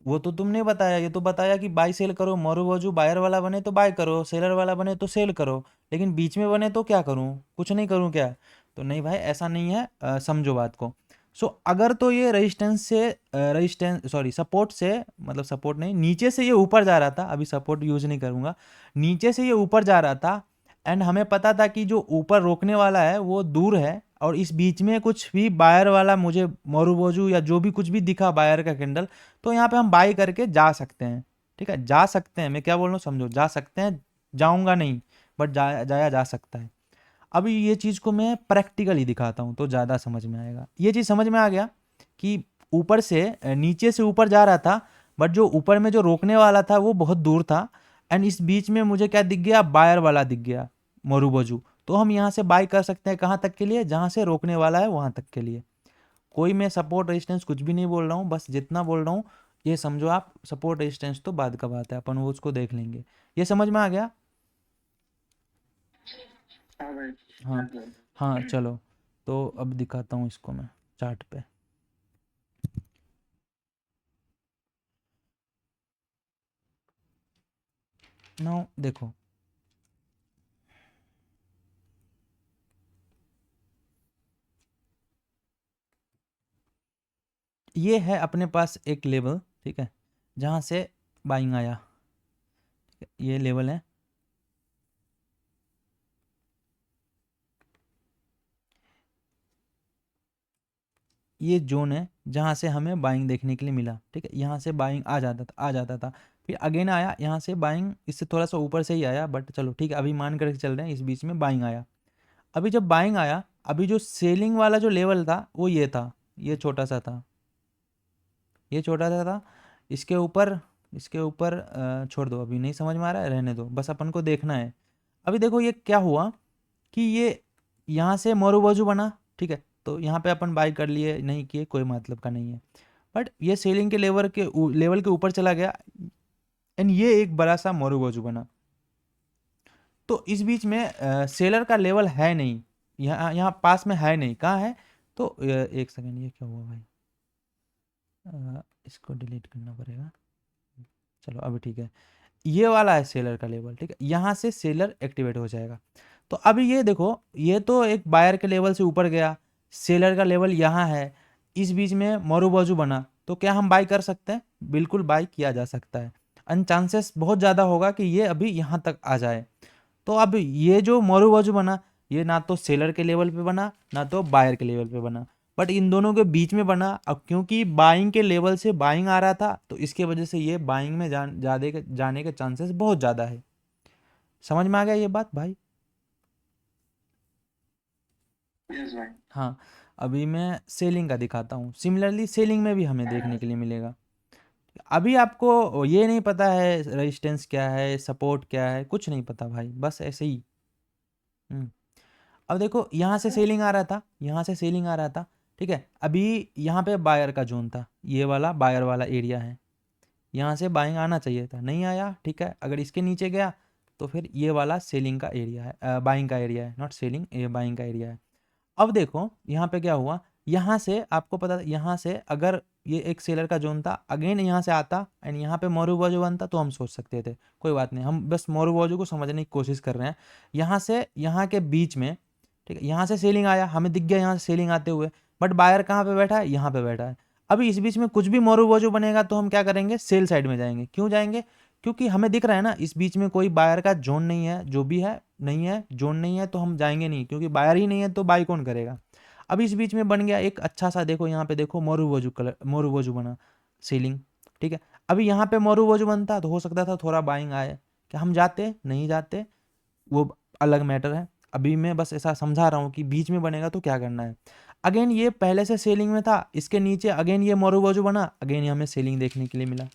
वो तो तुमने बताया, ये तो बताया कि बाय सेल करो, मोरू बायर वाला बने तो बाय करो, सेलर वाला बने तो सेल करो, लेकिन बीच में बने तो क्या करूँ, कुछ नहीं करूँ क्या? तो नहीं भाई ऐसा नहीं है, समझो बात को। सो अगर तो ये रेजिस्टेंस से, रेजिस्टेंस सॉरी सपोर्ट से, मतलब सपोर्ट नहीं, नीचे से ये ऊपर जा रहा था, अभी सपोर्ट यूज नहीं करूँगा, नीचे से ये ऊपर जा रहा था एंड हमें पता था कि जो ऊपर रोकने वाला है वो दूर है, और इस बीच में कुछ भी बायर वाला मुझे मोरू या जो भी कुछ भी दिखा बायर का कैंडल, तो यहाँ पे हम बाई करके जा सकते हैं। ठीक है, जा सकते हैं, मैं क्या बोल रहा हूँ समझो, जा सकते हैं, जाऊंगा नहीं, बट जाया जा सकता है। अभी ये चीज़ को मैं प्रैक्टिकली दिखाता हूँ तो ज़्यादा समझ में आएगा। ये चीज़ समझ में आ गया कि ऊपर से नीचे से ऊपर जा रहा था, बट जो ऊपर में जो रोकने वाला था वो बहुत दूर था, एंड इस बीच में मुझे क्या दिख गया, बायर वाला दिख गया, मोरूबाजू। तो हम यहाँ से बाई कर सकते हैं कहाँ तक के लिए, जहाँ से रोकने वाला है वहाँ तक के लिए। कोई मैं सपोर्ट रेजिस्टेंस कुछ भी नहीं बोल रहा हूँ, बस जितना बोल रहा हूँ ये समझो आप, सपोर्ट रेजिस्टेंस तो बाद का बात है, अपन वो उसको देख लेंगे। ये समझ में आ गया? हाँ भाई। हाँ। हाँ चलो, तो अब दिखाता हूँ इसको मैं चार्ट पे। नाउ देखो, ये है अपने पास एक लेवल, ठीक है, जहाँ से बाइंग आया, ठीक है, ये लेवल है, ये जोन है जहाँ से हमें बाइंग देखने के लिए मिला, ठीक है, यहाँ से बाइंग आ जाता था, फिर अगेन आया यहाँ से बाइंग, इससे थोड़ा सा ऊपर से ही आया, बट चलो ठीक है, अभी मान कर चल रहे हैं इस बीच में बाइंग आया। अभी जब बाइंग आया, अभी जो सेलिंग वाला जो लेवल था वो ये था, ये छोटा सा था, ये छोटा सा था, इसके ऊपर, इसके ऊपर छोड़ दो, अभी नहीं समझ में आ रहा है, रहने दो, बस अपन को देखना है। अभी देखो ये क्या हुआ कि ये यहाँ से मोरूबाजू बना, ठीक है, तो यहाँ पे अपन बाई कर लिए, नहीं किए, कोई मतलब का नहीं है, बट ये सेलिंग के लेवल के ऊपर चला गया एंड ये एक बड़ा सा मोरूबाजू बना। तो इस बीच में सेलर का लेवल है नहीं, यहाँ यहाँ पास में है नहीं, कहाँ है? तो एक सेकेंड, ये क्या हुआ भाई, इसको डिलीट करना पड़ेगा। चलो अभी ठीक है, ये वाला है सेलर का लेवल, ठीक है, यहाँ से सेलर एक्टिवेट हो जाएगा। तो अभी ये देखो, ये तो एक बायर के लेवल से ऊपर गया, सेलर का लेवल यहाँ है, इस बीच में मोरूबाजू बना, तो क्या हम बाई कर सकते हैं? बिल्कुल बाई किया जा सकता है, एंड चांसेस बहुत ज़्यादा होगा कि ये अभी यहाँ तक आ जाए। तो अब ये जो मोरूबाजू बना, ये ना तो सेलर के लेवल पे बना ना तो बायर के लेवल पे बना, बट इन दोनों के बीच में बना। अब क्योंकि बाइंग के लेवल से बाइंग आ रहा था, तो इसके वजह से ये बाइंग में जाने के चांसेस बहुत ज़्यादा है। समझ में आ गया ये बात भाई? यस भाई। हाँ, अभी मैं सेलिंग का दिखाता हूँ। सिमिलरली सेलिंग में भी हमें देखने के लिए मिलेगा। अभी आपको ये नहीं पता है रेजिस्टेंस क्या है, सपोर्ट क्या है, कुछ नहीं पता भाई, बस ऐसे ही। अब देखो, यहाँ से सेलिंग आ रहा था, यहाँ से सेलिंग आ रहा था, ठीक है। अभी यहाँ पे बायर का जोन था, ये वाला बायर वाला एरिया है, यहाँ से बाइंग आना चाहिए था, नहीं आया, ठीक है। अगर इसके नीचे गया तो फिर ये वाला सेलिंग का एरिया है, बाइंग का एरिया है, नॉट सेलिंग, ये बाइंग का एरिया है। अब देखो यहाँ पे क्या हुआ, यहाँ से आपको पता, यहाँ से अगर ये एक सेलर का जोन था, अगेन यहाँ से आता एंड यहाँ पे मोरूबाजू बनता, तो हम सोच सकते थे, कोई बात नहीं, हम बस मोरूबाजू को समझने की कोशिश कर रहे हैं। यहाँ से यहाँ के बीच में, ठीक है, यहाँ से सेलिंग आया, हमें दिख गया यहाँ से सेलिंग आते हुए, बट बायर कहाँ पे बैठा है? यहाँ पे बैठा है। अभी इस बीच में कुछ भी मोरूबाजू बनेगा तो हम क्या करेंगे? सेल साइड में जाएंगे। क्यों जाएंगे? क्योंकि हमें दिख रहा है ना, इस बीच में कोई बायर का जोन नहीं है, जो भी है नहीं है, जोन नहीं है, तो हम जाएंगे नहीं, क्योंकि बायर ही नहीं है तो बाई कौन करेगा। अब इस बीच में बन गया एक अच्छा सा, देखो यहाँ पे देखो, मोरूबाजू कलर, मोरूबाजू बना सेलिंग, ठीक है। अभी यहाँ पे मोरूबाजू बनता तो हो सकता था थोड़ा बाइंग आए, क्या हम जाते? नहीं जाते, वो अलग मैटर है। अभी मैं बस ऐसा समझा रहा हूँ कि बीच में बनेगा तो क्या करना है। अगेन ये पहले से सेलिंग में था, इसके नीचे अगेन ये मोरूबाजू बना, अगेन ये हमें सेलिंग देखने के लिए मिला।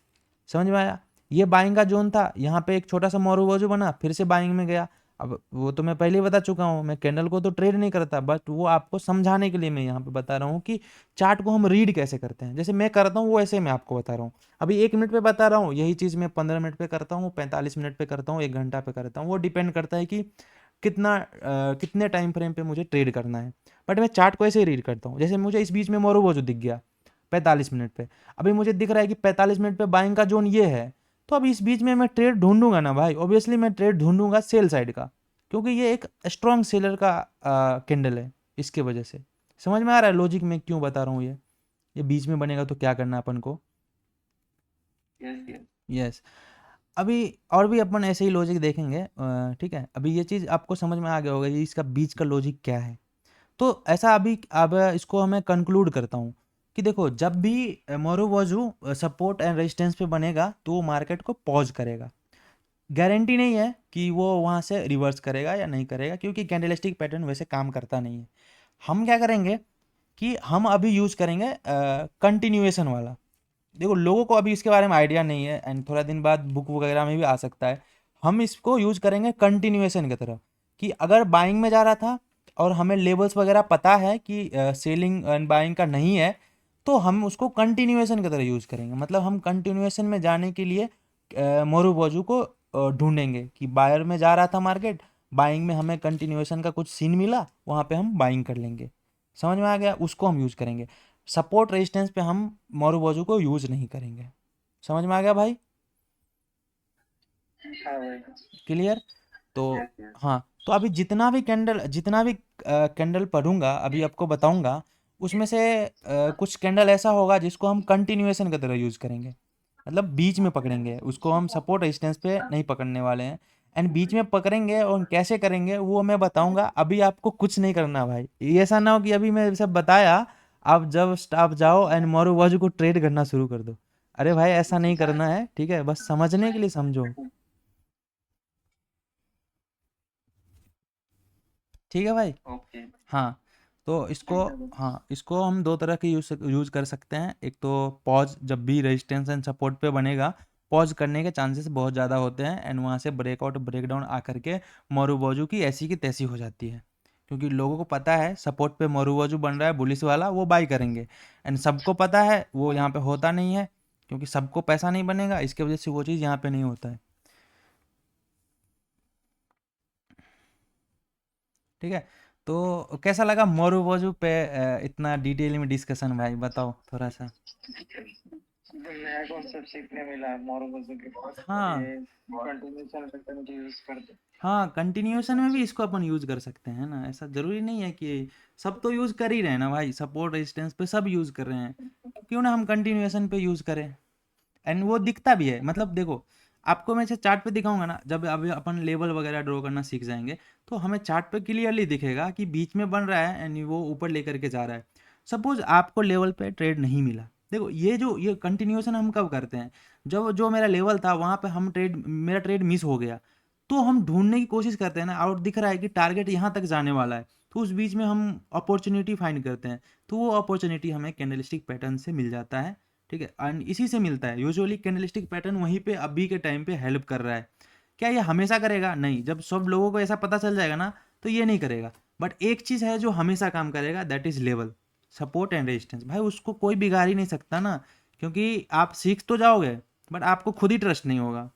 समझ में आया? ये बाइंग का जोन था, यहाँ पे एक छोटा सा मोरूबाजू बना, फिर से बाइंग में गया। अब वो तो मैं पहले ही बता चुका हूँ, मैं कैंडल को तो ट्रेड नहीं करता, बट वो आपको समझाने के लिए मैं यहाँ पे बता रहा हूँ कि चार्ट को हम रीड कैसे करते हैं। जैसे मैं करता हूँ वो ऐसे मैं आपको बता रहा हूँ। अभी 1 मिनट पे बता रहा हूँ, यही चीज़ मैं 15 मिनट पे करता हूँ, 45 मिनट पे करता हूँ, 1 घंटा पे करता हूँ, वो डिपेंड करता है कि कितने टाइम फ्रेम पे मुझे ट्रेड करना है। बट मैं चार्ट को ऐसे ही रीड करता हूँ। जैसे मुझे इस बीच में मोरूबाजू दिख गया 45 मिनट पे, अभी मुझे दिख रहा है कि 45 मिनट पे बाइंग का जोन ये है, तो अब इस बीच में मैं ट्रेड ढूंढूंगा ना भाई, ऑब्वियसली मैं ट्रेड ढूंढूंगा सेल साइड का, क्योंकि ये एक स्ट्रॉन्ग सेलर का कैंडल है, इसके वजह से। समझ में आ रहा है लॉजिक में क्यों बता रहा हूँ ये बीच में बनेगा तो क्या करना है अपन को? Yes yes. यस। अभी और भी अपन ऐसे ही लॉजिक देखेंगे, ठीक है। अभी ये चीज़ आपको समझ में आ गया होगा, ये इसका बीच का लॉजिक क्या है। तो ऐसा अभी, अब इसको मैं कंक्लूड करता हूँ कि देखो, जब भी मोरूबाजू सपोर्ट एंड रेजिस्टेंस पे बनेगा तो वो मार्केट को पॉज करेगा। गारंटी नहीं है कि वो वहाँ से रिवर्स करेगा या नहीं करेगा, क्योंकि कैंडलस्टिक पैटर्न वैसे काम करता नहीं है। हम क्या करेंगे कि हम अभी यूज़ करेंगे कंटिन्यूएशन वाला। देखो, लोगों को अभी इसके बारे में आइडिया नहीं है, एंड थोड़ा दिन बाद बुक वगैरह में भी आ सकता है। हम इसको यूज़ करेंगे कंटिन्यूएशन की तरफ, कि अगर बाइंग में जा रहा था और हमें लेवल्स वगैरह पता है कि सेलिंग एंड बाइंग का नहीं है, तो हम उसको कंटिन्यूएशन की तरह यूज़ करेंगे। मतलब हम कंटिन्यूएशन में जाने के लिए मोरूबाजू को ढूंढेंगे कि बायर में जा रहा था मार्केट, बाइंग में हमें कंटिन्यूएशन का कुछ सीन मिला, वहाँ पे हम बाइंग कर लेंगे। समझ में आ गया? उसको हम यूज़ करेंगे। सपोर्ट रेजिस्टेंस पे हम मोरूबाजू को यूज़ नहीं करेंगे। समझ में आ गया भाई? हाँ भाई। क्लियर? तो यस यस। हाँ, तो अभी जितना भी कैंडल पढ़ूंगा, अभी आपको बताऊंगा, उसमें से कुछ कैंडल ऐसा होगा जिसको हम कंटिन्यूएशन की तरह यूज़ करेंगे। मतलब बीच में पकड़ेंगे उसको, हम सपोर्ट रेजिस्टेंस पे नहीं पकड़ने वाले हैं, एंड बीच में पकड़ेंगे, और कैसे करेंगे वो मैं बताऊंगा। अभी आपको कुछ नहीं करना भाई, ये ऐसा ना हो कि अभी मैं सब बताया, आप जाओ एंड मोरूबाजू को ट्रेड करना शुरू कर दो। अरे भाई, ऐसा नहीं करना है, ठीक है, बस समझने के लिए समझो, ठीक है भाई? ओके। हाँ, तो इसको, हाँ, इसको हम दो तरह के यूज़ कर सकते हैं। एक तो पॉज, जब भी रेजिस्टेंस एंड सपोर्ट पे बनेगा, पॉज करने के चांसेस बहुत ज़्यादा होते हैं, एंड वहाँ से ब्रेकआउट ब्रेकडाउन आकर के मोरूबाजू की ऐसी की तैसी हो जाती है, क्योंकि लोगों को पता है सपोर्ट पे मोरूबाजू बन रहा है बुलिस वाला, वो बाई करेंगे। एंड सबको पता है वो यहाँ पे होता नहीं है, क्योंकि सबको पैसा नहीं बनेगा, इसके वजह से वो चीज़ यहाँ पे नहीं होता है, ठीक है। तो कैसा लगा मोरूबाजू पे इतना डिटेल में डिस्कशन भाई, बताओ थोड़ा सा। नया कॉन्सेप्ट सीखने मिला मोरोबोजो के पास। हाँ ये कंटिन्यूशन पैटर्न की यूज करते। हाँ, कंटिन्यूएशन में भी इसको अपन यूज़ कर सकते हैं ना, ऐसा ज़रूरी नहीं है कि सब तो यूज़ कर ही रहे हैं ना भाई, सपोर्ट रेजिस्टेंस पे सब यूज़ कर रहे हैं, क्यों ना हम कंटिन्यूएशन पे यूज़ करें। एंड वो दिखता भी है, मतलब देखो आपको मैं ऐसे चार्ट पे दिखाऊंगा ना, जब अभी अपन लेवल वगैरह ड्रॉ करना सीख जाएंगे तो हमें चार्ट पे क्लियरली दिखेगा कि बीच में बन रहा है एंड वो ऊपर लेकर के जा रहा है। सपोज आपको लेवल पे ट्रेड नहीं मिला, देखो ये कंटिन्यूएशन हम कब करते हैं, जब जो मेरा लेवल था वहाँ पे मेरा ट्रेड मिस हो गया, तो हम ढूंढने की कोशिश करते हैं ना, और दिख रहा है कि टारगेट यहाँ तक जाने वाला है, तो उस बीच में हम अपॉर्चुनिटी फाइंड करते हैं, तो वो अपॉर्चुनिटी हमें कैंडलस्टिक पैटर्न से मिल जाता है। ठीक है, एंड इसी से मिलता है यूजुअली कैंडलस्टिक पैटर्न, वहीं पे अभी के टाइम पे हेल्प कर रहा है। क्या ये हमेशा करेगा? नहीं, जब सब लोगों को ऐसा पता चल जाएगा ना तो ये नहीं करेगा, बट एक चीज़ है जो हमेशा काम करेगा, that is level, support and resistance. भाई उसको कोई बिगाड़ ही नहीं सकता ना, क्योंकि आप सीख तो जाओगे बट आपको खुद ही ट्रस्ट नहीं होगा,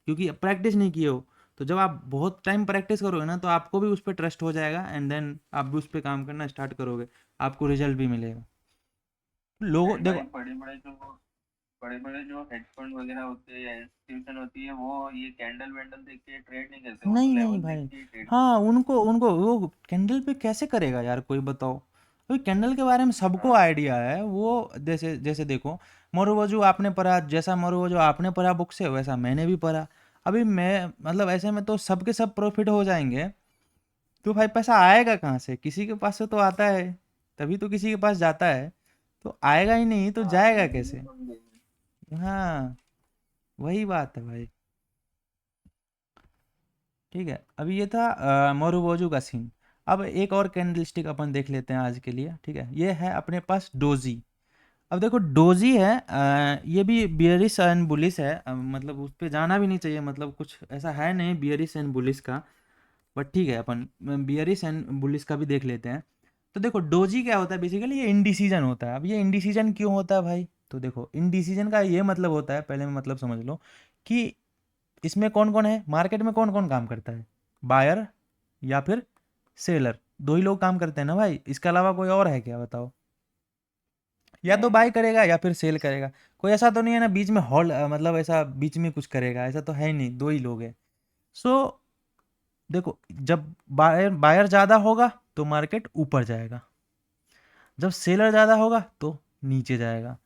क्योंकि प्रैक्टिस नहीं किए हो। तो जब आप बहुत टाइम प्रैक्टिस करोगे ना तो आपको भी उस पर ट्रस्ट हो जाएगा, एंड देन आप भी उस पर काम करना स्टार्ट करोगे, आपको रिजल्ट भी मिलेगा। लोगों एंड देखो, भाई बड़े बड़े जो हेज फंड वगैरह होते हैं या इंस्टीट्यूशन होती है, वो ये कैंडल वैंडल देख के ट्रेड नहीं करते, वो तो नहीं नहीं लेवल देख भाई, के ही ट्रेड हाँ करते उनको उनको वो कैंडल पे कैसे करेगा यार, कोई बताओ। अभी कैंडल के बारे में हैं। सबको हाँ आइडिया है, वो जैसे जैसे देखो, मोरोवोजू आपने पढ़ा, जैसा मोरोवोजू आपने पढ़ा बुक से वैसा मैंने भी पढ़ा। अभी मैं मतलब ऐसे में तो सबके सब प्रॉफिट हो जाएंगे, तो भाई पैसा आएगा कहाँ से? किसी के पास से तो आता है, तभी तो किसी के पास जाता है, तो आएगा ही नहीं तो हाँ जाएगा ये कैसे? तो ये हाँ, वही बात है भाई। ठीक है, अभी ये था मोरूबोजू का सीन। अब एक और कैंडलस्टिक अपन देख लेते हैं आज के लिए, ठीक है, ये है अपने पास डोजी। अब देखो डोजी है, ये भी बियरिश एंड बुलिश है, मतलब उस पे जाना भी नहीं चाहिए, मतलब कुछ ऐसा है नहीं बियरिश एंड बुलिश का, बट ठीक है अपन बियरिश एंड बुलिश का भी देख लेते हैं। तो देखो डोजी क्या होता है, बेसिकली ये इनडिसीजन होता है। अब ये इनडिसीजन क्यों होता है भाई? तो देखो इनडिसीजन का ये मतलब होता है, पहले में मतलब समझ लो कि इसमें कौन कौन है, मार्केट में कौन कौन काम करता है, बायर या फिर सेलर, दो ही लोग काम करते हैं ना भाई, इसके अलावा कोई और है क्या बताओ? या तो नहीं। बाय करेगा या फिर सेल करेगा, कोई ऐसा तो नहीं है ना बीच में मतलब ऐसा बीच में कुछ करेगा, ऐसा तो है ही नहीं, दो ही लोग हैं। सो देखो, जब बायर बायर ज़्यादा होगा तो मार्केट ऊपर जाएगा, जब सेलर ज़्यादा होगा तो नीचे जाएगा।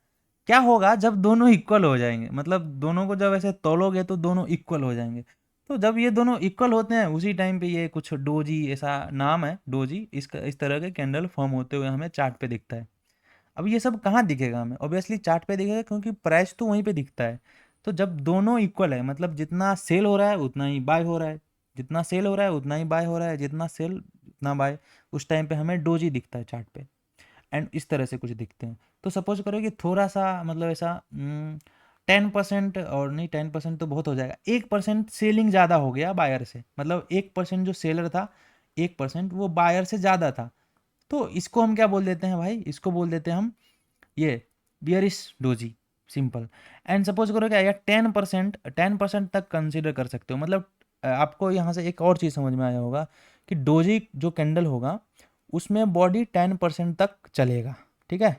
क्या होगा जब दोनों इक्वल हो जाएंगे, मतलब दोनों को जब ऐसे तोलोगे तो दोनों इक्वल हो जाएंगे, तो जब ये दोनों इक्वल होते हैं उसी टाइम पे ये कुछ डोजी, ऐसा नाम है डोजी, इसका इस तरह के कैंडल फॉर्म होते हुए हमें चार्ट पे दिखता है। अब ये सब कहाँ दिखेगा हमें? ऑब्वियसली चार्ट पे दिखेगा, क्योंकि प्राइस तो वहीं पे दिखता है। तो जब दोनों इक्वल है, मतलब जितना सेल हो रहा है उतना ही बाय हो रहा है, जितना सेल हो रहा है उतना ही बाय हो रहा है, जितना सेल उतना बाय, उस टाइम पे हमें डोजी दिखता है चार्ट पे। एंड इस तरह से कुछ दिखते हैं। तो सपोज करो कि थोड़ा सा मतलब ऐसा 10%, और नहीं 10% तो बहुत हो जाएगा, 1% सेलिंग ज़्यादा हो गया बायर से, मतलब 1% जो सेलर था, 1% वो बायर से ज़्यादा था, तो इसको हम क्या बोल देते हैं भाई? इसको बोल देते हैं हम ये bearish doji, simple. And suppose करो क्या, या 10% तक कंसिडर कर सकते हो, मतलब आपको यहाँ से एक और चीज़ समझ में आया होगा कि डोजी जो कैंडल होगा उसमें बॉडी 10% तक चलेगा, ठीक है,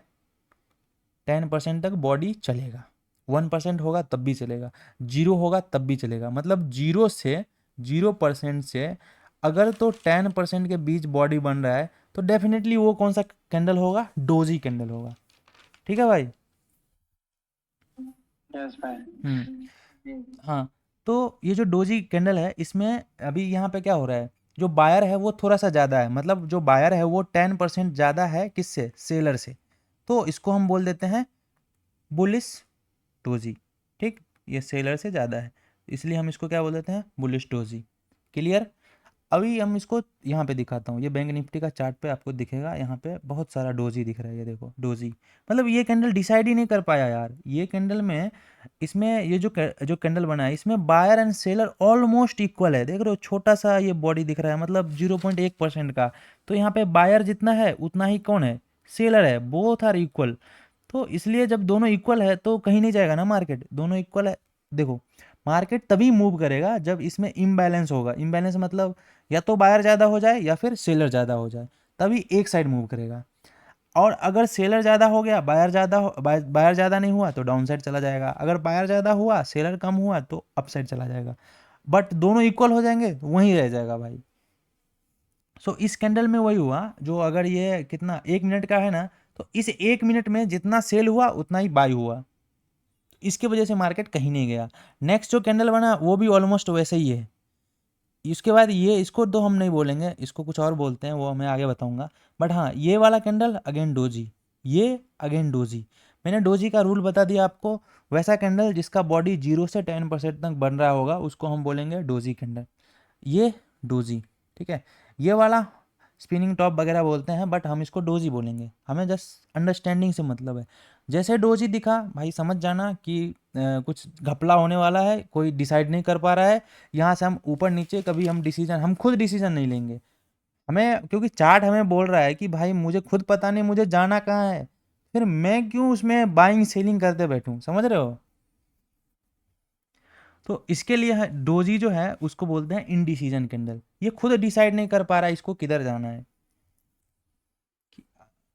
10% तक बॉडी चलेगा, 1% होगा तब भी चलेगा, जीरो होगा तब भी चलेगा, मतलब 0% से अगर तो 10% के बीच बॉडी बन रहा है तो डेफिनेटली वो कौन सा कैंडल होगा? डोजी कैंडल होगा। ठीक है भाई। यस भाई। हाँ, तो ये जो डोजी कैंडल है, इसमें अभी यहाँ पे क्या हो रहा है, जो बायर है वो थोड़ा सा ज़्यादा है, मतलब जो बायर है वो 10% ज़्यादा है, किससे? सेलर से, तो इसको हम बोल देते हैं बुलिश डोजी। ठीक, ये सेलर से ज़्यादा है, इसलिए हम इसको क्या बोल देते हैं? Bullish doji. क्लियर? अभी हम इसको यहाँ पे दिखाता हूँ, ये बैंक निफ्टी का चार्ट पे आपको दिखेगा, यहाँ पे बहुत सारा डोजी दिख रहा है, ये देखो डोजी, मतलब ये कैंडल डिसाइड ही नहीं कर पाया यार, ये कैंडल में, इसमें ये जो कैंडल बना है इसमें buyer and seller almost equal है, देख रहे हो, छोटा सा ये बॉडी दिख रहा है, मतलब 0.1% का, तो यहाँ पे बायर जितना है उतना ही कौन है? सेलर है, बोथ आर इक्वल। तो इसलिए जब दोनों इक्वल है तो कहीं नहीं जाएगा ना मार्केट, दोनों इक्वल है। देखो मार्केट तभी मूव करेगा जब इसमें इम्बैलेंस होगा, इम्बैलेंस मतलब या तो बायर ज़्यादा हो जाए या फिर सेलर ज़्यादा हो जाए, तभी एक साइड मूव करेगा। और अगर सेलर ज़्यादा हो गया, बायर ज़्यादा नहीं हुआ तो डाउन साइड चला जाएगा, अगर बायर ज़्यादा हुआ सेलर कम हुआ तो अप साइड चला जाएगा, बट दोनों इक्वल हो जाएंगे तो वहीं रह जाएगा भाई। सो इस कैंडल में वही हुआ, जो अगर ये कितना 1 मिनट का है ना, तो इस 1 मिनट में जितना सेल हुआ उतना ही बाई हुआ, इसकी वजह से मार्केट कहीं नहीं गया। नेक्स्ट जो कैंडल बना वो भी ऑलमोस्ट वैसे ही है। इसके बाद ये, इसको तो हम नहीं बोलेंगे, इसको कुछ और बोलते हैं, वो मैं आगे बताऊंगा। बट हाँ, ये वाला कैंडल अगेन डोजी, ये अगेन डोजी। मैंने डोजी का रूल बता दिया आपको। वैसा कैंडल जिसका बॉडी 0 से 10% तक बन रहा होगा उसको हम बोलेंगे डोजी कैंडल। ये डोजी, ठीक है। ये वाला स्पिनिंग टॉप वगैरह बोलते हैं, बट हम इसको डोजी बोलेंगे, हमें जस्ट अंडरस्टैंडिंग से मतलब है। जैसे डोजी दिखा भाई समझ जाना कि कुछ घपला होने वाला है, कोई डिसाइड नहीं कर पा रहा है। यहाँ से हम ऊपर नीचे कभी हम खुद डिसीजन नहीं लेंगे, हमें, क्योंकि चार्ट हमें बोल रहा है कि भाई मुझे खुद पता नहीं मुझे जाना कहाँ है, फिर मैं क्यों उसमें बाइंग सेलिंग करते बैठूं, समझ रहे हो। तो इसके लिए डोजी जो है उसको बोलते हैं इनडिसीजन कैंडल, ये खुद डिसाइड नहीं कर पा रहा है इसको किधर जाना है।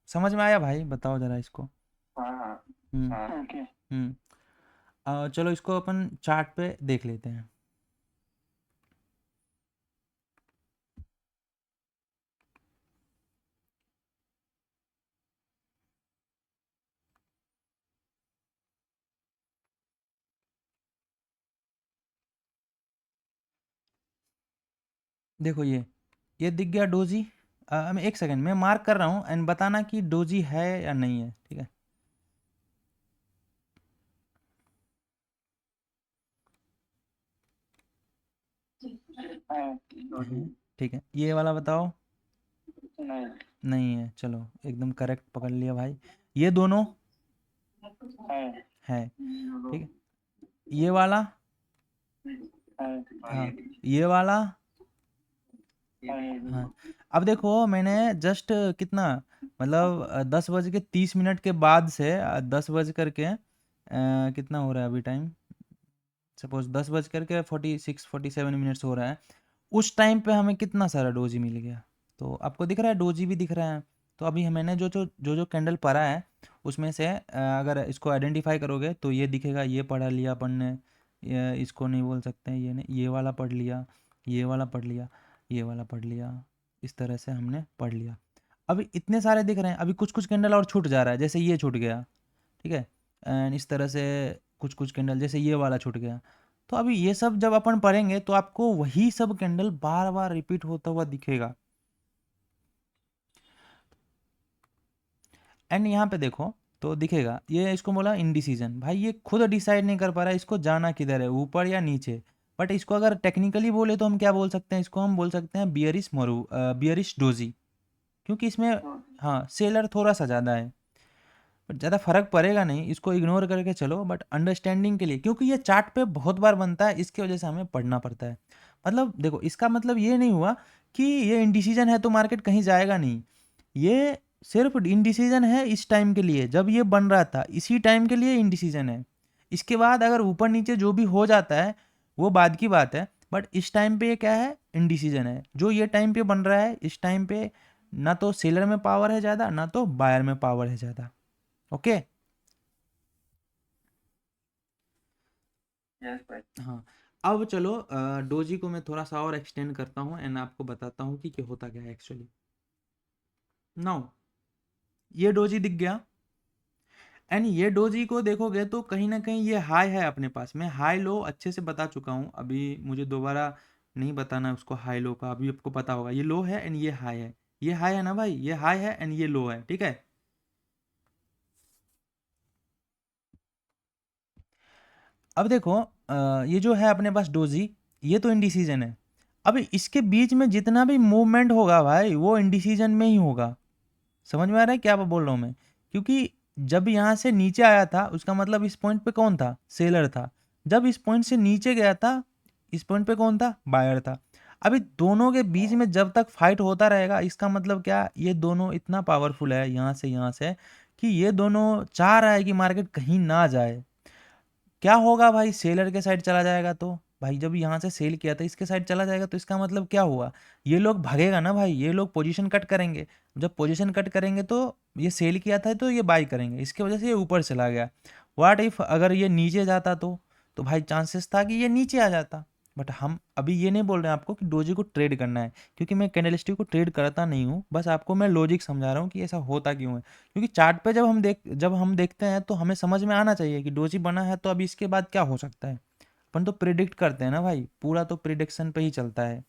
समझ में आया भाई, बताओ जरा इसको। हाँ हाँ हम्म हाँ। ओके। चलो इसको अपन चार्ट पे देख लेते हैं। देखो ये दिख गया डोजी। मैं एक सेकंड में मार्क कर रहा हूँ एंड बताना कि डोजी है या नहीं है, ठीक है। नहीं ठीक है, ये वाला बताओ। नहीं नहीं है, चलो एकदम करेक्ट पकड़ लिया भाई। ये दोनों है, ठीक है। ये वाला, हाँ, ये वाला, हाँ। अब देखो मैंने जस्ट कितना, मतलब 10:30 के बाद से 10 बज करके कितना हो रहा है अभी टाइम, सपोज 10:46-47 हो रहा है। उस टाइम पे हमें कितना सारा डोजी मिल गया, तो आपको दिख रहा है डोजी भी दिख रहा है। तो अभी मैंने जो कैंडल पढ़ा है उसमें से अगर इसको आइडेंटिफाई करोगे तो ये दिखेगा, ये पढ़ा लिया अपन ने, इसको नहीं बोल सकते हैं, ये नहीं, ये वाला पढ़ लिया, ये वाला पढ़ लिया, ये वाला पढ़ लिया, इस तरह से हमने पढ़ लिया। अभी इतने सारे दिख रहे हैं, अभी कुछ कुछ कैंडल और छूट जा रहा है, जैसे ये छूट गया, ठीक है। एंड इस तरह से कुछ कुछ कैंडल, जैसे ये वाला छूट गया। तो अभी ये सब जब अपन पढ़ेंगे तो आपको वही सब कैंडल बार बार रिपीट होता हुआ दिखेगा। एंड यहाँ पे देखो तो दिखेगा, ये इसको बोला इनडिसीजन, भाई ये खुद डिसाइड नहीं कर पा रहा है इसको जाना किधर है, ऊपर या नीचे। बट इसको अगर टेक्निकली बोले तो हम क्या बोल सकते हैं, इसको हम बोल सकते हैं बियरिश डोजी, क्योंकि इसमें हाँ सेलर थोड़ा सा ज़्यादा है, बट ज़्यादा फर्क पड़ेगा नहीं, इसको इग्नोर करके चलो। बट अंडरस्टैंडिंग के लिए, क्योंकि ये चार्ट पे बहुत बार बनता है, इसकी वजह से हमें पढ़ना पड़ता है। मतलब देखो इसका मतलब ये नहीं हुआ कि ये इनडिसीजन है तो मार्केट कहीं जाएगा नहीं, ये सिर्फ इनडिसीजन है इस टाइम के लिए, जब ये बन रहा था इसी टाइम के लिए इनडिसीजन है। इसके बाद अगर ऊपर नीचे जो भी हो जाता है वो बाद की बात है, बट इस टाइम पे ये क्या है, इनडिसीजन है। जो ये टाइम पे बन रहा है इस टाइम पे, ना तो सेलर में पावर है ज़्यादा ना तो बायर में पावर है ज़्यादा। ओके। यस भाई। हाँ, अब चलो डोजी को मैं थोड़ा सा और एक्सटेंड करता हूँ एंड आपको बताता हूँ कि क्या होता क्या है एक्चुअली। नाउ ये डोजी दिख गया, एंड ये डोजी को देखोगे तो कहीं ना कहीं ये हाई है अपने पास, मैं हाई लो अच्छे से बता चुका हूँ, अभी मुझे दोबारा नहीं बताना उसको हाई लो का, अभी आपको पता होगा। ये लो है एंड ये हाई है, ये हाई है ना भाई, ये हाई है एंड ये लो है, ठीक है। अब देखो ये जो है अपने पास डोजी, ये तो इनडिसीजन है। अब इसके बीच में जितना भी मूवमेंट होगा भाई वो इनडिसीजन में ही होगा। समझ में आ रहा है क्या बोल रहा हूँ मैं, क्योंकि जब यहाँ से नीचे आया था उसका मतलब इस पॉइंट पे कौन था, सेलर था। जब इस पॉइंट से नीचे गया था इस पॉइंट पे कौन था, बायर था। अभी दोनों के बीच में जब तक फाइट होता रहेगा इसका मतलब क्या, ये दोनों इतना पावरफुल है यहाँ से कि ये दोनों चाह रहा है कि मार्केट कहीं ना जाए। क्या होगा भाई, सेलर के साइड चला जाएगा तो भाई जब यहाँ से सेल किया था इसके साइड चला जाएगा तो इसका मतलब क्या हुआ, ये लोग भागेगा ना भाई, ये लोग पोजीशन कट करेंगे। जब पोजीशन कट करेंगे तो ये सेल किया था तो ये बाई करेंगे, इसके वजह से ये ऊपर चला गया। व्हाट इफ अगर ये नीचे जाता तो भाई चांसेस था कि ये नीचे आ जाता। बट हम अभी ये नहीं बोल रहे हैं आपको कि डोजी को ट्रेड करना है, क्योंकि मैं कैंडलस्टिक को ट्रेड करता नहीं हूँ, बस आपको मैं लॉजिक समझा रहा हूँ कि ऐसा होता क्यों है। क्योंकि चार्ट पे जब हम देखते हैं तो हमें समझ में आना चाहिए कि डोजी बना है तो अभी इसके बाद क्या हो सकता है। अपन तो प्रिडिक्ट करते हैं ना भाई, पूरा तो प्रिडिक्शन पे ही चलता है।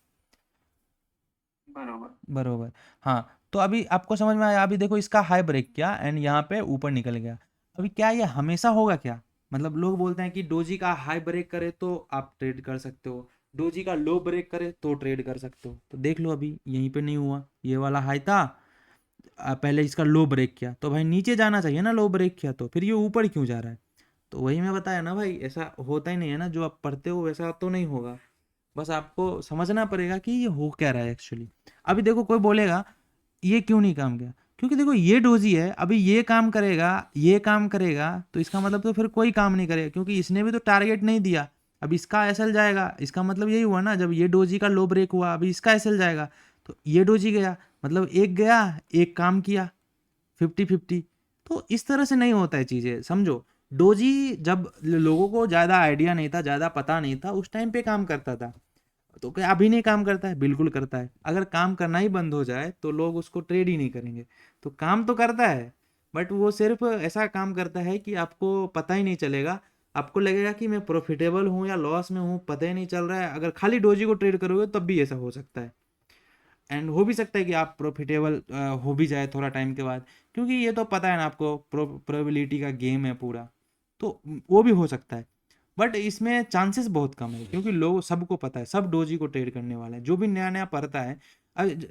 बरोबर। बरोबर। हाँ, तो अभी आपको समझ में आया। अभी देखो इसका हाई ब्रेक किया एंड यहाँ पे ऊपर निकल गया। अभी क्या ये हमेशा होगा क्या? मतलब लोग बोलते हैं कि डोजी का हाई ब्रेक करे तो आप ट्रेड कर सकते हो, डोजी का लो ब्रेक करे तो ट्रेड कर सकते हो। तो देख लो अभी यहीं पे नहीं हुआ, ये वाला हाई था, पहले इसका लो ब्रेक किया तो भाई नीचे जाना चाहिए ना, लो ब्रेक किया तो फिर ये ऊपर क्यों जा रहा है? तो वही मैं बताया ना भाई, ऐसा होता ही नहीं है ना, जो आप पढ़ते हो वैसा तो नहीं होगा। बस आपको समझना पड़ेगा कि ये हो क्या रहा है एक्चुअली। अभी देखो कोई बोलेगा ये क्यों नहीं काम किया, क्योंकि देखो ये डोजी है, अभी ये काम करेगा, ये काम करेगा तो इसका मतलब तो फिर कोई काम नहीं करेगा, क्योंकि इसने भी तो टारगेट नहीं दिया। अब इसका एसएल जाएगा, इसका मतलब यही हुआ ना, जब ये डोजी का लो ब्रेक हुआ अभी इसका एसएल जाएगा, तो ये डोजी गया, मतलब एक गया एक काम किया, 50-50। तो इस तरह से नहीं होता है चीज़ें, समझो। डोजी जब लोगों को ज़्यादा आइडिया नहीं था, ज़्यादा पता नहीं था, उस टाइम पे काम करता था। तो क्या अभी नहीं काम करता है? बिल्कुल करता है। अगर काम करना ही बंद हो जाए तो लोग उसको ट्रेड ही नहीं करेंगे। तो काम तो करता है, बट वो सिर्फ ऐसा काम करता है कि आपको पता ही नहीं चलेगा। आपको लगेगा कि मैं प्रॉफिटेबल हूँ या लॉस में हूँ, पता ही नहीं चल रहा है। अगर खाली डोजी को ट्रेड करोगे तब भी ऐसा हो सकता है, एंड हो भी सकता है कि आप प्रॉफिटेबल हो भी जाए थोड़ा टाइम के बाद, क्योंकि ये तो पता है ना आपको, प्रोबेबिलिटी का गेम है पूरा। तो वो भी हो सकता है, बट इसमें चांसेस बहुत कम है, क्योंकि लोग सबको पता है, सब डोजी को ट्रेड करने वाले हैं। जो भी नया नया पढ़ता है,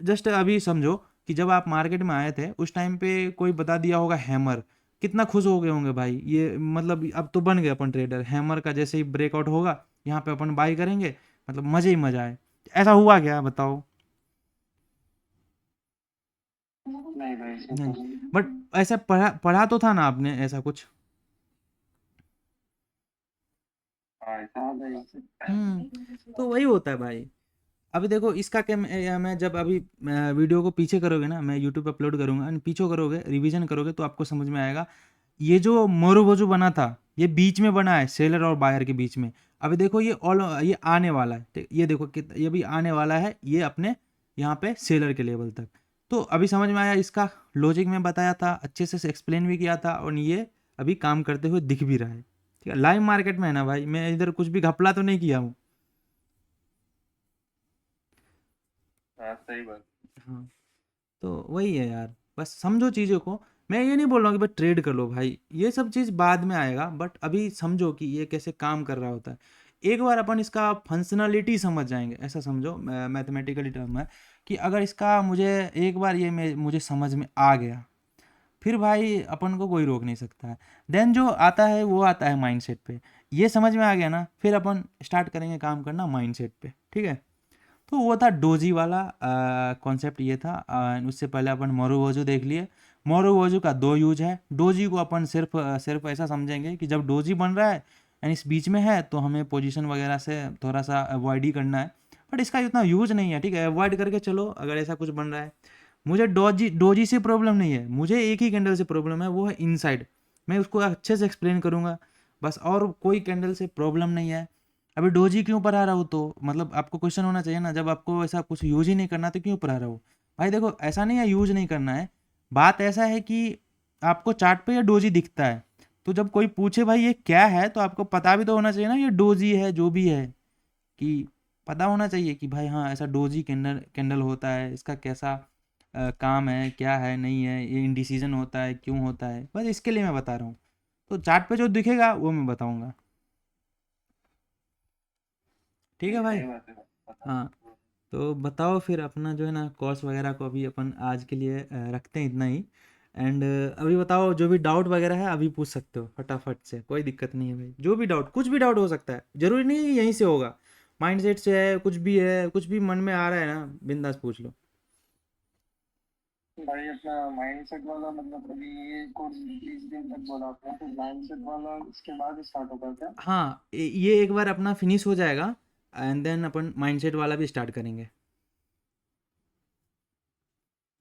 जस्ट अभी समझो कि जब आप मार्केट में आए थे उस टाइम पे कोई बता दिया होगा हैमर, कितना खुश हो गए होंगे भाई, ये मतलब अब तो बन गए अपन ट्रेडर। हैमर का जैसे ही ब्रेकआउट होगा यहाँ पे अपन बाई करेंगे, मतलब मजे ही मजा है। ऐसा हुआ क्या बताओ? नहीं भाई, ऐसा तो नहीं, नहीं। बट ऐसा पढ़ा पढ़ा तो था ना आपने ऐसा कुछ? हाँ, ऐसा है भाई। तो वही होता है भाई। अभी देखो इसका क्या, मैं जब अभी वीडियो को पीछे करोगे ना, मैं यूट्यूब पे अपलोड करूंगा एंड पीछे करोगे, रिवीजन करोगे तो आपको समझ में आएगा। ये जो मोरूबोजू बना था, ये बीच में बना है सेलर और बायर के बीच में। अभी देखो ये आने वाला है, ये देखो ये भी आने वाला है, ये अपने यहाँ पे सेलर के लेवल तक। तो अभी समझ में आया, इसका लॉजिक में बताया था, अच्छे से एक्सप्लेन भी किया था, और ये अभी काम करते हुए दिख भी रहा है। ठीक है, लाइव मार्केट में है ना भाई, मैं इधर कुछ भी घपला तो नहीं किया हूँ। हाँ, सही बात। हाँ, तो वही है यार, बस समझो चीज़ों को। मैं ये नहीं बोल रहा हूँ कि भाई ट्रेड कर लो भाई, ये सब चीज़ बाद में आएगा, बट अभी समझो कि ये कैसे काम कर रहा होता है। एक बार अपन इसका फंक्शनलिटी समझ जाएंगे, ऐसा समझो, मैथमेटिकली टर्म है कि अगर इसका मुझे एक बार ये मुझे समझ में आ गया, फिर भाई अपन को कोई रोक नहीं सकता है। देन जो आता है वो आता है माइंडसेट पे। ये समझ में आ गया ना, फिर अपन स्टार्ट करेंगे काम करना माइंडसेट पे, ठीक है। तो वो था डोजी वाला कॉन्सेप्ट, ये था। उससे पहले अपन मोरूबोजू देख लिए। मोरूबोजू का दो यूज है। डोजी को अपन सिर्फ ऐसा समझेंगे कि जब डोजी बन रहा है एंड इस बीच में है तो हमें पोजीशन वगैरह से थोड़ा सा अवॉइड ही करना है, बट इसका इतना यूज नहीं है, ठीक है, अवॉइड करके चलो अगर ऐसा कुछ बन रहा है। मुझे डोजी डोजी से प्रॉब्लम नहीं है, मुझे एक ही कैंडल से प्रॉब्लम है, वो है इनसाइड। मैं उसको अच्छे से एक्सप्लेन करूंगा, बस, और कोई कैंडल से प्रॉब्लम नहीं है। अभी डोजी क्यों पढ़ा रहा हूँ, तो मतलब आपको क्वेश्चन होना चाहिए ना, जब आपको ऐसा कुछ यूज ही नहीं करना तो क्यों पढ़ा रहा हूँ? भाई देखो ऐसा नहीं है यूज नहीं करना है, बात ऐसा है कि आपको चार्ट पे ये डोजी दिखता है, तो जब कोई पूछे भाई ये क्या है तो आपको पता भी तो होना चाहिए ना, ये डोजी है जो भी है, कि पता होना चाहिए कि भाई हाँ ऐसा डोजी कैंडल कैंडल होता है, इसका कैसा काम है, क्या है, नहीं है, ये इंडिसीजन होता है, क्यों होता है, बस इसके लिए मैं बता रहा हूँ। तो चार्ट पे जो दिखेगा वो मैं बताऊंगा, ठीक है नहीं, भाई। सही बात है भाई, पता हाँ, तो बताओ फिर अपना जो है ना कोर्स वगैरह को अभी अपन आज के लिए रखते हैं इतना ही। एंड अभी बताओ, जो भी डाउट वगैरह है अभी पूछ सकते हो फटाफट से, कोई दिक्कत नहीं है भाई। जो भी डाउट, कुछ भी डाउट हो सकता है, जरूरी नहीं है यहीं से होगा, माइंडसेट से है, कुछ भी है, कुछ भी मन में आ रहा है ना, बिंदास पूछ लो। भाई। अपना माइंडसेट वाला मतलब अभी ये कोर्स 20 दिन तक बोला आपने, तो माइंडसेट वाला इसके बाद स्टार्ट होगा क्या? हाँ, ये एक बार अपना फिनिश हो जाएगा, एंड देन अपन माइंडसेट वाला भी स्टार्ट करेंगे।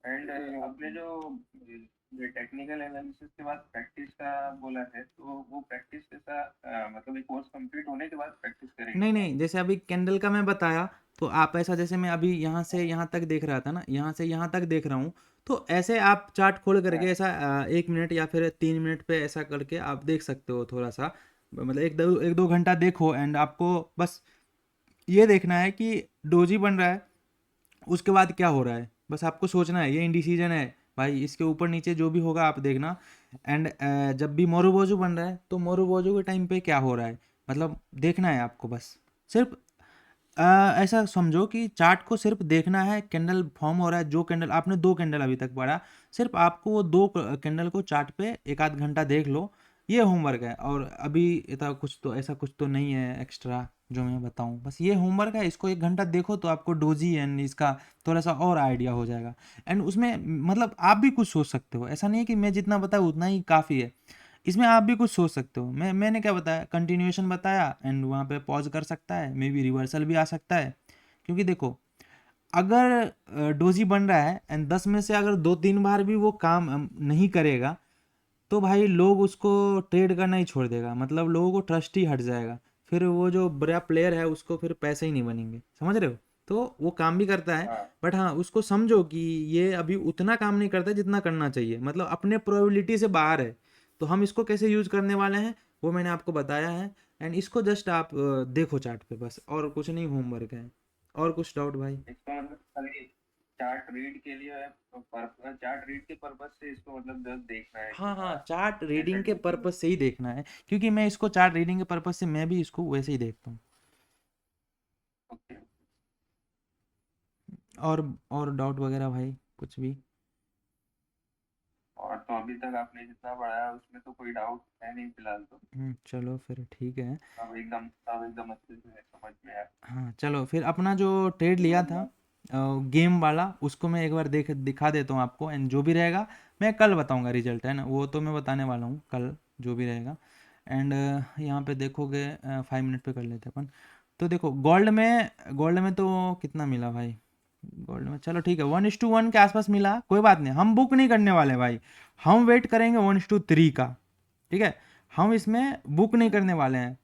एंड आपने जो टेक्निकल एनालिसिस के बाद प्रैक्टिस का बोला है, तो वो प्रैक्टिस कैसा, मतलब एक कोर्स कंप्लीट होने के बाद प्रैक्टिस करेंगे नहीं क्या? नहीं, जैसे अभी कैंडल का मैं बताया, तो आप ऐसा, जैसे मैं अभी यहाँ से यहाँ तक देख रहा था ना, यहाँ से यहाँ तक देख रहा हूँ, तो ऐसे आप चार्ट खोल करके हाँ ऐसा 1 मिनट या फिर 3 मिनट पे ऐसा करके आप देख सकते हो थोड़ा सा, मतलब एक दो घंटा देखो, एंड आपको बस ये देखना है कि डोजी बन रहा है, उसके बाद क्या हो रहा है, बस आपको सोचना है, ये इंडिसीजन है भाई, इसके ऊपर नीचे जो भी होगा आप देखना। एंड जब भी मोरूबोजू बन रहा है, तो मोरूबोजू के टाइम पे क्या हो रहा है, मतलब देखना है आपको, बस सिर्फ ऐसा समझो कि चार्ट को सिर्फ देखना है, कैंडल फॉर्म हो रहा है, जो कैंडल आपने 2 कैंडल अभी तक पढ़ा, सिर्फ आपको वो 2 कैंडल को चार्ट पे 1 आध घंटा देख लो, ये होमवर्क है। और अभी इतना कुछ तो, ऐसा कुछ तो नहीं है एक्स्ट्रा जो मैं बताऊं, बस ये होमवर्क है, इसको 1 घंटा देखो तो आपको डोजी एंड इसका थोड़ा सा और आइडिया हो जाएगा। एंड उसमें मतलब आप भी कुछ सोच सकते हो, ऐसा नहीं है कि मैं जितना बताया उतना ही काफ़ी है, इसमें आप भी कुछ सोच सकते हो। मैंने क्या बताया, कंटिन्यूएशन बताया, एंड वहाँ पे पॉज कर सकता है, मे बी रिवर्सल भी आ सकता है, क्योंकि देखो अगर डोजी बन रहा है एंड 10 में से अगर 2-3 बार भी वो काम नहीं करेगा, तो भाई लोग उसको ट्रेड करना ही छोड़ देगा, मतलब लोगों को ट्रस्ट ही हट जाएगा, फिर वो जो बड़ा प्लेयर है उसको फिर पैसे ही नहीं बनेंगे, समझ रहे हो। तो वो काम भी करता है, हाँ बट हाँ उसको समझो कि ये अभी उतना काम नहीं करता जितना करना चाहिए, मतलब अपने प्रोबेबिलिटी से बाहर है। तो हम इसको कैसे यूज करने वाले हैं वो मैंने आपको बताया है, एंड इसको जस्ट आप देखो चार्ट पे, बस और कुछ नहीं, होमवर्क है। और कुछ डाउट भाई? इसका मतलब खाली चार्ट रीड के लिए, चार्ट रीड के पर्पज से इसको मतलब जस्ट देखना है कि हाँ हाँ, हाँ चार्ट कैसे रीडिंग के डोजी पर्पज से ही देखना है, क्योंकि मैं इसको चार्ट रीडिंग के पर्पज से मैं भी इसको वैसे ही देखता हूँ। ओके। और और डाउट वगैरह भाई कुछ भी? और तो अभी तक आपने जितना पढ़ाया उसमें तो कोई डाउट है नहीं फिलहाल तो। चलो फिर ठीक है। अब एकदम अच्छे से समझ में आया। हाँ चलो, फिर अपना जो ट्रेड लिया था गेम वाला, उसको मैं एक बार दिखा देता हूँ आपको, एंड जो भी रहेगा मैं कल बताऊंगा रिजल्ट, है ना, वो तो मैं बताने वाला हूँ कल जो भी रहेगा। एंड यहाँ पे देखोगे 5 मिनट पे कर लेते हैं अपन। तो देखो गोल्ड में तो कितना मिला भाई, गोल्ड में चलो ठीक है 1:1 के आसपास मिला, कोई बात नहीं, हम बुक नहीं करने वाले भाई, हम वेट करेंगे 1:3 का, ठीक है। हम इसमें बुक नहीं करने वाले हैं,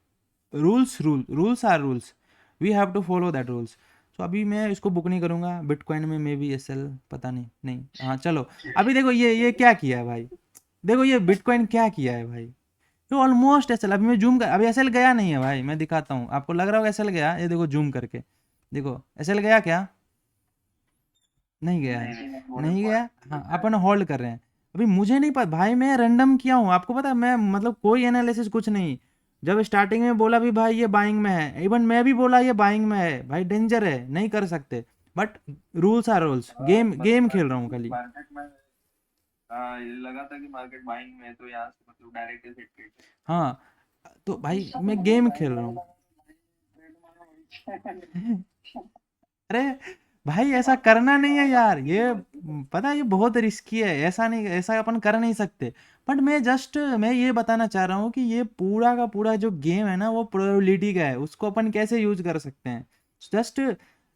rules are rules, we have to follow that rules. तो अभी मैं इसको बुक नहीं करूंगा, बिटकॉइन में मे बी एसएल, पता नहीं, नहीं हाँ चलो। अभी देखो ये क्या किया है भाई, देखो ये बिटकॉइन क्या किया है भाई, तो ऑलमोस्ट एसएल, अभी मैं जूम कर, अभी एसएल गया नहीं है भाई, मैं दिखाता हूँ आपको, लग रहा होगा एसएल गया, ये देखो जूम करके देखो, एसएल गया क्या? नहीं गया है, नहीं नहीं, थोड़े नहीं गया। पॉइंट हाँ दिख रहा है। अपन होल्ड कर रहे हैं। अभी मुझे नहीं पता भाई, मैं रैंडम किया हूँ, आपको पता है, मैं मतलब कोई एनालिसिस कुछ नहीं, जब स्टार्टिंग में बोला भी भाई ये बाइंग में है, इवन मैं भी बोला ये बाइंग में है भाई, डेंजर है, नहीं कर सकते, बट रूल्स आर रूल्स, हाँ, गेम पता गेम था खेल रहा हूँ कि खाली। मार्केट में, हाँ ये लगा था कि मार्केट बाइंग में है, तो यहाँ से मतलब डायरेक्ट ऐसे ट्रेड हाँ तो भाई मैं गेम खेल रहा हूँ। अरे भाई ऐसा करना नहीं है यार, ये पता है ये बहुत रिस्की है, ऐसा नहीं, ऐसा अपन कर नहीं सकते। बट मैं ये बताना चाह रहा हूँ कि ये पूरा का पूरा जो गेम है ना, वो प्रोबेबिलिटी का है, उसको अपन कैसे यूज कर सकते हैं, जस्ट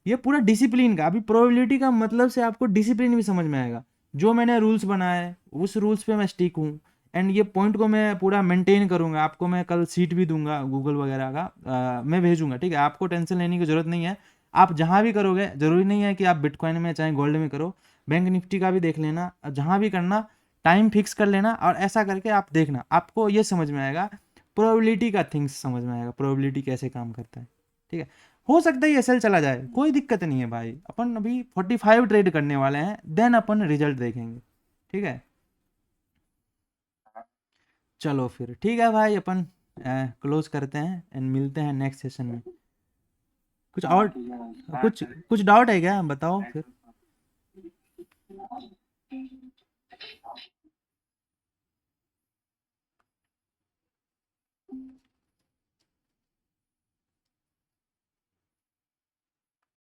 ये पूरा डिसिप्लिन का, अभी प्रोबेबिलिटी का मतलब से आपको डिसिप्लिन भी समझ में आएगा। जो मैंने रूल्स बनाए उस रूल्स पे मैं स्टिक हूँ, एंड ये पॉइंट को मैं पूरा मेंटेन करूंगा, आपको मैं कल सीट भी दूंगा गूगल वगैरह का, मैं भेजूंगा, ठीक है, आपको टेंशन लेने की जरूरत नहीं है। आप जहाँ भी करोगे, जरूरी नहीं है कि आप बिटकॉइन में चाहे गोल्ड में करो, बैंक निफ्टी का भी देख लेना, जहाँ भी करना टाइम फिक्स कर लेना, और ऐसा करके आप देखना, आपको ये समझ में आएगा, प्रोबेबिलिटी का थिंग्स समझ में आएगा, प्रोबेबिलिटी कैसे काम करता है, ठीक है। हो सकता है ये सेल चला जाए, कोई दिक्कत नहीं है भाई, अपन अभी 45 ट्रेड करने वाले हैं, देन अपन रिजल्ट देखेंगे, ठीक है। चलो फिर ठीक है भाई, अपन क्लोज करते हैं एंड मिलते हैं नेक्स्ट सेशन में। कुछ हाँ और, ठीक है भाई। हाँ कुछ चलिए। कुछ डाउट है क्या, बताओ फिर।